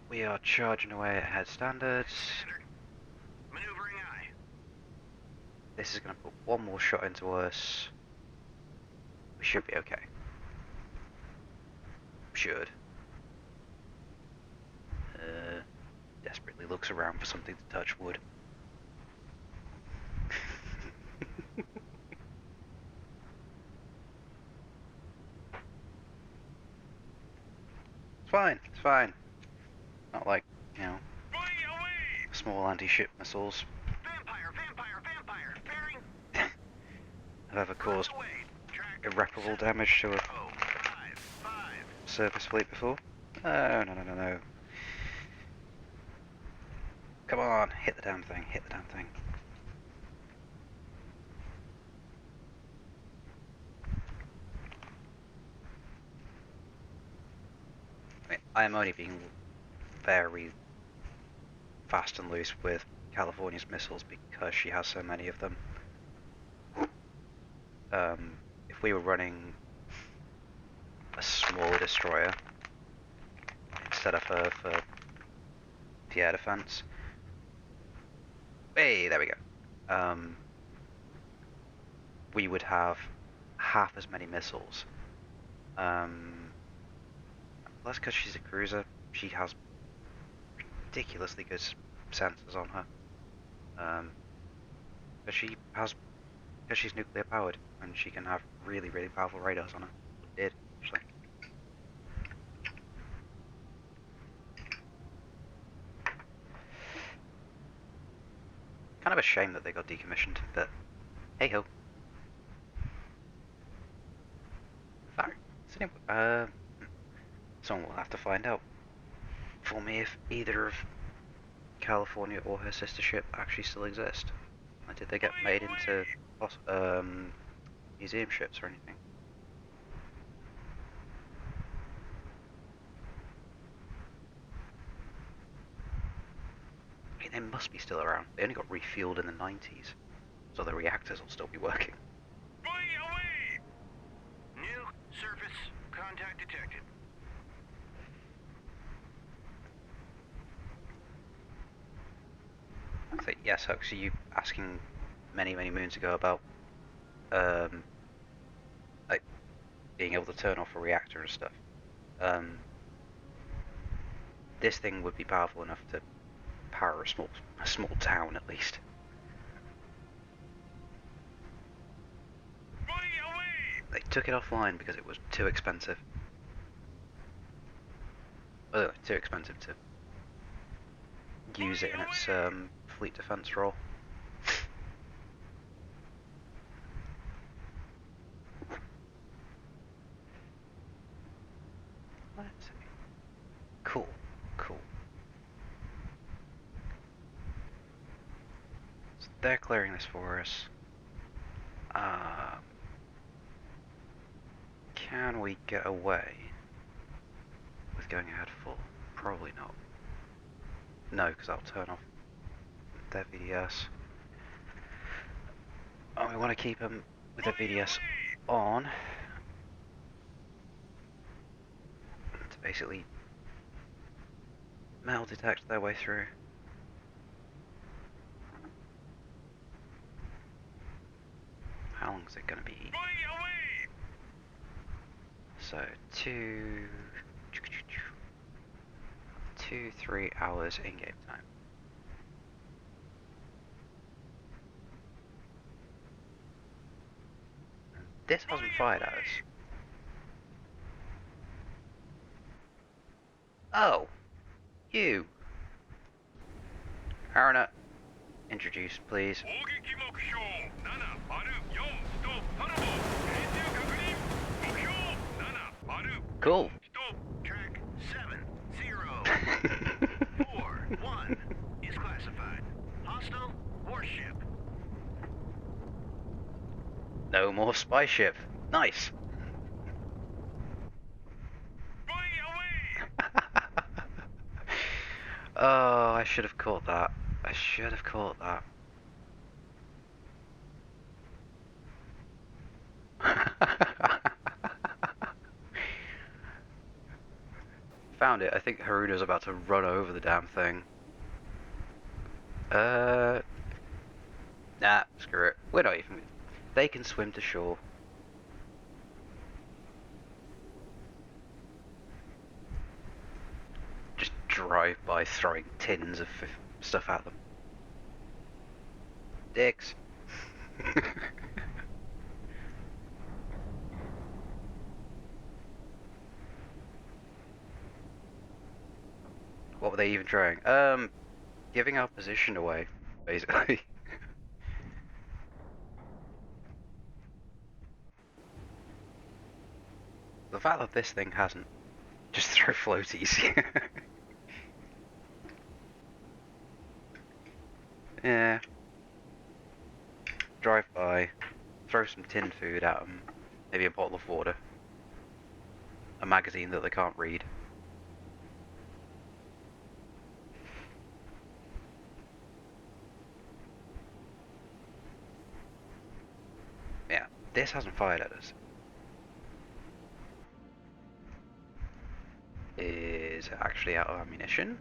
S1: We are charging away at head standards.
S2: Standard. Maneuvering eye.
S1: This is going to put one more shot into us. We should be okay. Should. Desperately looks around for something to touch wood. It's fine, it's fine. Not like, you know,
S2: Fly away.
S1: small anti-ship missiles
S2: Vampire, vampire, vampire. Bearing.
S1: have ever caused
S2: Away. Track
S1: irreparable damage to a
S2: 5.
S1: surface fleet before? No, no, no, no, no. Come on, hit the damn thing, hit the damn thing. I am only being very fast and loose with California's missiles because she has so many of them. If we were running a small destroyer instead of her for the air defense, hey, there we go. We would have half as many missiles. That's because she's a cruiser. She has ridiculously good sensors on her. But because she's nuclear powered and she can have really, really powerful radars on her. It did, actually. Kind of a shame that they got decommissioned, but hey ho. Someone will have to find out for me if either of California or her sister ship actually still exist. Like, did they get made into museum ships or anything? I mean, they must be still around. They only got refueled in the 90s, so the reactors will still be working.
S2: Away! New surface contact detected.
S1: So, yes, Hux, you asking many, many moons ago about like being able to turn off a reactor and stuff. This thing would be powerful enough to power a small town at least. They took it offline because it was too expensive. Well, too expensive to use it in its fleet defense role. Let's see. Cool, cool. So they're clearing this for us. Can we get away with going ahead full? Probably not. No, because that'll turn off their VDS. Oh, we want to keep them with their VDS on to basically metal detect their way through. How long is it going to be? So 3 hours in-game time. And this hasn't fired at us. Oh, you. Arana, introduce, please. Cool.
S2: Track 7041 is classified. Hostile warship.
S1: No more spy ship. Nice. Oh, I should have caught that. I should have caught that. Found it. I think Haruna's about to run over the damn thing. Nah, screw it. We're not even... They can swim to shore. Just drive by throwing tins of stuff at them. Dicks. What were they even trying? Giving our position away, basically. the fact that this thing hasn't just throw floaties. Yeah. Drive by, throw some tinned food at them, maybe a bottle of water, a magazine that they can't read. Yeah, this hasn't fired at us. Is it actually out of ammunition?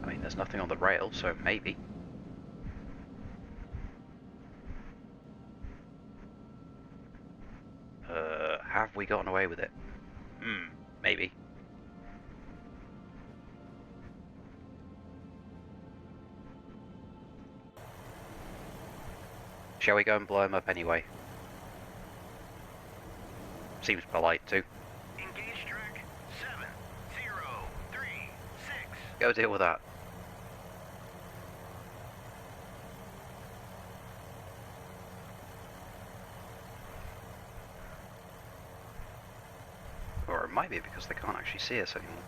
S1: I mean, there's nothing on the rail, so maybe. Have we gotten away with it? Maybe. Shall we go and blow him up anyway? Seems polite too.
S2: Engage track 7036.
S1: Go deal with that. Or it might be because they can't actually see us anymore.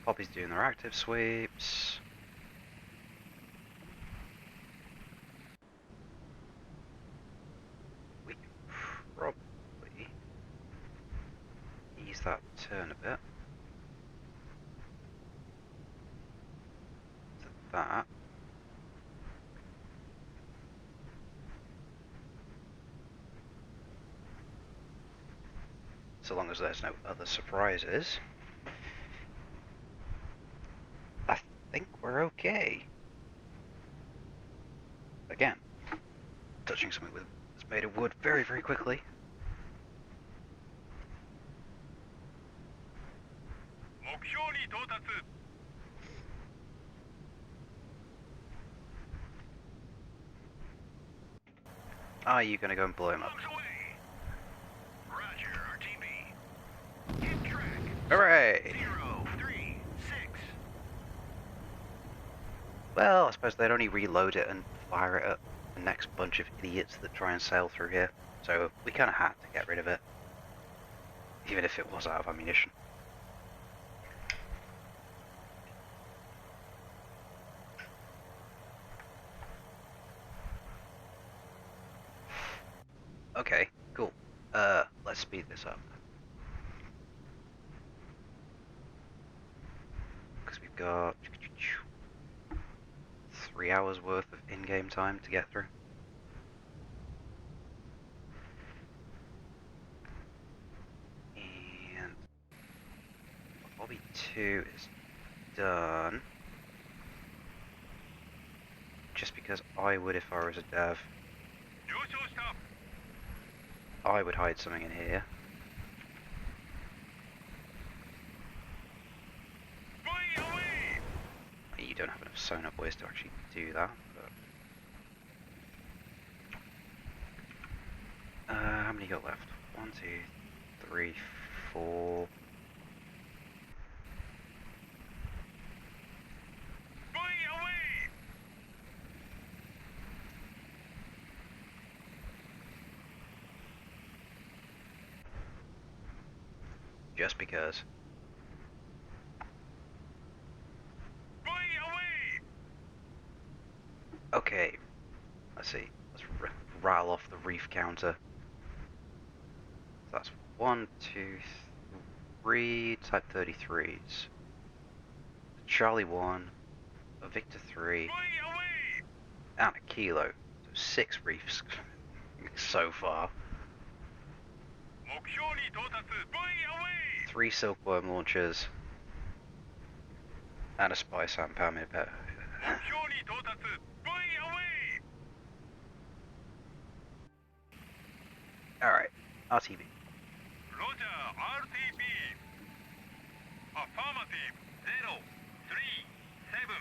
S1: Poppy's doing their active sweeps. We can probably ease that turn a bit. To that. So long as there's no other surprises. I think we're okay. Again, touching something that's made of wood very, very quickly. Are you going to go and blow him up?
S2: Roger, RTB. Hit track
S1: Hooray!
S2: 036.
S1: Well, I suppose they'd only reload it and fire it at the next bunch of idiots that try and sail through here. So we kind of had to get rid of it. Even if it was out of ammunition. Okay, cool. Let's speed this up. Because we've got 3 hours worth of in-game time to get through. And Hobby 2 is done. Just because I would if I was a dev. I would hide something in here. You don't have enough sonar boys to actually do that, but... how many got left? 1, 2, 3, 4... Just because. Okay, let's see. Let's rattle off the Reef Counter. That's 1, 2, 3 Type 33s. Charlie 1, a Victor 3, and a Kilo. So 6 reefs so far. 3 silkworm launchers, and a spy sampan pet. Alright, RTB.
S2: Roger, RTB. Affirmative, 037.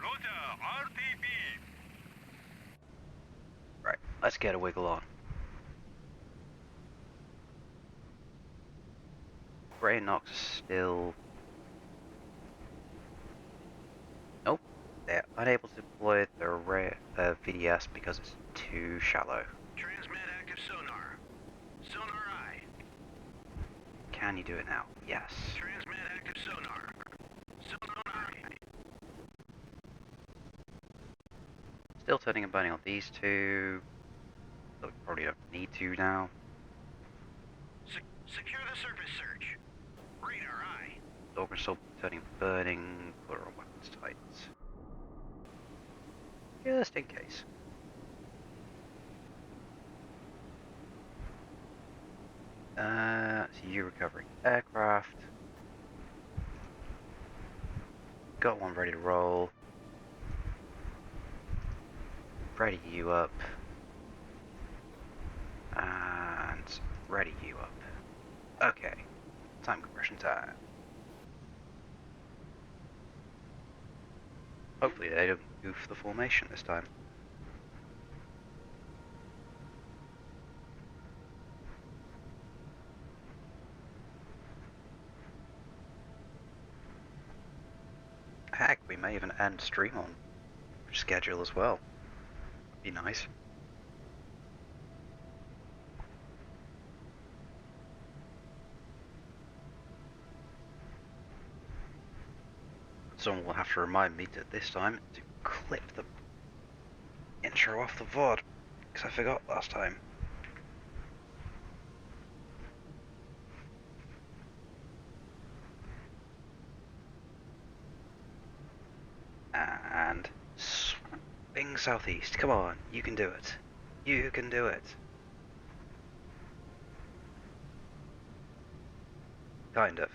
S2: Roger, RTB.
S1: Right. Let's get a wiggle on. Grey Knox is still... Nope. They're unable to deploy the VDS because it's too shallow.
S2: Transmit active sonar. Sonar eye.
S1: Can you do it now? Yes.
S2: Transmit active sonar. Sonar eye.
S1: Still turning and burning on these two. But we probably don't need to now.
S2: Secure the surface search. Radar eye.
S1: We're still turning and burning. Put our weapons tight. Just in case. So you recovering aircraft. Got one ready to roll. Ready you up. And ready you up. Okay. Time compression time. Hopefully they don't goof the formation this time. Heck, we may even end stream on schedule as well. Be nice. Someone will have to remind me that this time to clip the intro off the VOD, because I forgot last time. And swing southeast. Come on, you can do it. You can do it. Kind of.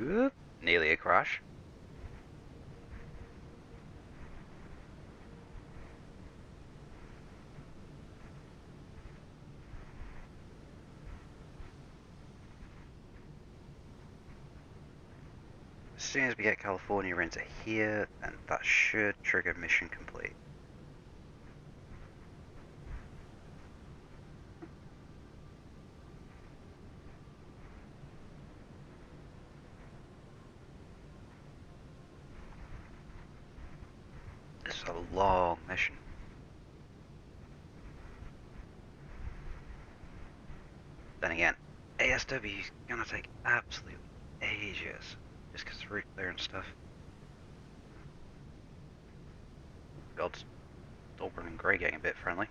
S1: Oop, nearly a crash. As soon as we get California into here, then that should trigger mission complete. This is a long mission. Then again, ASW is gonna take absolute ages, just because of route clear and stuff. God's Dolburn and Grey getting a bit friendly.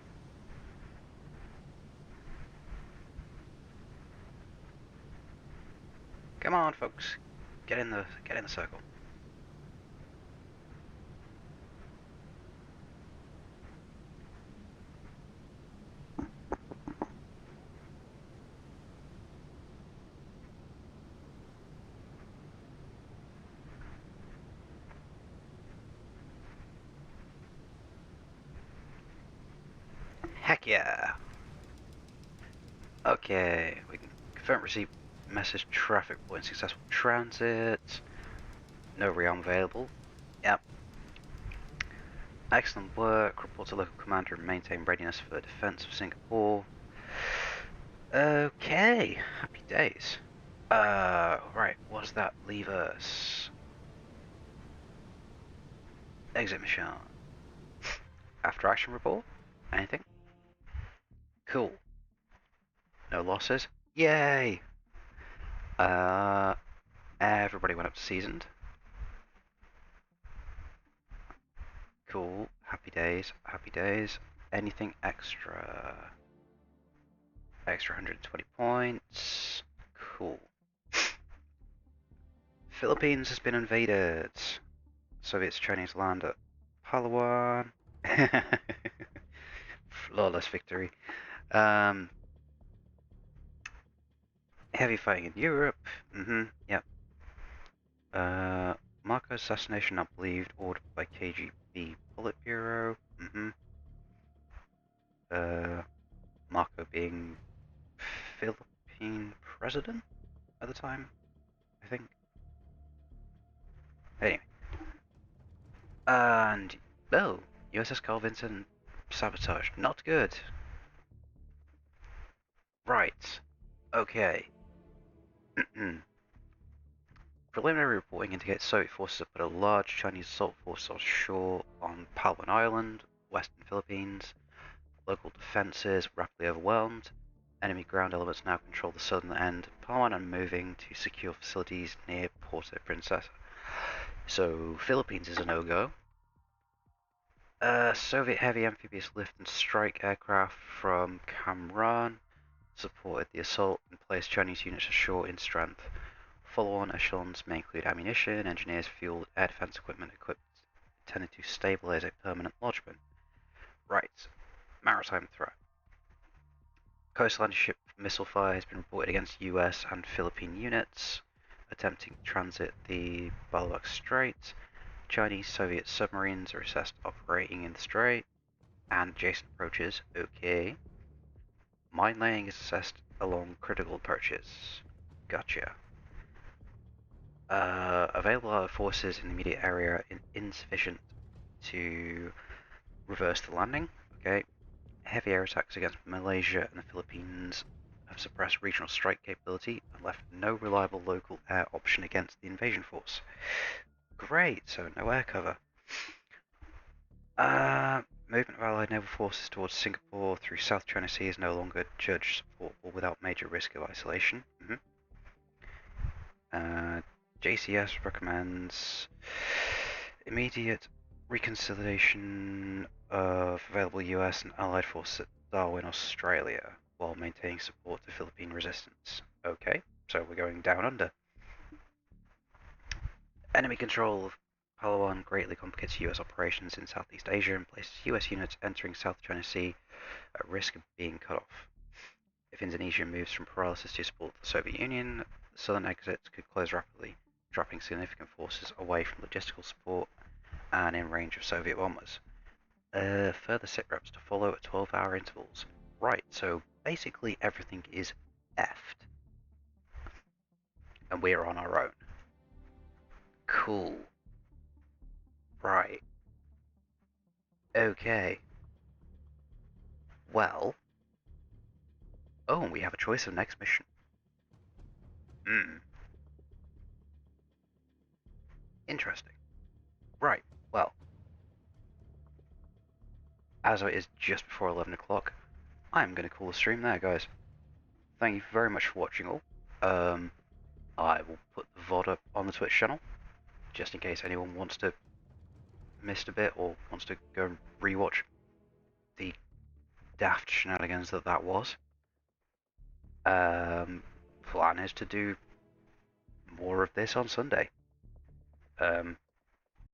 S1: Come on, folks, get in the circle. Heck yeah! Okay, we can confirm receipt message traffic point successful transit. No rearm available. Yep. Excellent work. Report to local commander and maintain readiness for the defense of Singapore. Okay, happy days. Right, what does that leave us? Exit mission. After action report? Anything? Cool. No losses? Yay! Everybody went up to seasoned. Cool. Happy days. Happy days. Anything extra? Extra 120 points. Cool. Philippines has been invaded. Soviets training to land at Palawan. Flawless victory. Heavy fighting in Europe. Yep. Marco assassination not believed, ordered by KGB Politburo. Marco being Philippine president at the time. think. Anyway. And, oh, USS California sabotage. Not good. Right. Okay. Preliminary reporting indicates Soviet forces have put a large Chinese assault force on shore on Palawan Island, western Philippines. Local defences rapidly overwhelmed. Enemy ground elements now control the southern end of Palawan and moving to secure facilities near Puerto Princesa. So, Philippines is a no-go. Soviet heavy amphibious lift and strike aircraft from Kamran supported the assault and placed Chinese units ashore in strength. Follow-on echelons may include ammunition, engineers, fuel, air defense equipment intended to stabilize a permanent lodgment. Right. Maritime threat. Coastal anti-ship missile fire has been reported against US and Philippine units attempting to transit the Palawan Strait. Chinese-Soviet submarines are assessed operating in the strait and adjacent approaches. Okay. Mine laying is assessed along critical approaches. Gotcha. Available forces in the immediate area insufficient to reverse the landing. Okay. Heavy air attacks against Malaysia and the Philippines have suppressed regional strike capability and left no reliable local air option against the invasion force. Great, so no air cover. Movement of Allied naval forces towards Singapore through South China Sea is no longer judged supportable without major risk of isolation. JCS recommends immediate reconciliation of available US and Allied forces at Darwin, Australia, while maintaining support to Philippine resistance. Okay, so we're going down under. Enemy control of Palawan greatly complicates US operations in Southeast Asia and places US units entering South China Sea at risk of being cut off. If Indonesia moves from paralysis to support the Soviet Union, the southern exits could close rapidly, dropping significant forces away from logistical support and in range of Soviet bombers. Further sit-reps to follow at 12-hour intervals. Right, so basically everything is effed. And we're on our own. Cool. Right. Okay. Well. Oh, and we have a choice of next mission. Interesting. Right, well. As it is just before 11 o'clock, I'm going to call the stream there, guys. Thank you very much for watching all. I will put the VOD up on the Twitch channel, just in case anyone wants to miss a bit or wants to go and rewatch the daft shenanigans that was. Plan is to do more of this on Sunday.